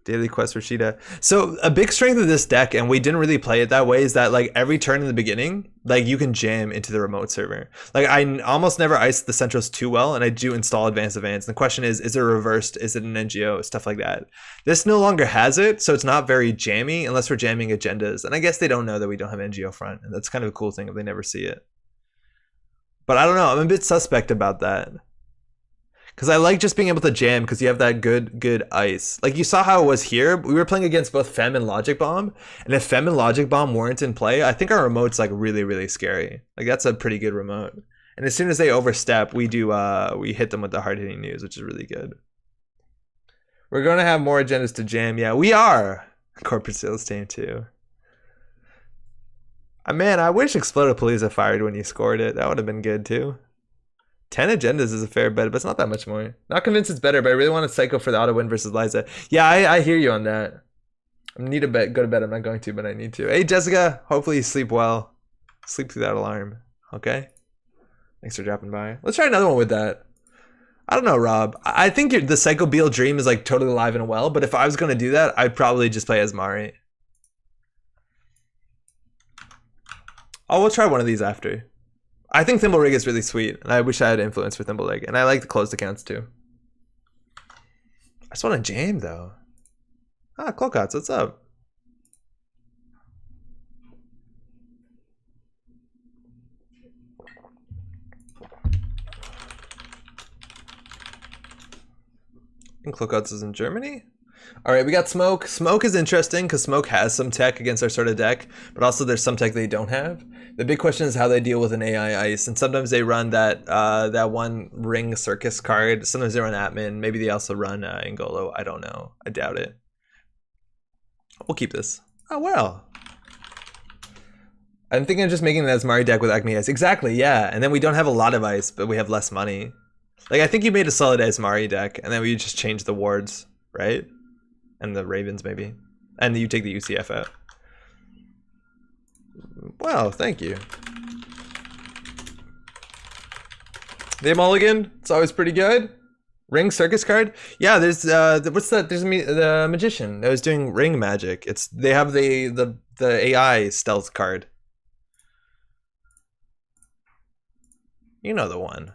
S1: Daily quest for Sheeta. So a big strength of this deck, and we didn't really play it that way, is that like every turn in the beginning, like you can jam into the remote server. Like I almost never ice the centrals too well, and I do install advanced. And the question is it reversed? Is it an NGO? Stuff like that. This no longer has it, so it's not very jammy unless we're jamming agendas. And I guess they don't know that we don't have NGO front, and that's kind of a cool thing if they never see it. But I don't know, I'm a bit suspect about that. Because I like just being able to jam because you have that good ice. Like you saw how it was here. We were playing against both Femme and Logic Bomb. And if Femme and Logic Bomb weren't in play, I think our remote's like really, really scary. Like that's a pretty good remote. And as soon as they overstep, we hit them with the hard-hitting news, which is really good. We're going to have more agendas to jam. Yeah, we are. Corporate sales team too. Man, I wish Exploded Police had fired when you scored it. That would have been good too. 10 agendas is a fair bet, but it's not that much more. Not convinced it's better, but I really want to Psycho for the auto win versus Liza. Yeah, I hear you on that. I need to go to bed. I'm not going to, but I need to. Hey, Jessica, hopefully you sleep well. Sleep through that alarm, okay? Thanks for dropping by. Let's try another one with that. I don't know, Rob. I think the Psycho Beal dream is like totally alive and well, but if I was going to do that, I'd probably just play as Mari. Oh, we'll try one of these after. I think Thimble Rig is really sweet, and I wish I had influence for Thimble Rig, and I like the closed accounts too. I just want to jam though. Ah, Clocots, what's up? I think Clocots is in Germany. All right, we got Smoke. Smoke is interesting because Smoke has some tech against our sort of deck, but also there's some tech they don't have. The big question is how they deal with an AI Ice, and sometimes they run that that one Ring Circus card. Sometimes they run Atman. Maybe they also run Ingolo. I don't know. I doubt it. We'll keep this. Oh, well. I'm thinking of just making an Asmari deck with Acme Ice. Exactly, yeah. And then we don't have a lot of ice, but we have less money. Like, I think you made a solid Asmari deck, and then we just change the wards, right? And the Ravens, maybe. And you take the UCF out. Well, thank you. The Mulligan, it's always pretty good. Ring Circus card? Yeah, there's what's that? There's the Magician that was doing ring magic. They have the AI stealth card. You know the one.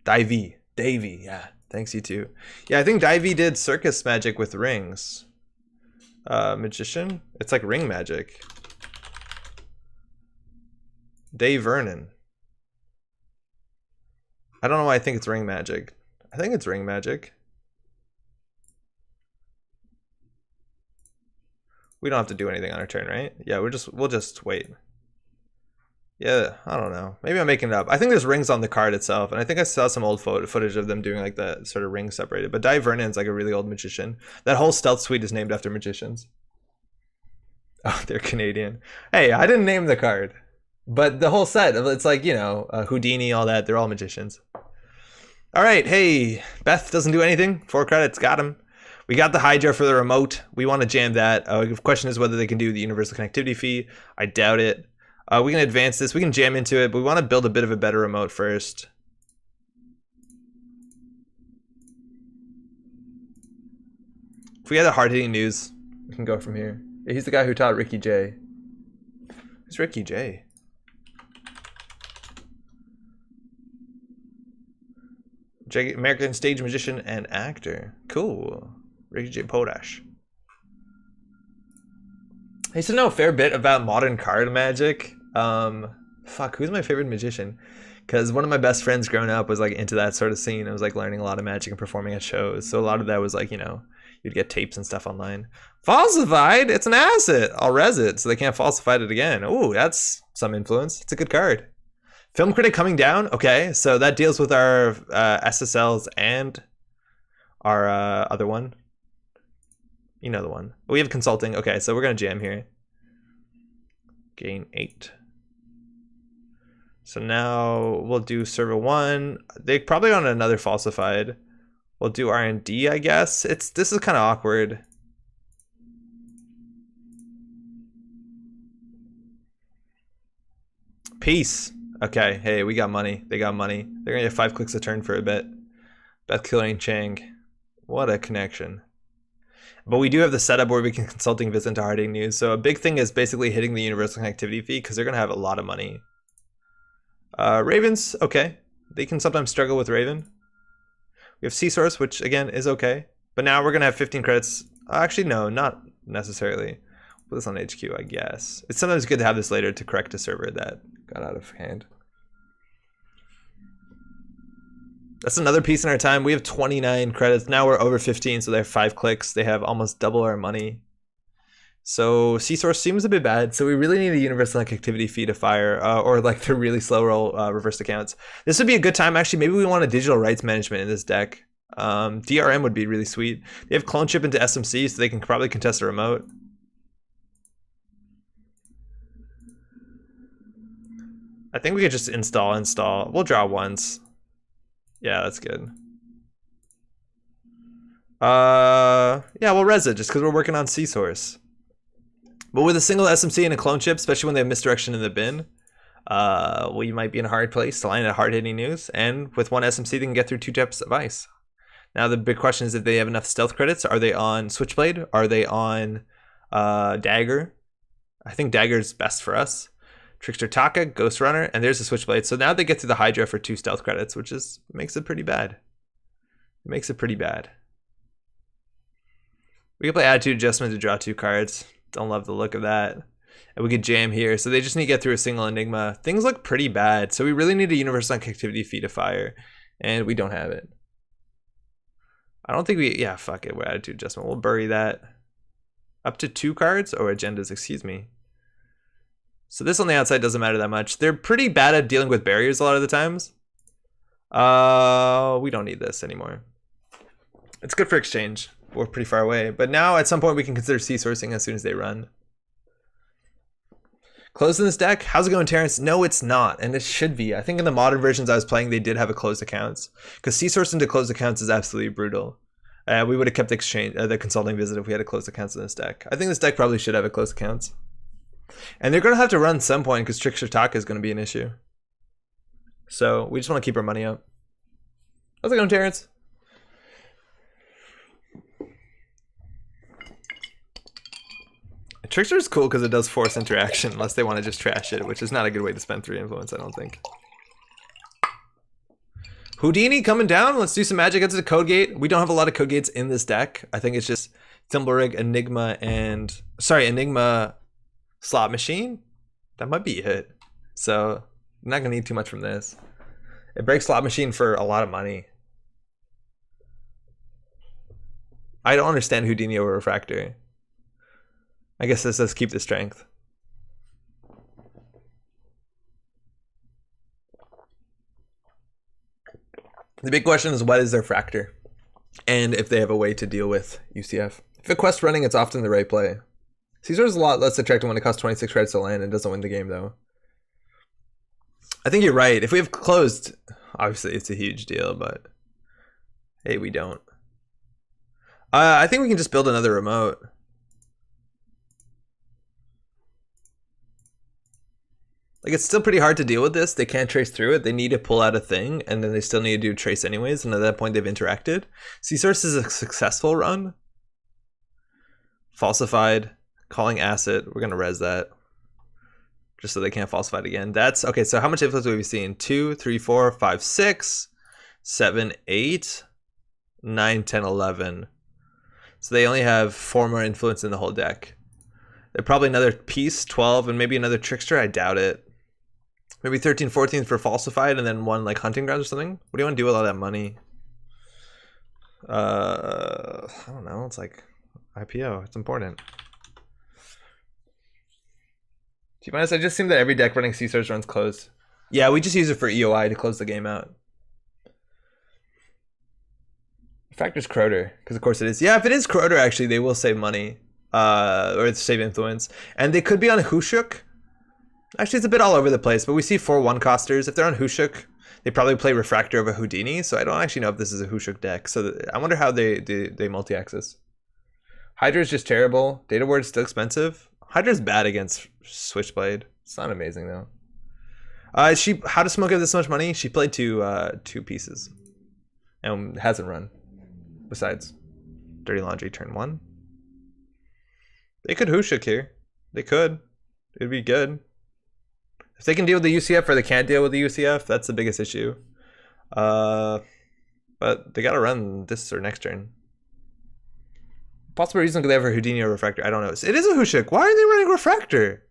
S1: Davy, yeah. Thanks, you too. Yeah, I think Davy did circus magic with rings. Magician? It's like ring magic. Dave Vernon. I don't know why I think it's ring magic. I think it's ring magic. We don't have to do anything on our turn, right? Yeah, we'll just wait. Yeah, I don't know. Maybe I'm making it up. I think there's rings on the card itself, and I think I saw some old footage of them doing like that sort of ring separated. But Dai Vernon's like a really old magician. That whole stealth suite is named after magicians. Oh, they're Canadian. Hey, I didn't name the card. But the whole set, it's like, you know, Houdini, all that, they're all magicians. All right, hey, Beth doesn't do anything. 4 credits, got him. We got the Hydra for the remote. We want to jam that. The question is whether they can do the universal connectivity fee. I doubt it. We can advance this. We can jam into it, but we want to build a bit of a better remote first. If we had the hard-hitting news, we can go from here. Yeah, he's the guy who taught Ricky J. Who's Ricky J? American stage magician and actor. Cool. Ricky J. Podash. I used to know a fair bit about modern card magic. Fuck, who's my favorite magician? Because one of my best friends growing up was like into that sort of scene. I was like learning a lot of magic and performing at shows. So a lot of that was like, you know, you'd get tapes and stuff online. Falsified? It's an asset. I'll res it so they can't falsify it again. Ooh, that's some influence. It's a good card. Film critic coming down. Okay, so that deals with our SSLs and our other one. You know the one. We have consulting. Okay, so we're going to jam here. Gain 8. So now we'll do server 1. They probably want another falsified. We'll do R&D, I guess. This is kind of awkward. Peace. Okay, hey, we got money. They got money. They're going to get 5 clicks a turn for a bit. Beth Killing Chang. What a connection. But we do have the setup where we can consulting visit into hard-hitting news. So a big thing is basically hitting the universal connectivity fee because they're going to have a lot of money. Ravens, okay. They can sometimes struggle with Raven. We have C-Source, which again is okay. But now we're going to have 15 credits. Actually, no, not necessarily. Put this on HQ, I guess. It's sometimes good to have this later to correct a server that got out of hand. That's another piece in our time. We have 29 credits. Now we're over 15, so they have 5 clicks. They have almost double our money. So C-Source seems a bit bad. So we really need a universal connectivity fee to fire, or like the really slow roll reversed accounts. This would be a good time. Actually, maybe we want a digital rights management in this deck. DRM would be really sweet. They have clone chip into SMC, so they can probably contest a remote. I think we could just install. We'll draw once. Yeah, that's good. Yeah, we'll res it just because we're working on C-Source. But with a single SMC and a clone chip, especially when they have misdirection in the bin, we might be in a hard place to line a hard-hitting news. And with one SMC, they can get through 2 depths of ice. Now the big question is if they have enough stealth credits. Are they on Switchblade? Are they on Dagger? I think Dagger is best for us. Trickster Taka, Ghost Runner, and there's the Switchblade. So now they get to the Hydra for 2 stealth credits, which is makes it pretty bad. It makes it pretty bad. We can play Attitude Adjustment to draw 2 cards. Don't love the look of that. And we could jam here. So they just need to get through a single Enigma. Things look pretty bad. So we really need a Universal Connectivity Feed of Fire. And we don't have it. I don't think we... Yeah, fuck it. We're Attitude Adjustment. We'll bury that. Up to 2 cards? Or agendas, excuse me. So this on the outside doesn't matter that much. They're pretty bad at dealing with barriers a lot of the times. We don't need this anymore. It's good for exchange. We're pretty far away. But now at some point we can consider C-sourcing as soon as they run. Closed in this deck? How's it going, Terrence? No, it's not. And it should be. I think in the modern versions I was playing, they did have a closed accounts. Because C-sourcing to closed accounts is absolutely brutal. We would have kept the consulting visit if we had a closed accounts in this deck. I think this deck probably should have a closed accounts. And they're going to have to run some point because Trickster Taka is going to be an issue. So we just want to keep our money up. How's it going, Terrence? Trickster is cool because it does force interaction unless they want to just trash it, which is not a good way to spend 3 influence, I don't think. Houdini coming down. Let's do some magic into the code gate. We don't have a lot of code gates in this deck. I think it's just Thimblerig, Enigma, and... Sorry, Enigma Slot Machine? That might be it. So, I'm not going to need too much from this. It breaks Slot Machine for a lot of money. I don't understand Houdini over Refractor. I guess this does keep the strength. The big question is what is their Fractor? And if they have a way to deal with UCF. If a quest running, it's often the right play. Caesar is a lot less attractive when it costs 26 credits to land and doesn't win the game though. I think you're right. If we have closed, obviously it's a huge deal, but hey, we don't. I think we can just build another remote. Like, it's still pretty hard to deal with this. They can't trace through it. They need to pull out a thing, and then they still need to do trace anyways, and at that point they've interacted. C-Source is a successful run. Falsified, calling Acid. We're going to res that. Just so they can't falsify it again. That's, okay, so how much influence have we seen? 2, 3, 4, 5, 6, 7, 8, 9, 10, 11. So they only have 4 more influence in the whole deck. They're probably another piece, 12, and maybe another Trickster. I doubt it. Maybe 13, 14 for Falsified, and then 1 like Hunting Grounds or something. What do you want to do with all that money? I don't know. It's like IPO. It's important. Do you mind? I just assume that every deck running C-Source runs closed. Yeah, we just use it for EOI to close the game out. Factor's Croter, because of course it is. Yeah, if it is Croter, actually, they will save money. Or save influence. And they could be on Hushuk. Actually, it's a bit all over the place, but we see 4 1-costers. If they're on Hushuk, they probably play Refractor over Houdini, so I don't actually know if this is a Hushuk deck. So I wonder how they multi-access. Hydra's just terrible. Data Ward's still expensive. Hydra's bad against Switchblade. It's not amazing, though. How does Smoke have this much money? She played 2 pieces. And hasn't run. Besides, Dirty Laundry turn 1. They could Hushuk here. They could. It'd be good. If they can deal with the UCF or they can't deal with the UCF, that's the biggest issue. But they gotta run this or next turn. Possible reason could they have a Houdini or Refractor? I don't know. It is a Hushuk. Why are they running Refractor?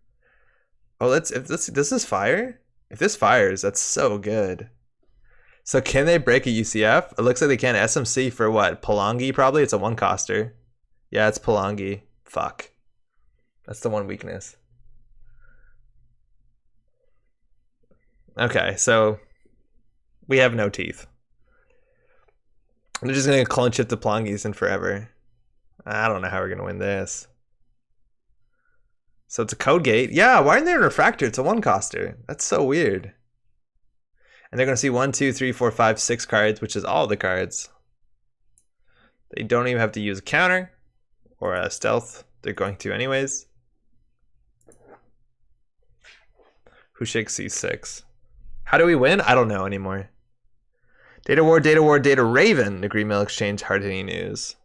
S1: Oh, does this fire? If this fires, that's so good. So can they break a UCF? It looks like they can. SMC for what? Palangi probably? It's a 1-coster. Yeah, it's Palangi. Fuck. That's the one weakness. Okay, so we have no teeth. They're just going to clone chip the Plongis in forever. I don't know how we're going to win this. So it's a code gate. Yeah, why aren't they in Refractor? It's a 1-coster. That's so weird. And they're going to see 1, 2, 3, 4, 5, 6 cards, which is all the cards. They don't even have to use a counter or a stealth. They're going to anyways. Hushik C6. How do we win? I don't know anymore. Data War, Data War, Data Raven. Degree Mail Exchange, hard hitting news.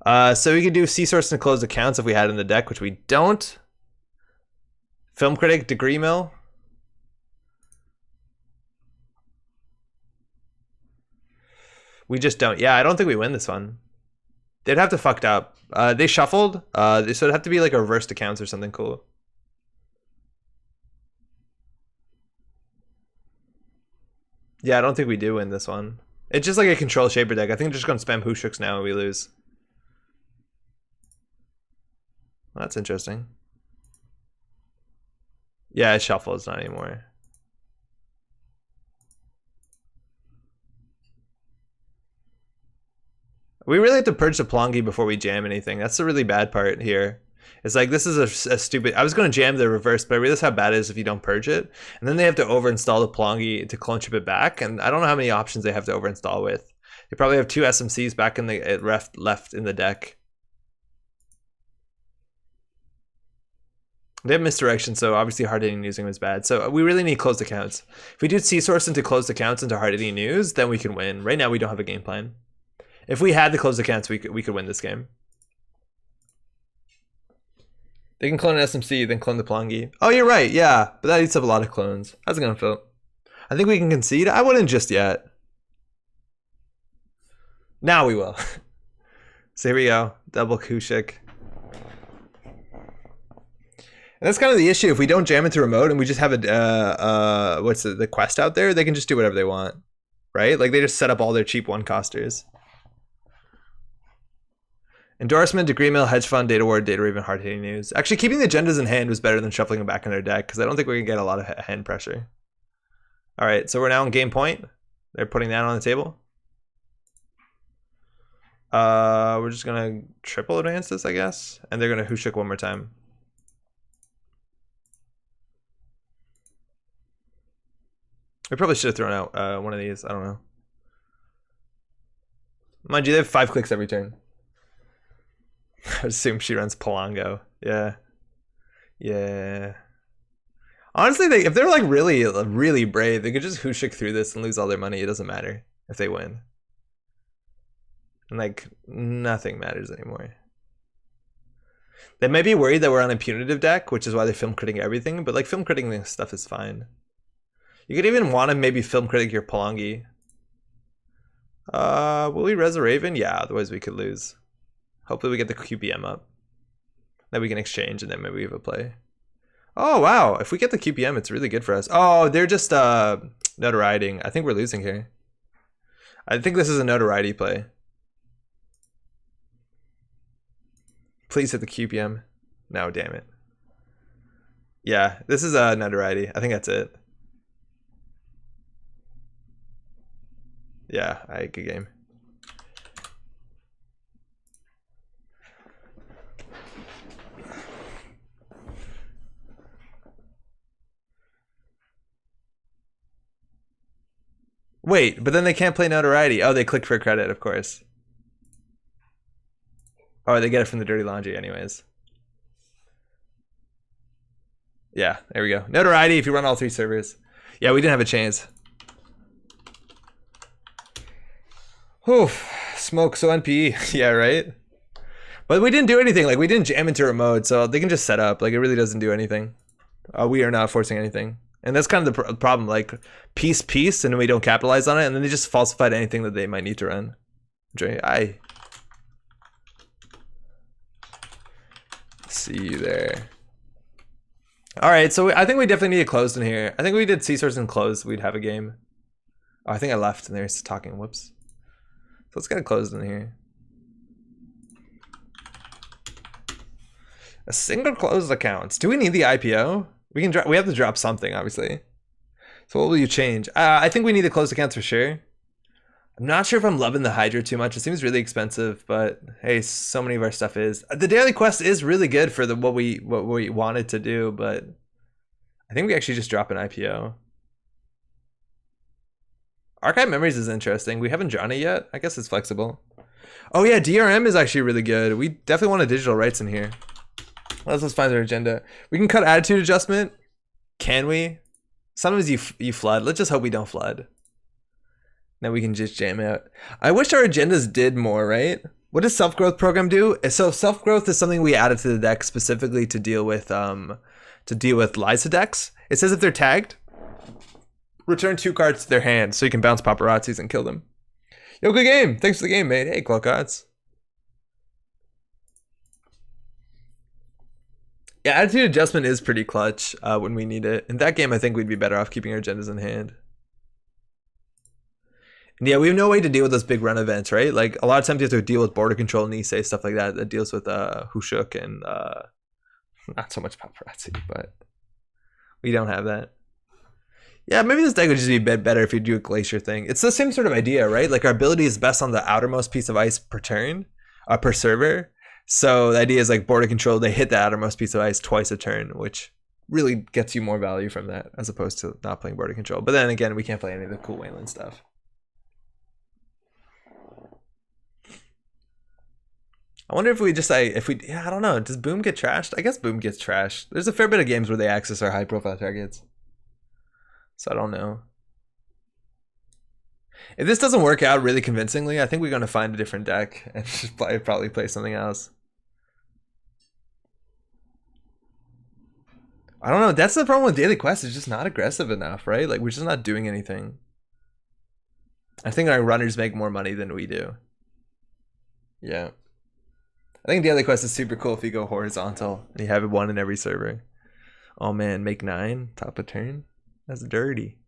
S1: So we could do C-Source and closed accounts if we had in the deck, which we don't. Film Critic, Degree Mill. We just don't. Yeah, I don't think we win this one. They'd have to fucked up. They shuffled. So it'd have to be like a reversed accounts or something cool. Yeah, I don't think we do win this one. It's just like a control shaper deck. I think they're just going to spam Hushuks now and we lose. Well, that's interesting. Yeah, it shuffles, not anymore. We really have to purge the Plongi before we jam anything. That's the really bad part here. It's like, this is a stupid... I was going to jam the reverse, but I realize how bad it is if you don't purge it. And then they have to overinstall the Plongi to clone chip it back. And I don't know how many options they have to overinstall with. They probably have 2 SMCs back in the left in the deck. They have misdirection, so obviously hard hitting news was bad. So we really need closed accounts. If we do C-Source into closed accounts into hard hitting news, then we can win. Right now we don't have a game plan. If we had the closed accounts, we could win this game. They can clone an SMC, then clone the Plongi. Oh, you're right, yeah. But that eats up a lot of clones. How's it gonna feel? I think we can concede. I wouldn't just yet. Now we will. So here we go. Double Kushik. And that's kind of the issue. If we don't jam into remote and we just have a what's the quest out there, they can just do whatever they want, right? Like they just set up all their cheap one costers. Endorsement, Degree Mill, Hedge Fund, Data Ward, Data Raven, hard hitting news. Actually, keeping the agendas in hand was better than shuffling them back in their deck because I don't think we can get a lot of hand pressure. All right, so we're now on game point. They're putting that on the table. We're just gonna triple advance this, I guess, and they're gonna Hushik one more time. We probably should have thrown out one of these. I don't know. Mind you, they have 5 clicks every turn. I assume she runs Polango. Yeah. Yeah. Honestly, if they're like really brave, they could just Hushik through this and lose all their money. It doesn't matter if they win. And like, nothing matters anymore. They might be worried that we're on a punitive deck, which is why they're film critting everything, but like film critting this stuff is fine. You could even want to maybe film critic your Polangi. Will we res a Raven? Yeah, otherwise we could lose. Hopefully we get the QPM up. Then we can exchange and then maybe we have a play. Oh, wow. If we get the QPM, it's really good for us. Oh, they're just notoriety. I think we're losing here. I think this is a notoriety play. Please hit the QPM. No, damn it. Yeah, this is a notoriety. I think that's it. Yeah, good game. Wait, but then they can't play notoriety. Oh, they clicked for credit, of course. Oh, they get it from the dirty laundry anyways. Yeah, there we go. Notoriety if you run all 3 servers. Yeah, we didn't have a chance. Oof, smoke, so NPE. Yeah, right? But we didn't do anything. Like, we didn't jam into remote, so they can just set up. Like, it really doesn't do anything. We are not forcing anything. And that's kind of the problem. Like, piece, and we don't capitalize on it, and then they just falsified anything that they might need to run. See you there. All right, so I think we definitely need a closed in here. I think we did C-Source and closed, we'd have a game. Oh, I think I left, and they're talking. Whoops. So let's get it closed in here. A single closed account. Do we need the IPO? We can drop. We have to drop something, obviously. So what will you change? I think we need the closed accounts for sure. I'm not sure if I'm loving the Hydra too much. It seems really expensive, but hey, so many of our stuff is. The daily quest is really good for what we wanted to do, but I think we actually just drop an IPO. Archive Memories is interesting. We haven't drawn it yet. I guess it's flexible. Oh yeah, DRM is actually really good. We definitely want a digital rights in here. Let's find our agenda. We can cut attitude adjustment. Can we? Sometimes you flood. Let's just hope we don't flood. Now we can just jam out. I wish our agendas did more, right? What does self-growth program do? So self-growth is something we added to the deck specifically to deal with Liza decks. It says if they're tagged, return 2 cards to their hand so you can bounce paparazzis and kill them. Yo, good game. Thanks for the game, mate. Hey, Clocots. Yeah, attitude adjustment is pretty clutch when we need it. In that game, I think we'd be better off keeping our agendas in hand. And yeah, we have no way to deal with those big run events, right? Like, a lot of times you have to deal with border control, Nisei, stuff like that. That deals with Hushuk and not so much paparazzi, but we don't have that. Yeah, maybe this deck would just be a bit better if you do a glacier thing. It's the same sort of idea, right? Like, our ability is best on the outermost piece of ice per turn, per server. So the idea is like border control, they hit the outermost piece of ice twice a turn, which really gets you more value from that as opposed to not playing border control. But then again, we can't play any of the cool Wayland stuff. I wonder if we just yeah, I don't know. Does Boom get trashed? I guess Boom gets trashed. There's a fair bit of games where they access our high profile targets. So I don't know. If this doesn't work out really convincingly, I think we're going to find a different deck and just probably play something else. I don't know. That's the problem with Daily Quest. It's just not aggressive enough, right? Like, we're just not doing anything. I think our runners make more money than we do. Yeah. I think Daily Quest is super cool if you go horizontal and you have one in every server. Oh man, make 9, top of turn. That's dirty.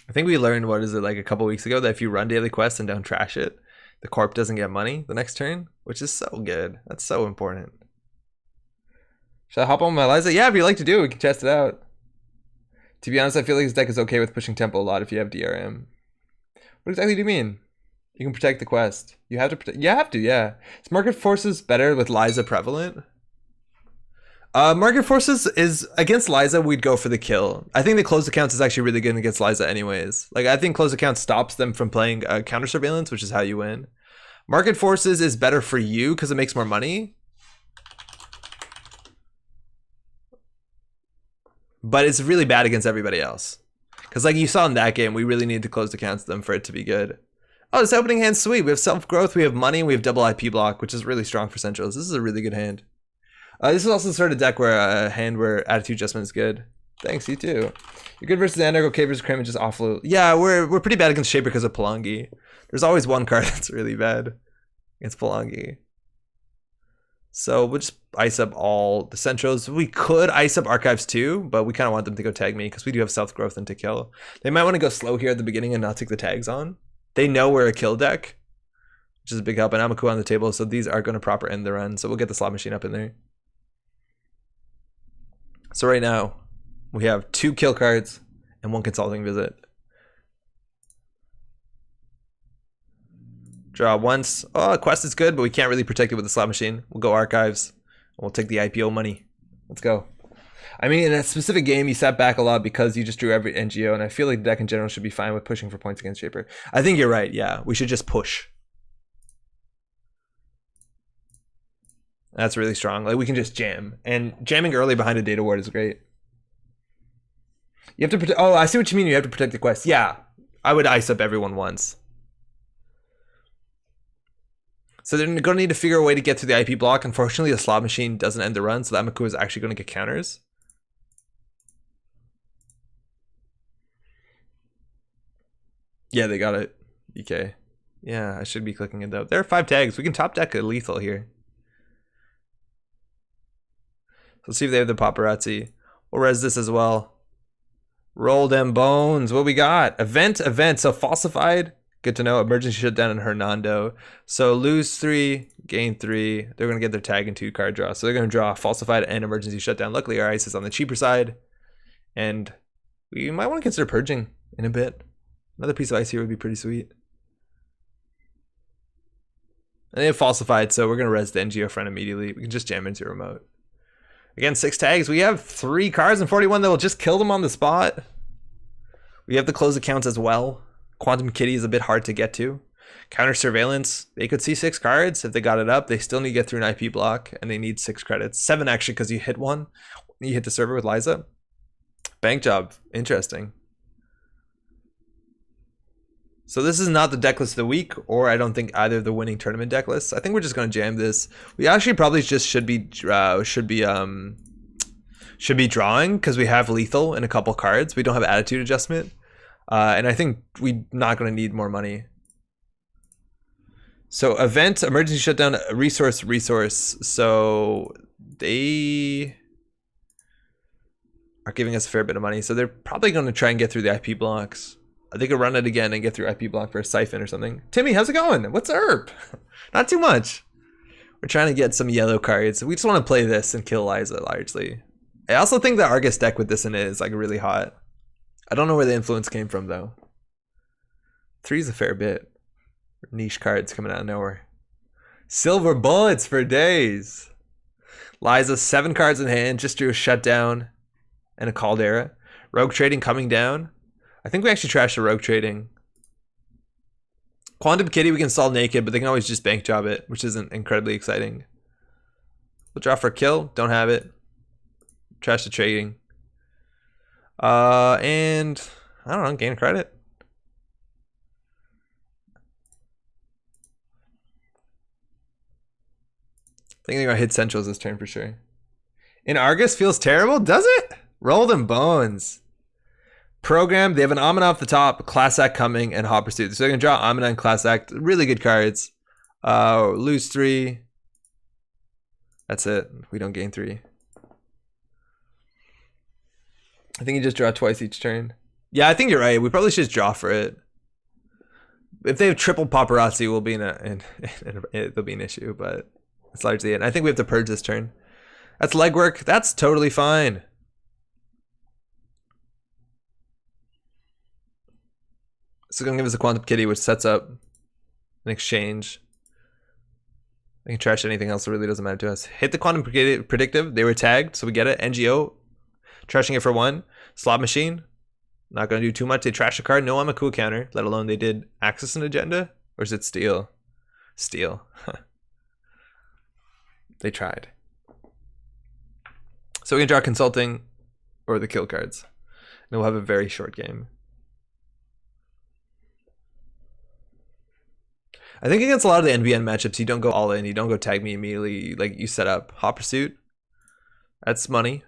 S1: I think we learned, what is it, like a couple weeks ago, that if you run Daily Quest and don't trash it, the corp doesn't get money the next turn, which is so good. That's so important. Should I hop on my Liza? Yeah, if you like to do it, we can test it out. To be honest, I feel like this deck is okay with pushing tempo a lot if you have DRM. What exactly do you mean? You can protect the quest. You have to protect. You have to, yeah. Is Market Forces better with Liza prevalent? Market Forces is against Liza, we'd go for the kill. I think the closed accounts is actually really good against Liza anyways. Like, I think closed accounts stops them from playing counter surveillance, which is how you win. Market Forces is better for you because it makes more money. But it's really bad against everybody else. Because like you saw in that game, we really need to close accounts to them for it to be good. Oh, this opening hand's sweet. We have self-growth, we have money, we have double IP block, which is really strong for centrals. This is a really good hand. This is also the sort of deck where a hand where attitude adjustment is good. Thanks, you too. You're good versus Anarch, okay versus Kramer, just offload. Yeah, we're pretty bad against Shaper because of Palangi. There's always one card that's really bad against Palangi. So we'll just ice up all the centrals. We could ice up archives too, but we kind of want them to go tag me because we do have self growth and to kill. They might want to go slow here at the beginning and not take the tags on. They know we're a kill deck, which is a big help. And Amaku on the table, so these are going to proper end the run. So we'll get the slot machine up in there. So right now we have 2 kill cards and 1 consulting visit. Draw once. Oh, quest is good, but we can't really protect it with the slot machine. We'll go archives and we'll take the IPO money. Let's go. I mean, in that specific game, you sat back a lot because you just drew every NGO, and I feel like the deck in general should be fine with pushing for points against Shaper. I think you're right. Yeah, we should just push. That's really strong. Like, we can just jam, and jamming early behind a data ward is great. You have to protect. Oh, I see what you mean. You have to protect the quest. Yeah, I would ice up everyone once. So they're going to need to figure a way to get through the IP block. Unfortunately, the slot machine doesn't end the run, so that Amaku is actually going to get counters. Yeah, they got it. EK. Yeah, I should be clicking it though. There are 5 tags. We can top deck a lethal here. So let's see if they have the paparazzi. We'll res this as well. Roll them bones. What we got? Event. So falsified. Good to know. Emergency shutdown and Hernando. So lose 3, gain 3. They're going to get their tag and 2 card draw. So they're going to draw falsified and emergency shutdown. Luckily, our ice is on the cheaper side. And we might want to consider purging in a bit. Another piece of ice here would be pretty sweet. And they have falsified, so we're going to res the NGO friend immediately. We can just jam into remote. Again, 6 tags. We have 3 cards and 41 that will just kill them on the spot. We have the close accounts as well. Quantum Kitty is a bit hard to get to. Counter surveillance, they could see 6 cards if they got it up. They still need to get through an IP block, and they need 6 credits. 7 actually, because you hit one. You hit the server with Liza. Bank job, interesting. So this is not the deck list of the week, or I don't think either of the winning tournament deck lists. I think we're just gonna jam this. We actually probably just should be drawing because we have lethal in a couple cards. We don't have attitude adjustment, and I think we're not gonna need more money. So event, emergency shutdown, resource. So they are giving us a fair bit of money. So they're probably gonna try and get through the IP blocks. They could run it again and get through IP block for a siphon or something. Timmy, how's it going? What's up? Not too much. We're trying to get some yellow cards. We just want to play this and kill Liza largely. I also think the Argus deck with this in it is like really hot. I don't know where the influence came from though. 3 is a fair bit. Niche cards coming out of nowhere. Silver bullets for days. Liza, 7 cards in hand, just drew a shutdown and a Caldera. Rogue trading coming down. I think we actually trashed the rogue trading. Quantum Kitty we can install naked, but they can always just bank job it, which isn't incredibly exciting. We'll draw for a kill. Don't have it. Trash the trading. And I don't know, gain credit. I think they're gonna hit centrals this turn for sure. In Argus feels terrible, does it? Roll them bones. Program, they have an Amina off the top, Class Act coming, and Hot Pursuit. So they're gonna draw Amina and Class Act. Really good cards. Lose 3. That's it. We don't gain 3. I think you just draw twice each turn. Yeah, I think you're right. We probably should just draw for it. If they have triple paparazzi, we'll be there'll be an issue, but that's largely it. And I think we have to purge this turn. That's legwork. That's totally fine. So gonna give us a Quantum Kitty, which sets up an exchange. They can trash anything else, it really doesn't matter to us. Hit the Quantum Predictive, they were tagged, so we get it. NGO, trashing it for 1. Slot Machine, not gonna do too much. They trash a card, no Amaku counter, let alone they did access an agenda, or is it steal? Steal. They tried. So we can draw Consulting or the kill cards. And we'll have a very short game. I think against a lot of the NBN matchups, you don't go all in. You don't go tag me immediately. Like you set up Hot Pursuit. That's money.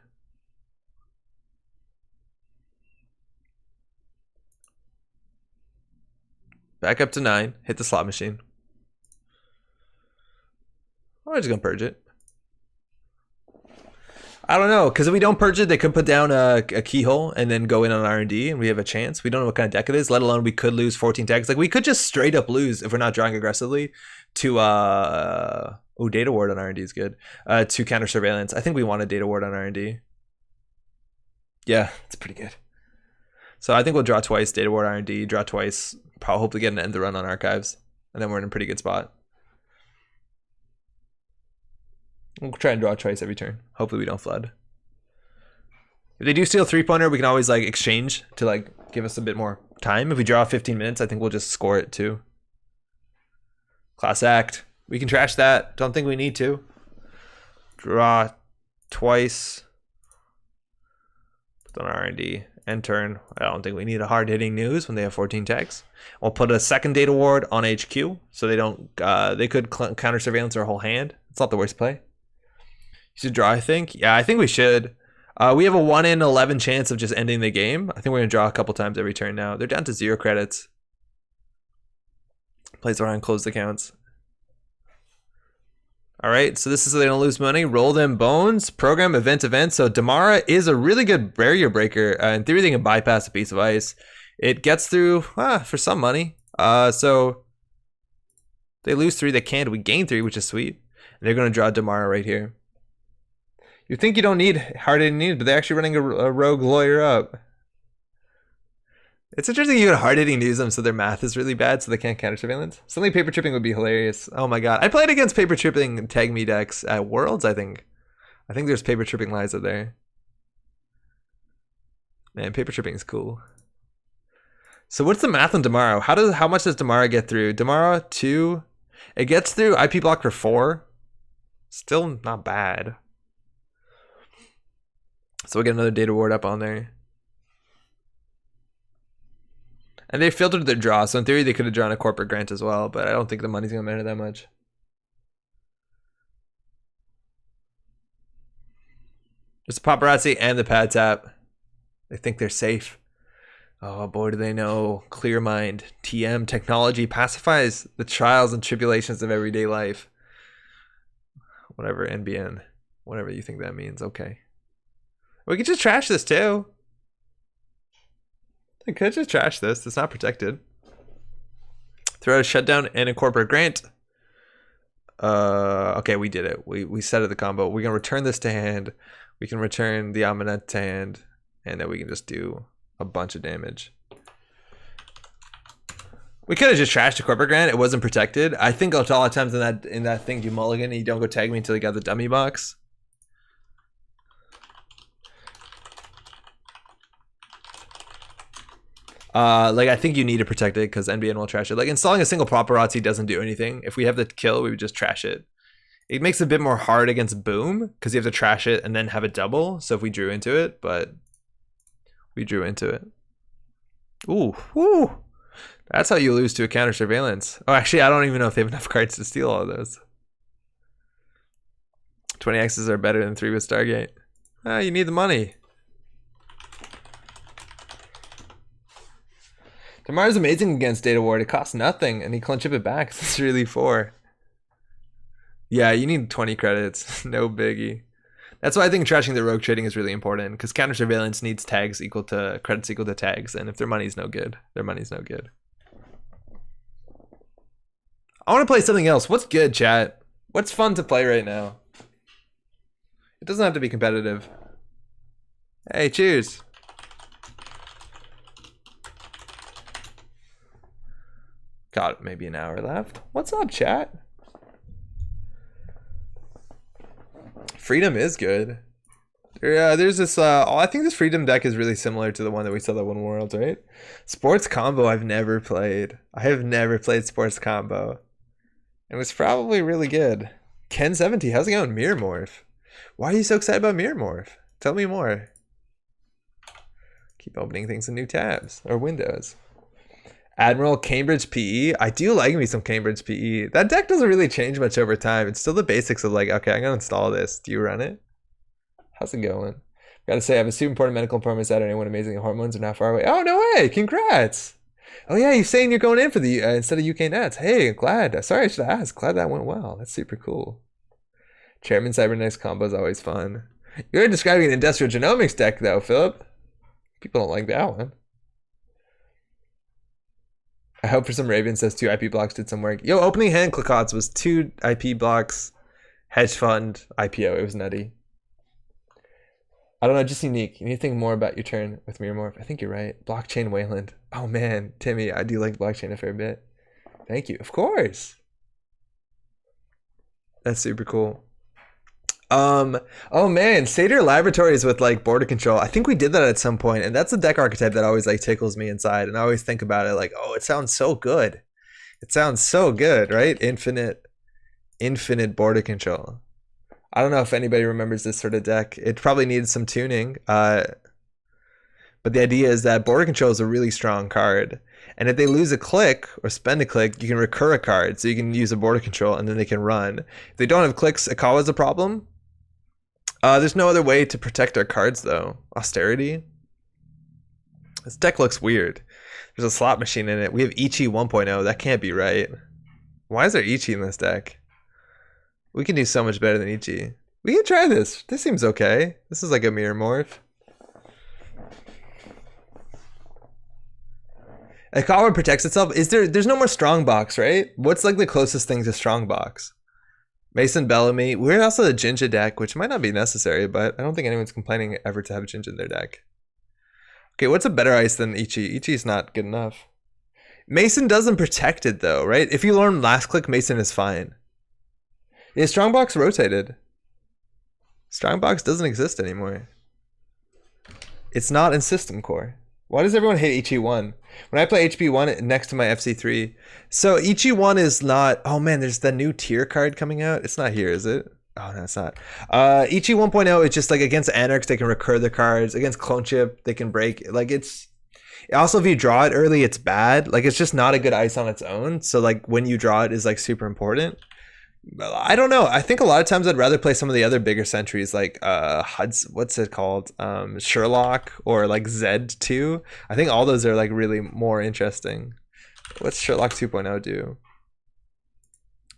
S1: Back up to 9. Hit the slot machine. I'm just gonna purge it. I don't know, because if we don't purge it, they could put down a keyhole and then go in on R&D, and we have a chance. We don't know what kind of deck it is, let alone we could lose 14 tags. Like, we could just straight up lose if we're not drawing aggressively to, oh, Data Ward on R&D is good, to Counter Surveillance. I think we want a Data Ward on R&D. Yeah, it's pretty good. So I think we'll draw twice, Data Ward R&D, draw twice, probably hopefully get an end the run on Archives, and then we're in a pretty good spot. We'll try and draw twice every turn. Hopefully we don't flood. If they do steal 3-pointer, we can always like exchange to like give us a bit more time. If we draw 15 minutes, I think we'll just score it too. Class Act. We can trash that. Don't think we need to. Draw twice. Put on R&D. End turn. I don't think we need a hard-hitting news when they have 14 tags. We'll put a second Data Ward on HQ so they don't. They could counter surveillance our whole hand. It's not the worst play. You should draw, I think. Yeah, I think we should. We have a 1 in 11 chance of just ending the game. I think we're going to draw a couple times every turn now. They're down to 0 credits. Plays around, close the counts. All right, so this is so they don't lose money. Roll them bones. Program, event. So Damara is a really good barrier breaker. In theory, they can bypass a piece of ice. It gets through for some money. So they lose 3. They can't. We gain 3, which is sweet. And they're going to draw Damara right here. You think you don't need hard-hitting news, but they're actually running a rogue lawyer up. It's interesting you get hard-hitting news them so their math is really bad so they can't counter surveillance. Something paper tripping would be hilarious. Oh my god. I played against paper tripping tag me decks at Worlds, I think. I think there's paper tripping Liza there. Man, paper tripping is cool. So what's the math on Damara? How much does Damara get through? Damara 2, it gets through IP blocker 4. Still not bad. So we'll get another data ward up on there. And they filtered their draw, so in theory they could have drawn a corporate grant as well, but I don't think the money's gonna matter that much. There's the paparazzi and the pad tap. They think they're safe. Oh boy, do they know. ClearMind, TM technology pacifies the trials and tribulations of everyday life. Whatever, NBN. Whatever you think that means, okay. We could just trash this too. I could just trash this. It's not protected. Throw a shutdown and a corporate grant. Okay, we did it. We set it the combo. We're gonna return this to hand. We can return the Amulet to hand, and then we can just do a bunch of damage. We could have just trashed a corporate grant. It wasn't protected. I think a lot of times in that thing, you mulligan and you don't go tag me until you got the dummy box. Like I think you need to protect it because NBN will trash it. Like installing a single paparazzi doesn't do anything. If we have the kill, we would just trash it. It makes it a bit more hard against boom because you have to trash it and then have it double. So if we drew into it, but we drew into it. Ooh, whoo. That's how you lose to a counter surveillance. Oh, actually, I don't even know if they have enough cards to steal all of those. 20x's are better than 3 with Stargate. Ah, you need the money. Damara's amazing against Data Ward. It costs nothing, and he can't chip it back. It's really 4. Yeah, you need 20 credits. No biggie. That's why I think trashing the rogue trading is really important, because counter surveillance needs tags equal to credits equal to tags, and if their money's no good, their money's no good. I want to play something else. What's good, chat? What's fun to play right now? It doesn't have to be competitive. Hey, cheers. Got maybe an hour left. What's up, chat? Freedom is good. Yeah, there's this, I think this Freedom deck is really similar to the one that we saw at One World, right? Sports Combo I've never played. I have never played Sports Combo. It was probably really good. Ken70, how's it going? Mirror Morph. Why are you so excited about Mirror Morph? Tell me more. Keep opening things in new tabs or windows. Admiral Cambridge PE. I do like me some Cambridge PE. That deck doesn't really change much over time. It's still the basics of like, okay, I'm gonna install this. Do you run it? How's it going? Gotta say, I have a super important medical appointment Saturday. What amazing hormones are not far away. Oh, no way! Congrats! Oh yeah, you're saying you're going in for the instead of UK Nets. Hey, glad. Sorry, I should ask. Glad that went well. That's super cool. Chairman Cybernetics combo is always fun. You're describing an industrial genomics deck though, Philip. People don't like that one. I hope for some Ravens says 2 IP blocks did some work. Yo, opening hand click odds was 2 IP blocks, hedge fund, IPO. It was nutty. I don't know, just unique. You need to think more about your turn with Mirror Morph. I think you're right. Blockchain Wayland. Oh man, Timmy, I do like blockchain a fair bit. Thank you. Of course. That's super cool. Oh man, Satyr Laboratories with like border control. I think we did that at some point, and that's a deck archetype that always like tickles me inside, and I always think about it like, oh, it sounds so good. It sounds so good, right? Infinite border control. I don't know if anybody remembers this sort of deck. It probably needed some tuning. But the idea is that border control is a really strong card. And if they lose a click or spend a click, you can recur a card. So you can use a border control and then they can run. If they don't have clicks, Akawa's a problem. There's no other way to protect our cards though. Austerity. This deck looks weird. There's a slot machine in it. We have Ichi 1.0. That can't be right. Why is there Ichi in this deck? We can do so much better than Ichi. We can try this. This seems okay. This is like a Mirror Morph. Akawa protects itself. There's no more Strongbox, right? What's like the closest thing to Strongbox? Mason Bellamy. We're also the Jinja deck, which might not be necessary, but I don't think anyone's complaining ever to have Jinja in their deck. Okay, what's a better ice than Ichi? Ichi's not good enough. Mason doesn't protect it though, right? If you learn last click, Mason is fine. Yeah, Strongbox rotated. Strongbox doesn't exist anymore. It's not in System Core. Why does everyone hate HE1? When I play HP1 next to my FC3. So HE1 is not... Oh man, there's the new tier card coming out. It's not here, is it? Oh no, it's not. HE 1.0 is just like against Anarchs, they can recur the cards. Against Clone Chip, they can break. Like it's... Also, if you draw it early, it's bad. Like it's just not a good ice on its own. So like when you draw it is like super important. I don't know. I think a lot of times I'd rather play some of the other bigger sentries like what's it called? Sherlock or like Z2. I think all those are like really more interesting. What's Sherlock 2.0 do?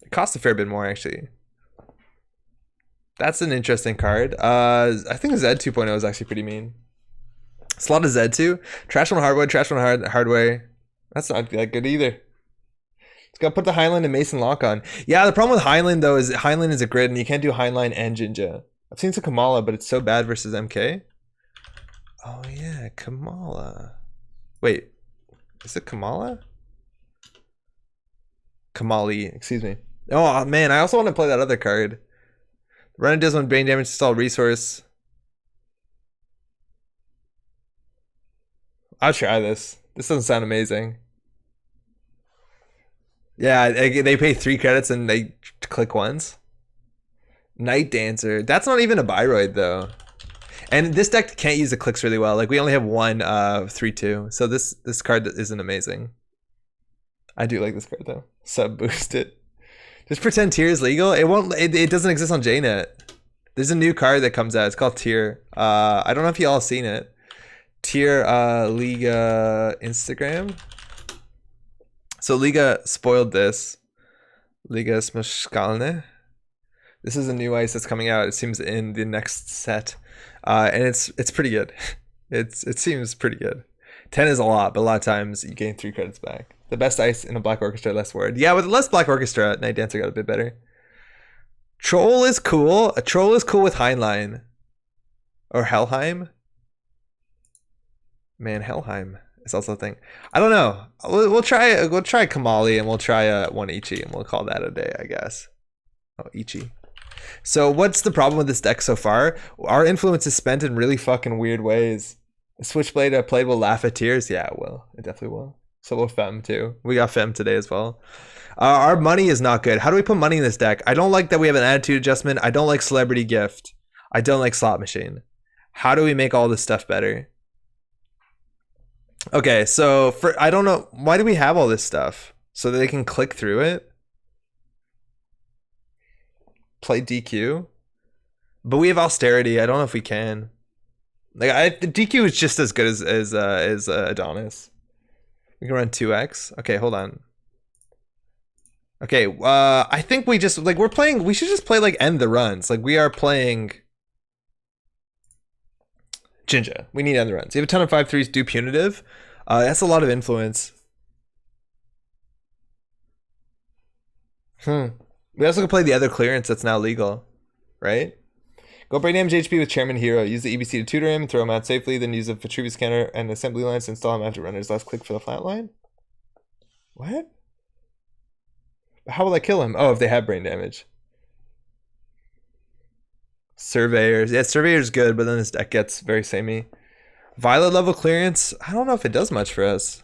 S1: It costs a fair bit more actually. That's an interesting card. I think Z 2.0 is actually pretty mean. Slot of Z2. Trash one hardware, trash one hardware. That's not that good either. It's got to put the Highland and Mason lock on. Yeah, the problem with Highland though is Highland is a grid and you can't do Highline and Jinja. I've seen some Kamala, but it's so bad versus MK. Oh yeah, Kamala. Wait, is it Kamala? Kamali, excuse me. Oh man, I also want to play that other card. Run does one brain damage, install resource. I'll try this. This doesn't sound amazing. Yeah, they pay 3 credits and they click once. Night Dancer. That's not even a Byroid though. And this deck can't use the clicks really well. Like we only have one 3/2. So this card isn't amazing. I do like this card though. Sub boost it. Just pretend tier is legal. It won't. It doesn't exist on JNet. There's a new card that comes out. It's called Tier. I don't know if y'all seen it. Tier Liga Instagram. So Liga spoiled this. Liga Smashkalne. This is a new ice that's coming out. It seems in the next set, and it's pretty good. It seems pretty good. 10 is a lot, but a lot of times you gain 3 credits back. The best ice in a Black Orchestra, less word. Yeah, with less Black Orchestra, Night Dancer got a bit better. Troll is cool. A Troll is cool with Heinlein. Or Helheim. Man, Helheim is also a thing. I don't know. We'll try Kamali and we'll try one Ichi and we'll call that a day, I guess. Oh, Ichi. So what's the problem with this deck so far? Our influence is spent in really fucking weird ways. Switchblade played will laugh at tears. Yeah, it will. It definitely will. So will Fem too. We got Fem today as well. Our money is not good. How do we put money in this deck? I don't like that we have an attitude adjustment. I don't like Celebrity Gift. I don't like Slot Machine. How do we make all this stuff better? Okay, so I don't know. Why do we have all this stuff? So that they can click through it? Play DQ? But we have Austerity. I don't know if we can. Like the DQ is just as good as Adonis. We can run 2x. Okay, hold on. Okay, I think we just like we should just play like end the runs. Like we are playing Jinja. We need end the runs. You have a ton of 5/3s, do punitive. That's a lot of influence. We also can play the other clearance that's now legal, right? Go brain damage HP with Chairman Hero. Use the EBC to tutor him, throw him out safely, then use a Vitruvius scanner and assembly lines to install him after runners. Last click for the flatline. What? How will I kill him? Oh, if they have brain damage. Surveyors. Yeah, Surveyor's good, but then this deck gets very samey. Violet level clearance. I don't know if it does much for us.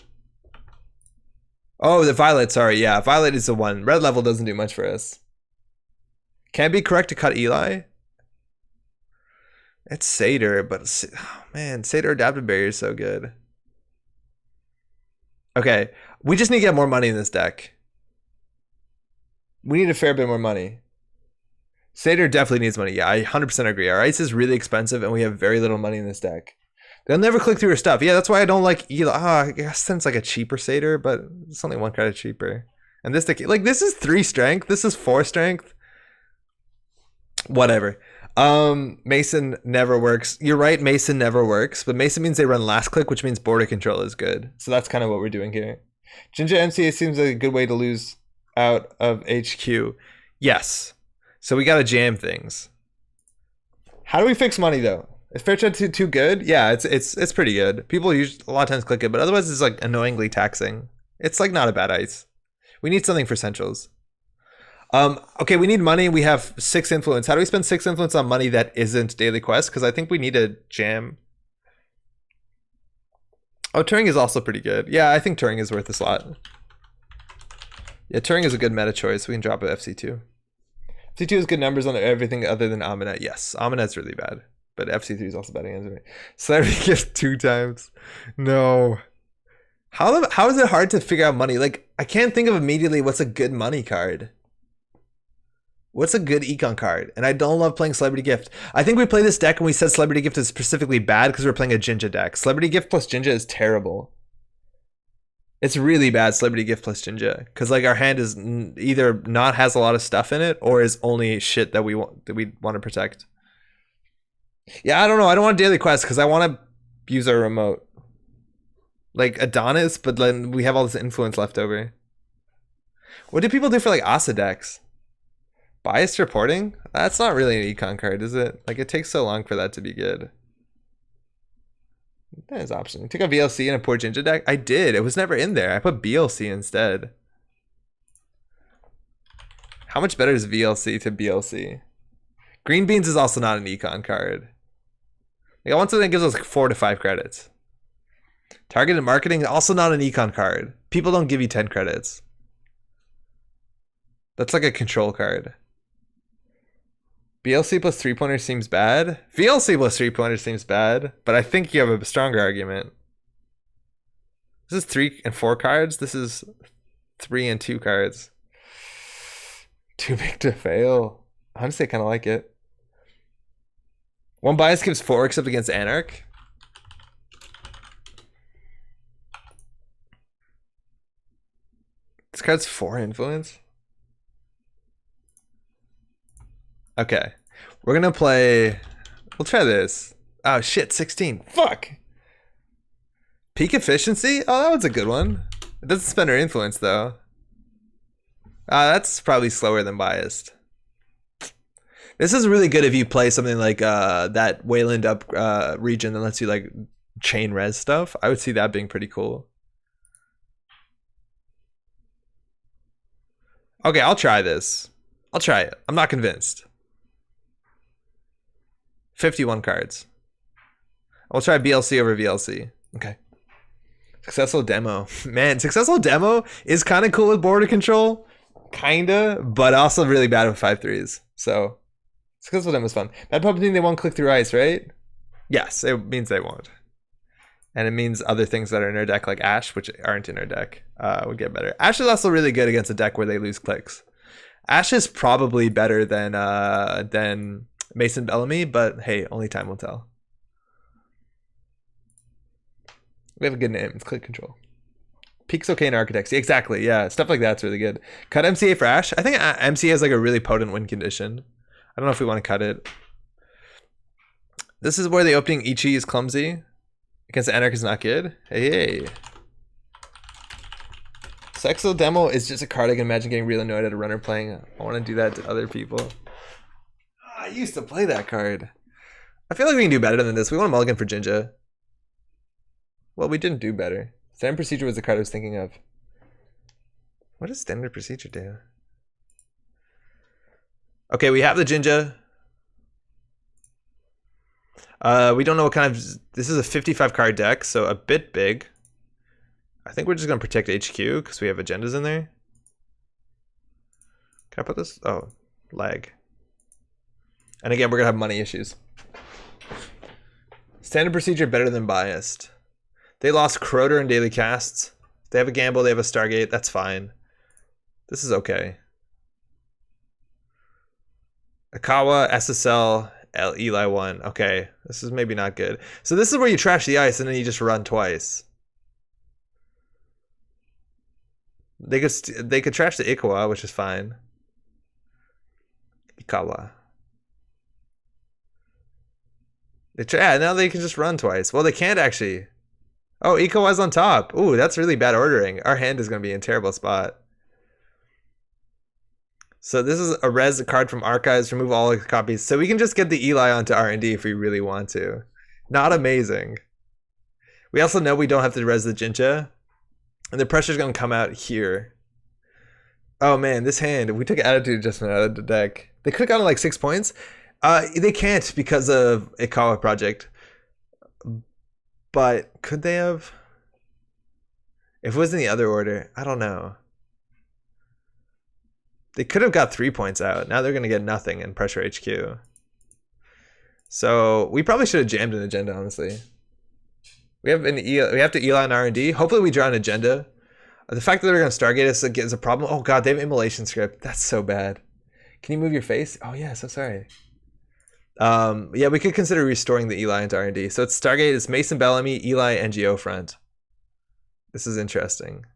S1: Oh, the Violet. Sorry. Yeah, Violet is the one. Red level doesn't do much for us. Can it be correct to cut Eli? It's Satyr, but oh man, Satyr Adaptive Barrier is so good. Okay, we just need to get more money in this deck. We need a fair bit more money. Satyr definitely needs money. Yeah, I 100% agree. Our ice is really expensive and we have very little money in this deck. They'll never click through her stuff. Yeah, that's why I don't like Eli. I guess then it's like a cheaper Satyr, but it's only 1 credit cheaper. And this deck, like this is 3 strength. This is 4 strength. Whatever. Mason never works. You're right, Mason never works, but Mason means they run last click, which means border control is good. So that's kind of what we're doing here. Jinja MCA seems like a good way to lose out of HQ. Yes. So we gotta jam things. How do we fix money though? Is Fairtrade too good? Yeah, it's pretty good. People usually a lot of times click it, but otherwise it's like annoyingly taxing. It's like not a bad ice. We need something for centrals. Okay, we need money. We have 6 influence. How do we spend 6 influence on money that isn't daily quest? Because I think we need a jam. Oh, Turing is also pretty good. Yeah, I think Turing is worth a slot. Yeah, Turing is a good meta choice. We can drop it FC2. FC2 has good numbers on everything other than Aminet. Yes, Aminet's really bad. But FC3 is also bad against me. Celebrity gift 2 times. No. How is it hard to figure out money? Like, I can't think of immediately what's a good money card. What's a good econ card? And I don't love playing Celebrity Gift. I think we play this deck and we said Celebrity Gift is specifically bad because we're playing a Jinja deck. Celebrity Gift plus Jinja is terrible. It's really bad, Celebrity Gift plus Jinja. Because like our hand is either not has a lot of stuff in it or is only shit that we want to protect. Yeah, I don't know. I don't want Daily Quest because I want to use our remote. Like Adonis, but then we have all this influence left over. What do people do for like Asa decks? Biased reporting? That's not really an econ card, is it? Like, it takes so long for that to be good. That is option. You took a VLC in a poor Jinja deck? I did. It was never in there. I put BLC instead. How much better is VLC to BLC? Green Beans is also not an econ card. Like, I want something that gives us like 4 to 5 credits. Targeted marketing, also not an econ card. People don't give you 10 credits. That's like a control card. BLC plus 3-pointer seems bad. VLC plus 3-pointer seems bad, but I think you have a stronger argument. This is 3 and 4 cards. This is 3 and 2 cards. Too big to fail. Honestly, I kind of like it. One bias gives 4 except against Anarch. This card's 4 influence. Okay, we're gonna play. We'll try this. Oh shit, 16. Fuck. Peak efficiency. Oh, that one's a good one. It doesn't spend our influence though. That's probably slower than biased. This is really good if you play something like that Wayland up region that lets you like chain res stuff. I would see that being pretty cool. Okay, I'll try this. I'll try it. I'm not convinced. 51 cards. I'll try BLC over VLC. Okay. Successful demo. Man, successful demo is kind of cool with border control. Kinda, but also really bad with 5/3s. So, successful demo is fun. Bad puppet means they won't click through ice, right? Yes, it means they won't. And it means other things that are in our deck, like Ash, which aren't in our deck, would get better. Ash is also really good against a deck where they lose clicks. Ash is probably better than Mason Bellamy, but hey, only time will tell. We have a good name. It's Click Control. Peak's okay in Architects. Exactly, yeah. Stuff like that's really good. Cut MCA for Ash. I think MCA has like a really potent win condition. I don't know if we want to cut it. This is where the opening Ichi is clumsy. Against Anarch is not good. Hey. Sexual Demo is just a card I can imagine getting real annoyed at a runner playing. I want to do that to other people. I used to play that card. I feel like we can do better than this. We want to mulligan for Jinja. Well, we didn't do better. Standard Procedure was the card I was thinking of. What does Standard Procedure do? Okay, we have the Jinja. We don't know what kind of... This is a 55 card deck, so a bit big. I think we're just going to protect HQ because we have agendas in there. Can I put this? Oh, lag. And again, we're going to have money issues. Standard Procedure better than biased. They lost Croter and Daily Casts. They have a Gamble, they have a Stargate. That's fine. This is okay. Akawa, SSL, Eli 1. Okay, this is maybe not good. So this is where you trash the ice and then you just run twice. They could trash the Ikawa, which is fine. Ikawa. Yeah, now they can just run twice. Well, they can't actually. Oh, Ikawa's on top. Ooh, that's really bad ordering. Our hand is going to be in a terrible spot. So this is a res card from Archives. Remove all the copies. So we can just get the Eli onto R&D if we really want to. Not amazing. We also know we don't have to res the Jinja. And the pressure's going to come out here. Oh man, this hand. We took Attitude Adjustment out of the deck. They could have gotten like 6 points. They can't because of Ikawa Project. But could they have? If it was in the other order, I don't know. They could have got 3 points out. Now they're going to get nothing in Pressure HQ. So we probably should have jammed an agenda, honestly. We have to Eli and R&D. Hopefully we draw an agenda. The fact that they're going to Stargate us is a problem. Oh god, they have immolation script. That's so bad. Can you move your face? Oh yeah, so sorry. Yeah, we could consider restoring the Eli into R&D. So it's Stargate, it's Mason Bellamy, Eli, NGO front. This is interesting.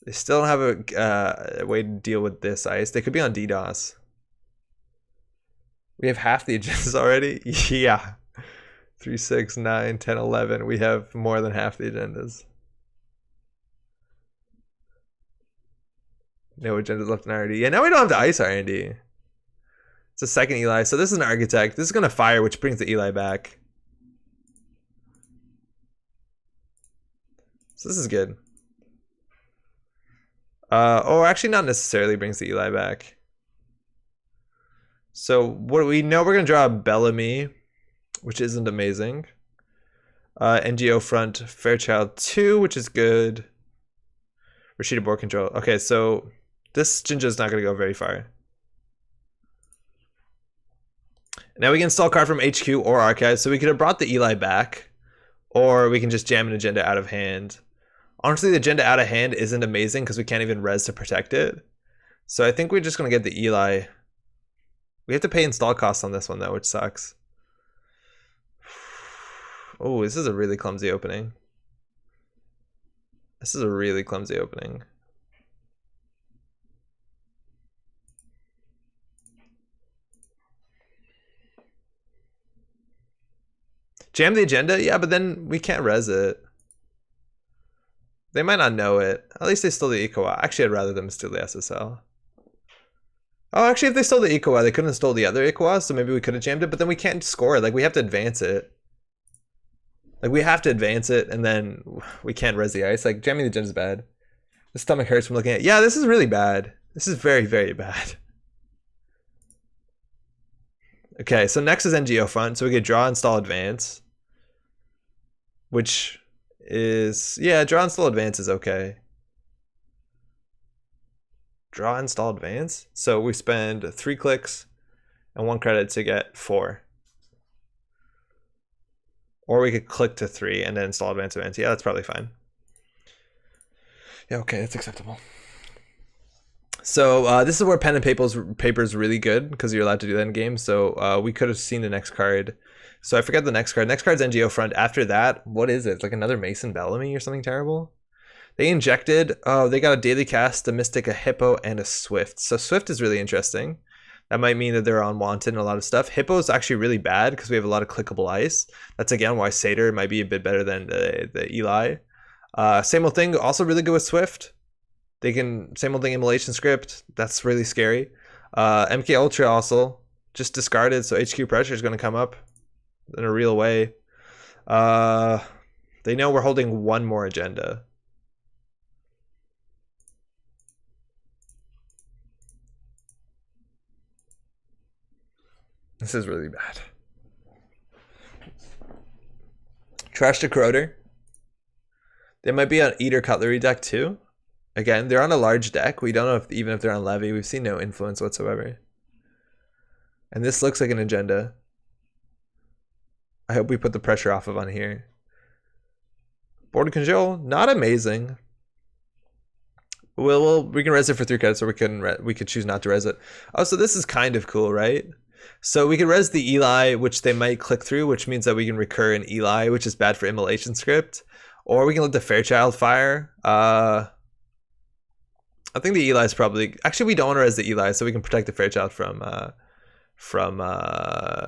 S1: They still don't have a way to deal with this ice. They could be on DDoS. We have half the agendas already? Yeah. 3, 6, 9, 10, 11. We have more than half the agendas. No agendas left in R&D. Yeah, now we don't have to ice R&D. It's a second Eli. So this is an architect. This is going to fire, which brings the Eli back. So this is good. Oh, actually not necessarily brings the Eli back. So what we know, we're going to draw a Bellamy, which isn't amazing. NGO front, Fairchild 2, which is good. Rashida board control. Okay, so this Jinja is not going to go very far. Now we can install card from HQ or archive. So we could have brought the Eli back, or we can just jam an agenda out of hand. Honestly, the agenda out of hand isn't amazing because we can't even res to protect it. So I think we're just going to get the Eli. We have to pay install costs on this one though, which sucks. Oh, this is a really clumsy opening. This is a really clumsy opening. Jam the agenda? Yeah, but then we can't res it. They might not know it. At least they stole the EcoA. Actually, I'd rather them steal the SSL. Oh, actually, if they stole the EcoA, they couldn't have stole the other EcoA, so maybe we could have jammed it, but then we can't score it. Like, we have to advance it. Like, we have to advance it, and then we can't res the ice. Like, jamming the gem is bad. The stomach hurts from looking at it. Yeah, this is really bad. This is very, very bad. Okay, so next is NGO front, so we could draw, install, advance. Which is, yeah, draw, install, advance is okay. Draw, install, advance. So we spend 3 clicks and 1 credit to get 4. Or we could click to 3 and then install advance events. Yeah, that's probably fine. Yeah, okay, that's acceptable. So this is where pen and paper is really good because you're allowed to do that in game. So we could have seen the next card. So I forget the next card. Next card's NGO front. After that, what is it? It's like another Mason Bellamy or something terrible? They injected, they got a daily cast, a Mystic, a Hippo, and a Swift. So Swift is really interesting. That might mean that they're unwanted and a lot of stuff. Hippo is actually really bad because we have a lot of clickable ice. That's again why Satyr might be a bit better than the Eli. Same old thing, also really good with Swift. They can, same old thing, immolation script. That's really scary. MK Ultra also just discarded, so HQ pressure is going to come up in a real way. They know we're holding 1 more agenda. This is really bad. Trash to Corroder. They might be on Eater Cutlery deck too. Again, they're on a large deck. We don't know if even if they're on Levy. We've seen no influence whatsoever. And this looks like an agenda. I hope we put the pressure off of on here. Board control, not amazing. We can res it for 3 credits, or we could choose not to res it. Oh, so this is kind of cool, right? So we can res the Eli, which they might click through, which means that we can recur an Eli, which is bad for immolation script. Or we can let the Fairchild fire. I think the Eli is probably, actually we don't want to res the Eli, so we can protect the Fairchild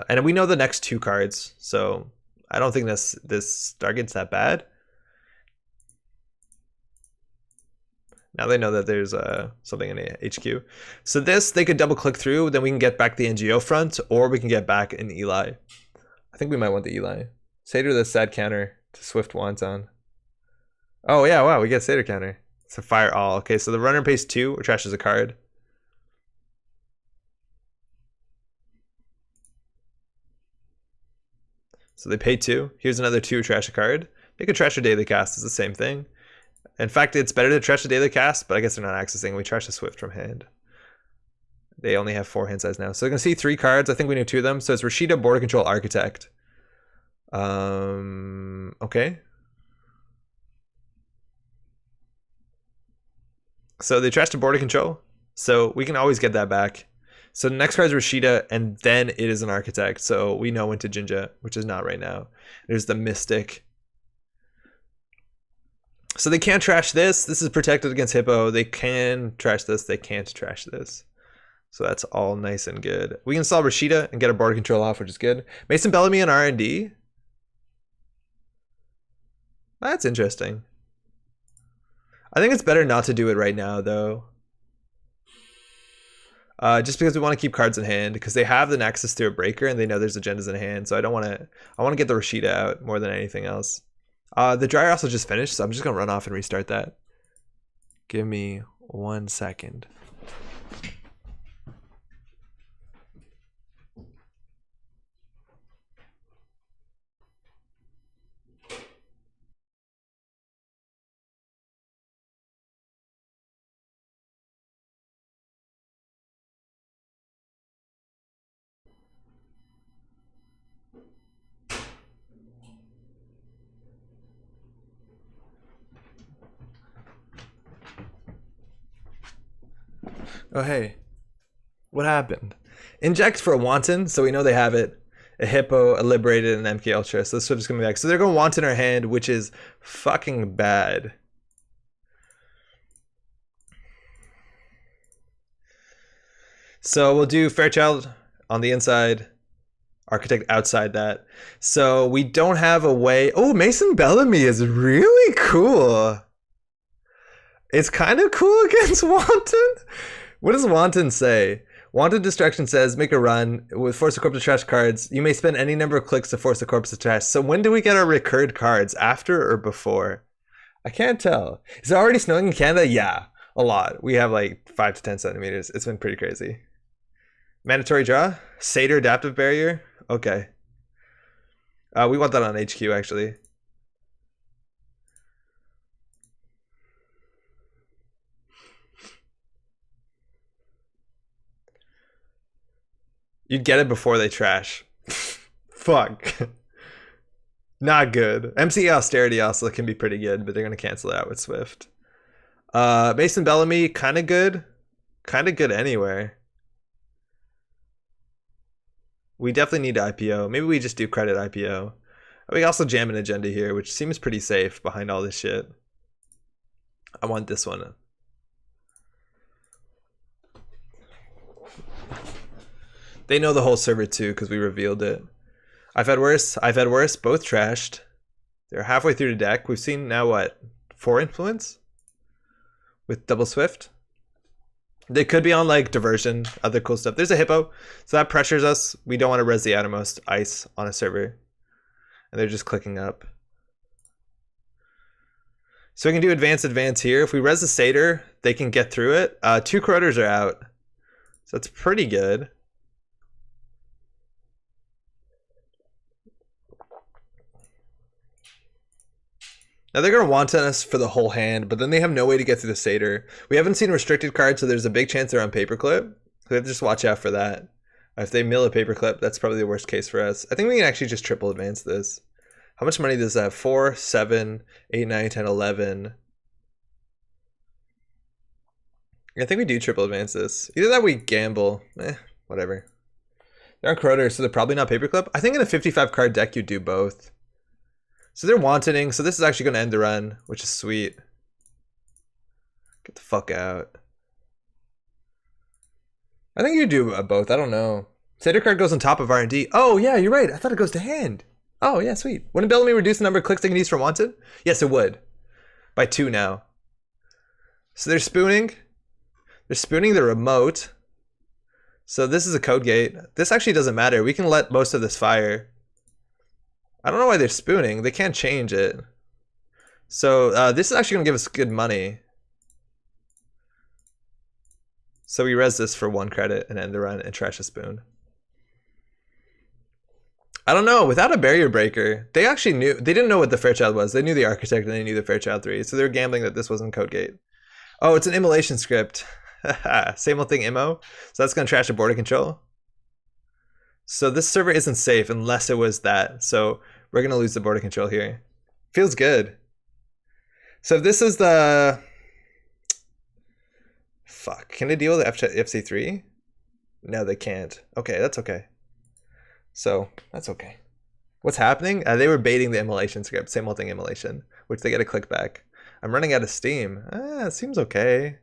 S1: and we know the next 2 cards, so I don't think this target's that bad. Now they know that there's something in HQ. So this, they could double click through, then we can get back the NGO front, or we can get back an Eli. I think we might want the Eli. Satyr the sad counter to Swift Wonton. Oh yeah, wow, we get Satyr counter. It's a fire all. Okay, so the runner pays 2, or trashes a card. So they pay 2. Here's another 2, trash a card. They could trash a daily cast, it's the same thing. In fact, it's better to trash the daily cast, but I guess they're not accessing. We trash the Swift from hand. They only have 4 hand size now. So you can see 3 cards. I think we knew 2 of them. So it's Rashida, Border Control, Architect. Okay. So they trashed the Border Control. So we can always get that back. So the next card is Rashida, and then it is an Architect. So we know into Jinja, which is not right now. There's the Mystic. So they can't trash this. This is protected against Hippo. They can trash this. They can't trash this. So that's all nice and good. We can install Rashida and get our Border Control off, which is good. Mason Bellamy on R&D. That's interesting. I think it's better not to do it right now, though. Just because we want to keep cards in hand, because they have the Nexus through a breaker and they know there's agendas in hand. So I want to get the Rashida out more than anything else. The dryer also just finished, so I'm just gonna run off and restart that. Give me 1 second. Oh, hey. What happened? Inject for a Wanton, so we know they have it. A Hippo, a Liberated, and an MK Ultra. So this Swift is coming back. So they're going to Wanton our hand, which is fucking bad. So we'll do Fairchild on the inside. Architect outside that. So we don't have a way. Oh, Mason Bellamy is really cool. It's kind of cool against Wanton. What does Wanton say? Wanton Distraction says, make a run with Force the Corpse to trash cards. You may spend any number of clicks to force the corpse to trash. So when do we get our recurred cards? After or before? I can't tell. Is it already snowing in Canada? Yeah, a lot. We have like 5 to 10 centimeters. It's been pretty crazy. Mandatory draw? Satyr Adaptive Barrier? Okay. We want that on HQ, actually. You'd get it before they trash. Fuck. Not good. MC Austerity also can be pretty good, but they're going to cancel it out with Swift. Mason Bellamy, kind of good. Kind of good anywhere. We definitely need IPO. Maybe we just do credit IPO. We also jam an agenda here, which seems pretty safe behind all this shit. I want this one. They know the whole server too, because we revealed it. I've had worse. I've had worse. Both trashed. They're halfway through the deck. We've seen now what? 4 influence? With double Swift? They could be on like diversion, other cool stuff. There's a Hippo, so that pressures us. We don't want to res the outermost ice on a server. And they're just clicking up. So we can do advance here. If we res the Satyr, they can get through it. 2 Corroders are out. So that's pretty good. Now they're going to want us for the whole hand, but then they have no way to get through the Satyr. We haven't seen restricted cards, so there's a big chance they're on Paperclip. So we have to just watch out for that. If they mill a Paperclip, that's probably the worst case for us. I think we can actually just triple advance this. How much money does that have? 4, 7, 8, 9, 10, 11. I think we do triple advance this. Either that we gamble. Whatever. They're on Corroder, so they're probably not Paperclip. I think in a 55 card deck you do both. So they're wantoning, so this is actually going to end the run, which is sweet. Get the fuck out. I think you do both, I don't know. Satyr card goes on top of R&D. Oh yeah, you're right, I thought it goes to hand. Oh yeah, sweet. Wouldn't Bellamy reduce the number of clicks they can use for wanted? Yes, it would. By 2 now. So they're spooning. They're spooning the remote. So this is a code gate. This actually doesn't matter. We can let most of this fire. I don't know why they're spooning. They can't change it. So this is actually going to give us good money. So we res this for 1 credit and end the run and trash a spoon. I don't know. Without a barrier breaker, they actually knew. They didn't know what the Fairchild was. They knew the Architect and they knew the Fairchild 3. So they're gambling that this wasn't Codegate. Oh, it's an immolation script. Same old thing, immo. So that's going to trash the border control. So this server isn't safe unless it was that. So we're going to lose the border control here. Feels good. So if this is the... Fuck. Can they deal with the FC3? No, they can't. Okay, that's okay. So that's okay. What's happening? They were baiting the immolation script. Same old thing, immolation, which they get a click back. I'm running out of steam. It seems okay.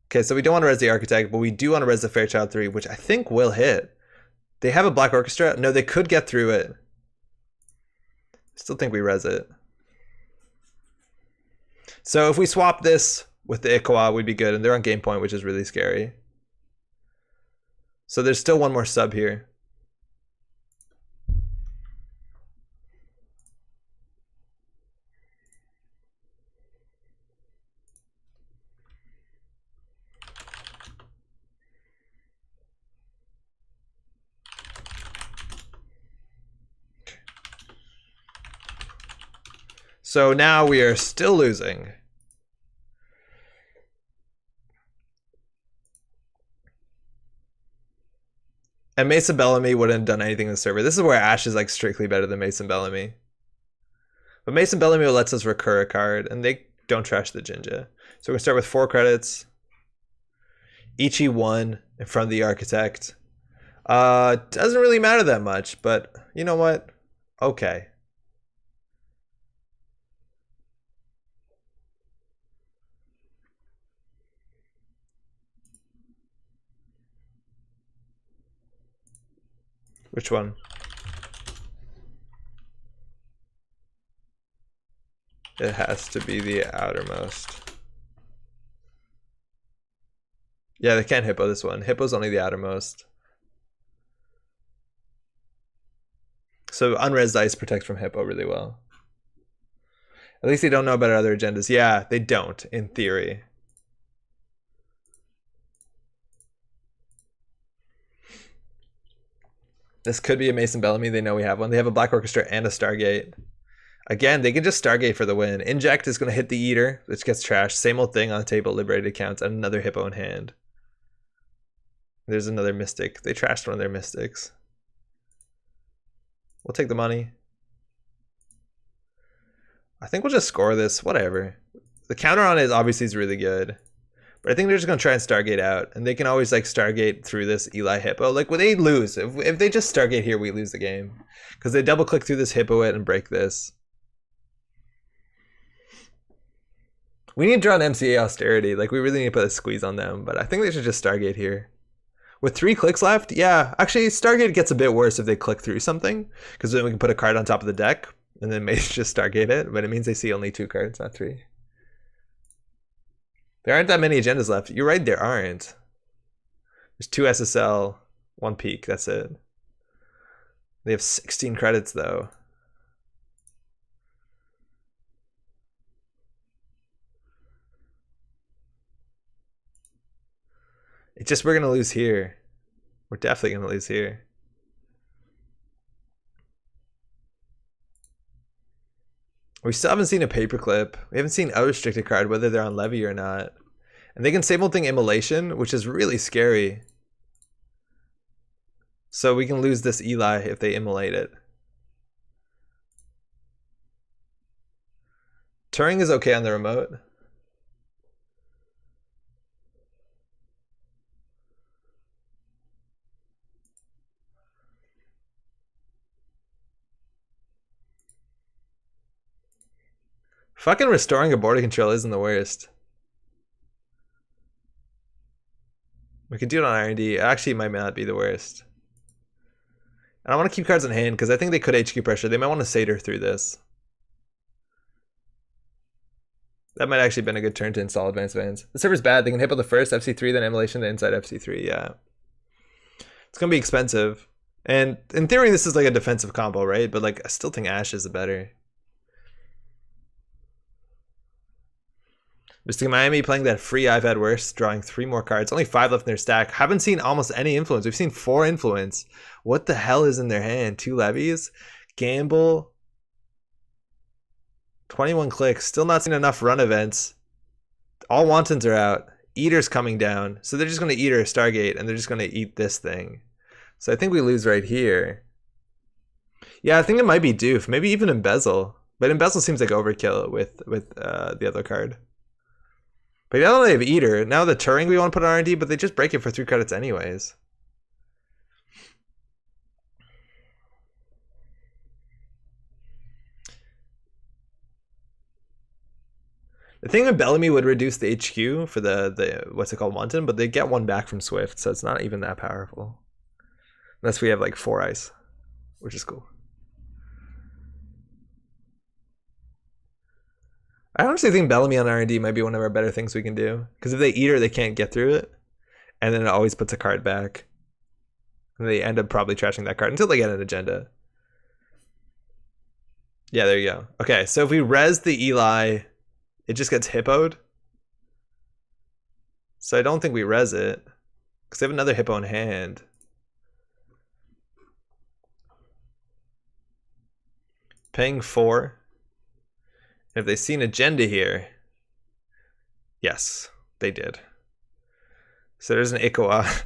S1: Okay, so we don't want to res the Architect, but we do want to res the Fairchild 3, which I think will hit. They have a Black Orchestra. No, they could get through it. Still think we res it. So if we swap this with the Ikawa, we'd be good. And they're on game point, which is really scary. So there's still one more sub here. So now we are still losing. And Mason Bellamy wouldn't have done anything in the server. This is where Ash is like strictly better than Mason Bellamy. But Mason Bellamy lets us recur a card, and they don't trash the Jinja. So we're gonna start with 4 credits. Ichi 1 in front of the Architect. Doesn't really matter that much, but you know what? Okay. Which one? It has to be the outermost. Yeah, they can't hippo this one. Hippo's only the outermost. So unres dice protects from hippo really well. At least they don't know about other agendas. Yeah, they don't, in theory. This could be a Mason Bellamy. They know we have one. They have a Black Orchestra and a Stargate. Again, they can just Stargate for the win. Inject is going to hit the Eater, which gets trashed. Same old thing on the table, liberated accounts, and another hippo in hand. There's another Mystic. They trashed one of their Mystics. We'll take the money. I think we'll just score this. Whatever. The counter on it obviously is really good. But I think they're just going to try and Stargate out. And they can always like Stargate through this Eli Hippo. Like, when they lose, if they just Stargate here, we lose the game. Because they double click through this Hippo it and break this. We need to draw an MCA austerity. Like, we really need to put a squeeze on them. But I think they should just Stargate here. With 3 clicks left, yeah. Actually, Stargate gets a bit worse if they click through something. Because then we can put a card on top of the deck. And then maybe just Stargate it. But it means they see only 2 cards, not 3. There aren't that many agendas left. You're right, there aren't. There's 2 SSL, 1 peak, that's it. They have 16 credits though. It's just we're gonna lose here. We're definitely gonna lose here. We still haven't seen a paperclip. We haven't seen a restricted card, whether they're on levy or not. And they can same old thing immolation, which is really scary. So we can lose this Eli if they immolate it. Turing is okay on the remote. Fucking restoring a border control isn't the worst. We can do it on R&D. Actually, it might not be the worst. And I want to keep cards in hand because I think they could HQ pressure. They might want to Satyr through this. That might actually have been a good turn to install advanced bands. The server's bad. They can hippo the first FC3, then immolation, then inside FC3. Yeah. It's going to be expensive. And in theory, this is like a defensive combo, right? But like, I still think Ash is the better. Mystic Miami playing that free I've had worse, drawing 3 more cards. Only 5 left in their stack. Haven't seen almost any influence. We've seen 4 influence. What the hell is in their hand? 2 levies? Gamble. 21 clicks. Still not seeing enough run events. All Wantons are out. Eater's coming down. So they're just going to Eater a Stargate, and they're just going to eat this thing. So I think we lose right here. Yeah, I think it might be Doof. Maybe even Embezzle. But Embezzle seems like overkill with the other card. But now they have Eater. Now the Turing we want to put on R&D, but they just break it for 3 credits anyways. The thing with Bellamy would reduce the HQ for the what's it called, Wanton, but they get 1 back from Swift, so it's not even that powerful. Unless we have like 4 ice, which is cool. I honestly think Bellamy on R&D might be one of our better things we can do. Because if they eat her, they can't get through it. And then it always puts a card back. And they end up probably trashing that card until they get an agenda. Yeah, there you go. Okay, so if we res the Eli, it just gets hippoed. So I don't think we res it. Because they have another hippo in hand. Paying 4. If they see an agenda here, yes, they did. So there's an Ikoa.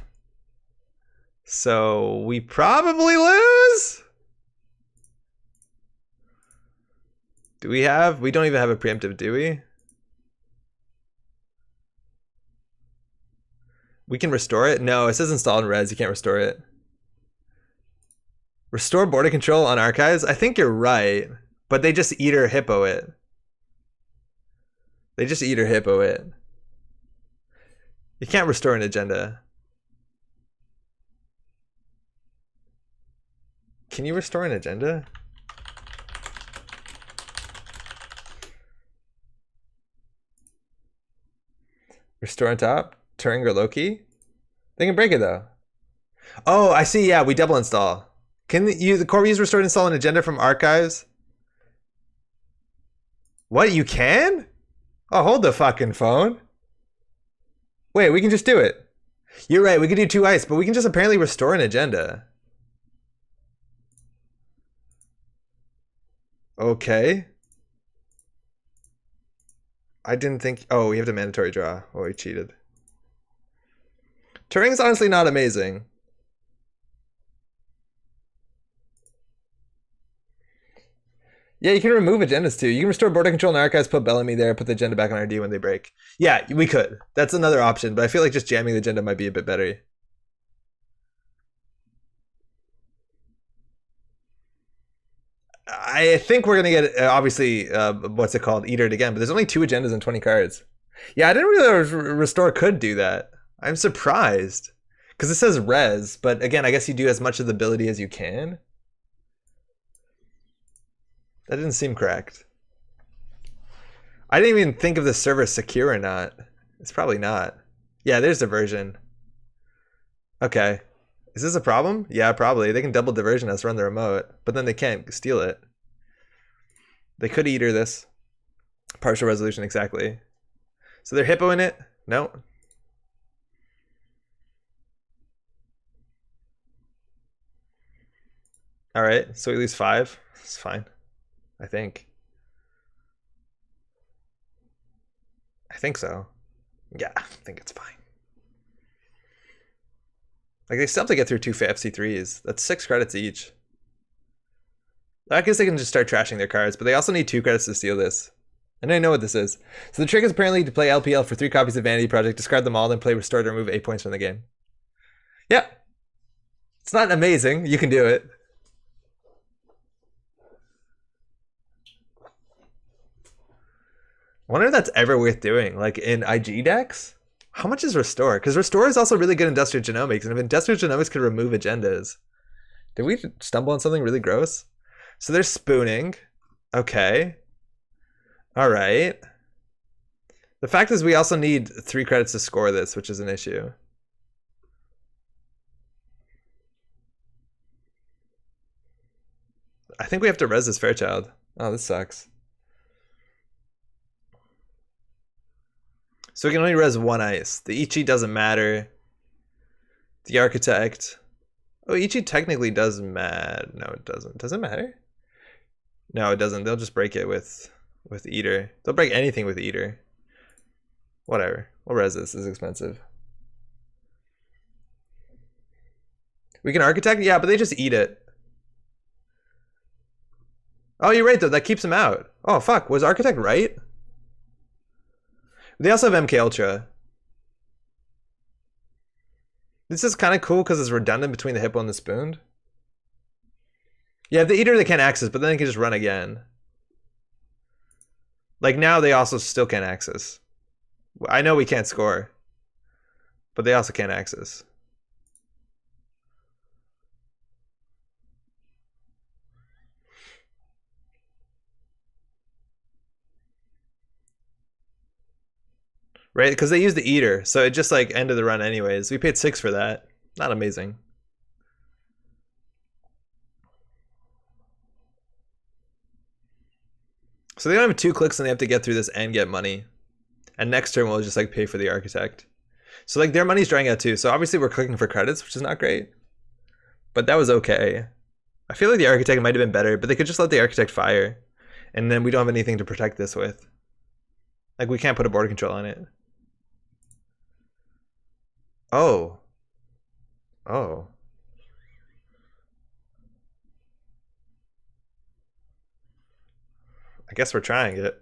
S1: So we probably lose. Do we have? We don't even have a preemptive, do we? We can restore it? No, it says install in res. You can't restore it. Restore border control on archives? I think you're right. But they just eat or hippo it. They just eat or hippo it. You can't restore an agenda. Can you restore an agenda? Restore on top? Turing or Loki? They can break it though. Oh, I see. Yeah, we double install. Can you the core use restore and install an agenda from archives? What, you can? Oh, hold the fucking phone. Wait, we can just do it. You're right, we can do 2 ice, but we can just apparently restore an agenda. Okay. I didn't think... Oh, we have the mandatory draw. Oh, we cheated. Turing's honestly not amazing. Yeah, you can remove agendas too. You can restore border control and archives, put Bellamy there, put the agenda back on RD when they break. Yeah, we could. That's another option, but I feel like just jamming the agenda might be a bit better. I think we're going to get, obviously, what's it called? Eater it again, but there's only 2 agendas and 20 cards. Yeah, I didn't realize Restore could do that. I'm surprised. Because it says res, but again, I guess you do as much of the ability as you can. That didn't seem correct. I didn't even think if the server is secure or not. It's probably not. Yeah, there's diversion. Okay. Is this a problem? Yeah, probably. They can double diversion us, run the remote, but then they can't steal it. They could eater this. Partial resolution, exactly. So they're hippo in it? No. All right, so we lose 5. It's fine. I think so. Yeah, I think it's fine. Like, they still have to get through 2 FC3s. That's 6 credits each. I guess they can just start trashing their cards, but they also need 2 credits to steal this. And I know what this is. So the trick is apparently to play LPL for 3 copies of Vanity Project, discard them all, then play Restore to remove 8 points from the game. Yeah. It's not amazing. You can do it. I wonder if that's ever worth doing, like in IG decks? How much is Restore? Because Restore is also really good in Industrial Genomics, and if Industrial Genomics could remove agendas. Did we stumble on something really gross? So they're spooning. Okay. Alright. The fact is we also need 3 credits to score this, which is an issue. I think we have to res this Fairchild. Oh, this sucks. So we can only res one ice. The Ichi doesn't matter. The Architect. Oh, Ichi technically does matter. No, it doesn't. Does it matter? No, it doesn't. They'll just break it with Eater. They'll break anything with Eater. Whatever. We'll res this. This is expensive. We can Architect? Yeah, but they just eat it. Oh, you're right, though. That keeps them out. Oh, fuck. Was Architect right? They also have MK Ultra. This is kind of cool because it's redundant between the Hippo and the Spoon. Yeah, if the Eater, they can't access, but then they can just run again. Like, now they also still can't access. I know we can't score, but they also can't access. Right, because they used the Eater, so it just like ended the run anyways. We paid 6 for that. Not amazing. So they don't have 2 clicks and they have to get through this and get money. And next turn we'll just like pay for the Architect. So like their money's drying out too. So obviously we're clicking for credits, which is not great. But that was okay. I feel like the Architect might have been better, but they could just let the Architect fire. And then we don't have anything to protect this with. Like we can't put a border control on it. Oh. Oh. I guess we're trying it.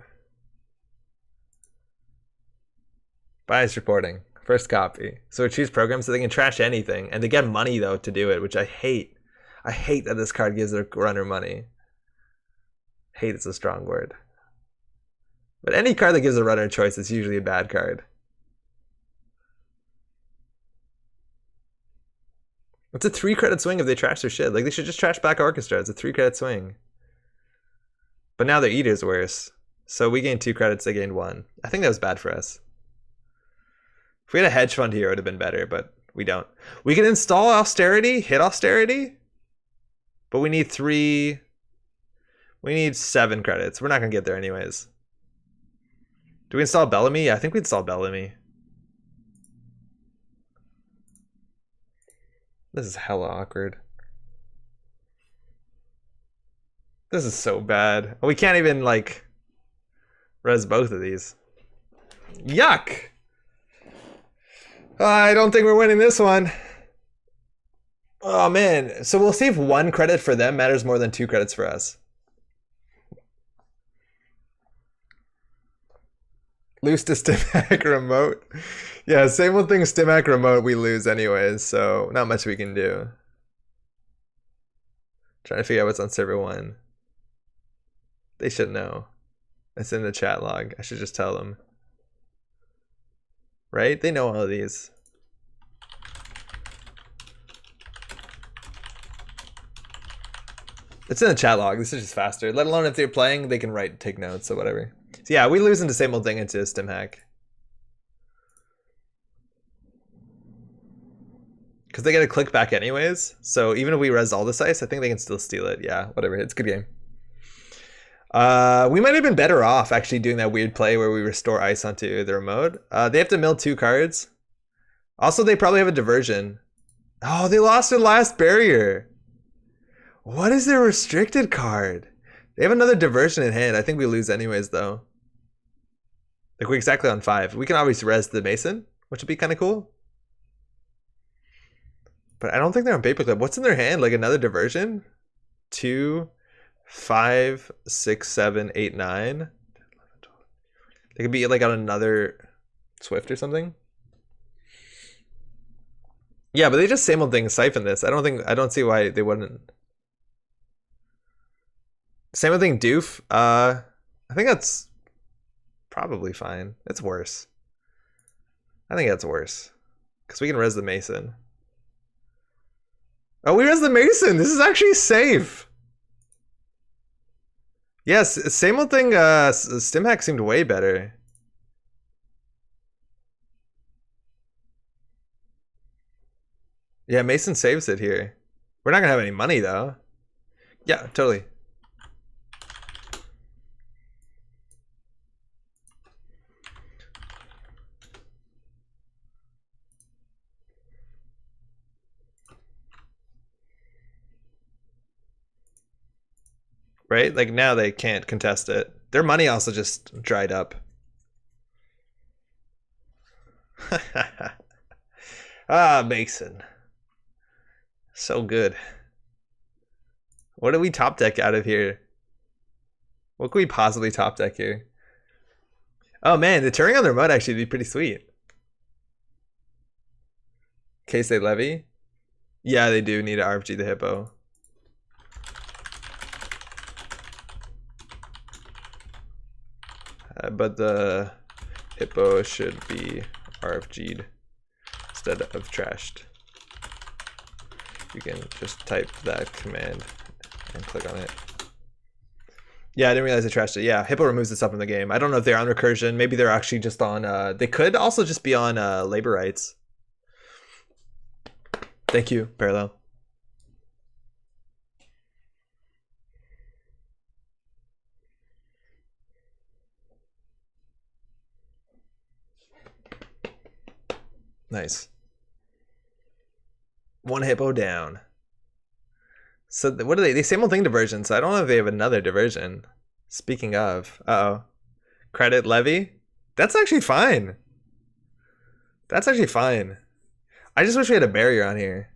S1: Bias reporting. First copy. So we choose programs so they can trash anything. And they get money, though, to do it, which I hate. I hate that this card gives their runner money. Hate is a strong word. But any card that gives a runner a choice is usually a bad card. It's a 3-credit swing if they trash their shit. Like, they should just trash back Orchestra. It's a 3-credit swing. But now their Eater's worse. So we gained 2 credits, they gained 1. I think that was bad for us. If we had a hedge fund here, it would have been better, but we don't. We can install Austerity, hit Austerity, but we need 3... We need 7 credits. We're not going to get there anyways. Do we install Bellamy? Yeah, I think we install Bellamy. This is hella awkward. This is so bad. We can't even, like, res both of these. Yuck! I don't think we're winning this one. Oh, man. So we'll see if 1 credit for them matters more than 2 credits for us. Lose to StimHack Remote. Yeah, same old thing as StimHack Remote, we lose anyways, so not much we can do. Trying to figure out what's on server 1. They should know. It's in the chat log. I should just tell them. Right? They know all of these. It's in the chat log. This is just faster. Let alone if they're playing, they can write, take notes or whatever. So yeah, we lose into same old thing into StimHack. Because they get a click back anyways. So even if we res all this ice, I think they can still steal it. Yeah, whatever. It's a good game. We might have been better off actually doing that weird play where we restore ice onto the remote. They have to mill 2 cards. Also, they probably have a diversion. Oh, they lost their last barrier. What is their restricted card? They have another diversion in hand. I think we lose anyways, though. Like, we're exactly on 5. We can obviously res the Mason, which would be kind of cool. But I don't think they're on paperclip. What's in their hand? Like another diversion? 2, 5, 6, 7, 8, 9. They could be like on another Swift or something. Yeah, but they just same old thing siphon this. I don't see why they wouldn't. Same old thing doof. I think that's probably fine. It's worse. I think that's worse. Because we can res the Mason. Oh, we res the Mason. This is actually safe. Yes, same old thing. StimHack seemed way better. Yeah, Mason saves it here. We're not gonna have any money though. Yeah, totally. right? Like now they can't contest it. Their money also just dried up. Ah, Mason. So good. What do we top deck out of here? What could we possibly top deck here? Oh man, the turning on the remote actually would be pretty sweet. In case they levy. Yeah, they do need to RFG the hippo. But the hippo should be RFG'd instead of trashed. You can just type that command and click on it. Yeah, I didn't realize I trashed it. Yeah, hippo removes itself from the game. I don't know if they're on recursion. Maybe they're actually just on, they could also just be on labor rights. Thank you, Parallel. Nice. One hippo down. So what are they? They same old thing diversion. So I don't know if they have another diversion. Speaking of, credit levy. That's actually fine. That's actually fine. I just wish we had a barrier on here.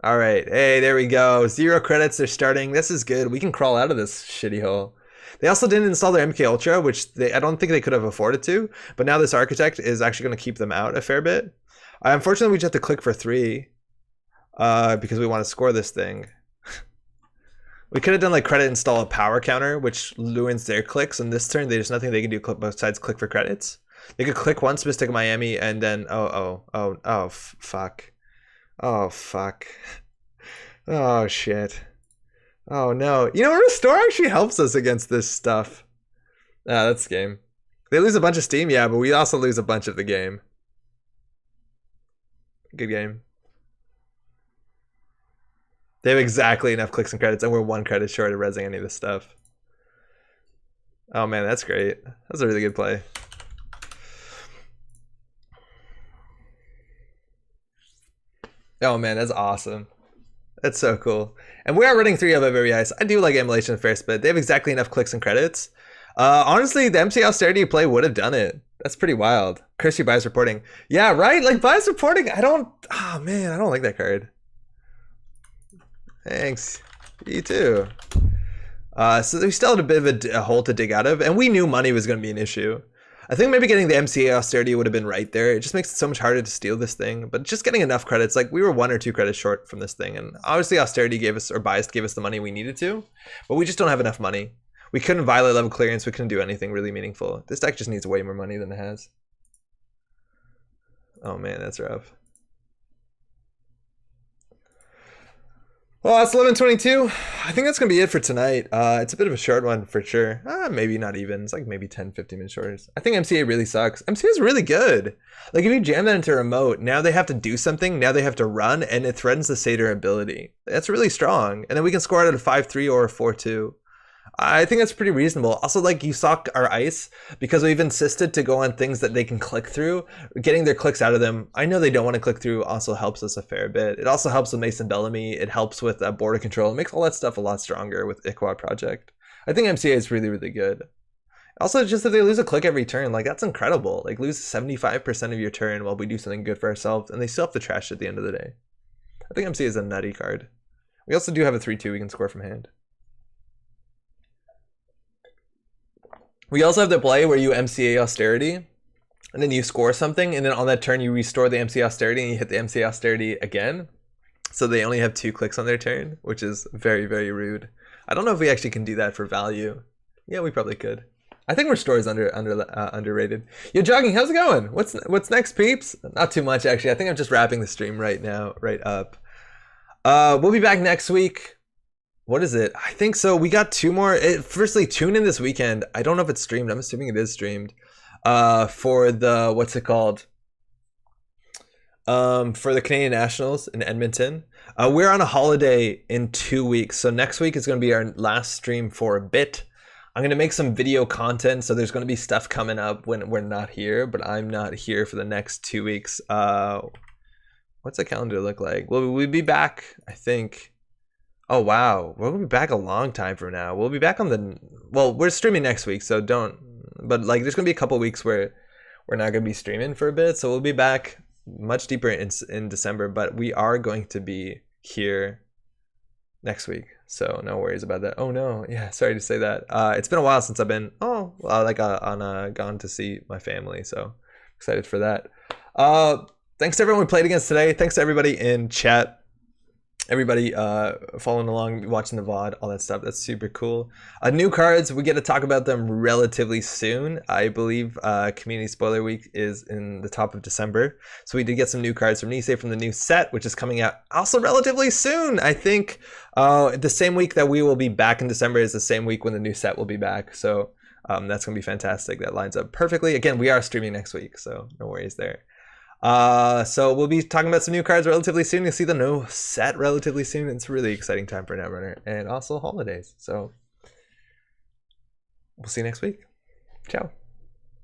S1: All right, hey, there we go. 0 credits. They're starting. This is good. We can crawl out of this shitty hole. They also didn't install their MK Ultra, which I don't think they could have afforded to. But now this architect is actually going to keep them out a fair bit. Unfortunately, we just have to click for 3 because we want to score this thing. We could have done like credit install a power counter, which ruins their clicks. And this turn, there's nothing they can do besides click for credits. They could click once Mystic Miami and then fuck. Oh fuck. Oh shit. Oh no. You know, Restore actually helps us against this stuff. Ah, that's game. They lose a bunch of steam, yeah, but we also lose a bunch of the game. Good game. They have exactly enough clicks and credits, and we're 1 credit short of resing any of this stuff. Oh man, that's great. That's a really good play. Oh man, that's awesome. That's so cool. And we are running 3 of very ice. I do like emulation first, but they have exactly enough clicks and credits. Honestly, the MC Austerity play would have done it. That's pretty wild. Curse you, bias reporting. Yeah, right? Like bias reporting, oh man, I don't like that card. Thanks. You too. So we still had a bit of a hole to dig out of, and we knew money was going to be an issue. I think maybe getting the MCA Austerity would have been right there. It just makes it so much harder to steal this thing, but just getting enough credits, like we were 1 or 2 credits short from this thing, and obviously Austerity gave us, or Biased gave us the money we needed to, but we just don't have enough money. We couldn't violate level clearance, we couldn't do anything really meaningful. This deck just needs way more money than it has. Oh man, that's rough. Well, it's 11:22. I think that's going to be it for tonight. It's a bit of a short one for sure. Maybe not even. It's like maybe 10, 15 minutes short. I think MCA really sucks. MCA is really good. Like if you jam that into remote, now they have to do something. Now they have to run, and it threatens the Satyr ability. That's really strong. And then we can score it at a 5-3 or a 4-2. I think that's pretty reasonable. Also, like you saw our ice, because we've insisted to go on things that they can click through, getting their clicks out of them. I know they don't want to click through also helps us a fair bit. It also helps with Mason Bellamy. It helps with border control. It makes all that stuff a lot stronger with Iqua Project. I think MCA is really, really good. Also, just if they lose a click every turn, like that's incredible. Like lose 75% of your turn while we do something good for ourselves, and they still have to trash at the end of the day. I think MCA is a nutty card. We also do have a 3-2 we can score from hand. We also have the play where you MCA Austerity, and then you score something, and then on that turn you restore the MCA Austerity, and you hit the MCA Austerity again. So they only have 2 clicks on their turn, which is very, very rude. I don't know if we actually can do that for value. Yeah, we probably could. I think Restore is underrated. Yo, Jogging, how's it going? What's next, peeps? Not too much, actually. I think I'm just wrapping the stream right now, right up. We'll be back next week. What is it? I think so. We got 2 more. Firstly, tune in this weekend. I don't know if it's streamed. I'm assuming it is streamed. For the, what's it called? For the Canadian Nationals in Edmonton. We're on a holiday in 2 weeks. So next week is going to be our last stream for a bit. I'm going to make some video content. So there's going to be stuff coming up when we're not here. But I'm not here for the next 2 weeks. What's the calendar look like? Well, we'll be back, I think, Oh wow, we'll be back a long time from now. We'll be back on the well, we're streaming next week, so don't. But like, there's gonna be a couple weeks where we're not gonna be streaming for a bit, so we'll be back much deeper in December. But we are going to be here next week, so no worries about that. Oh no, yeah, sorry to say that. It's been a while since I've been gone to see my family, so excited for that. Thanks to everyone we played against today. Thanks to everybody in chat. Everybody following along, watching the VOD, all that stuff. That's super cool. New cards, we get to talk about them relatively soon. I believe Community Spoiler Week is in the top of December. So we did get some new cards from Nisei from the new set, which is coming out also relatively soon. I think the same week that we will be back in December is the same week when the new set will be back. So that's going to be fantastic. That lines up perfectly. Again, we are streaming next week, so no worries there. So we'll be talking about some new cards relatively soon. You'll see the new set relatively soon. It's a really exciting time for Netrunner and also holidays. So we'll see you next week. Ciao.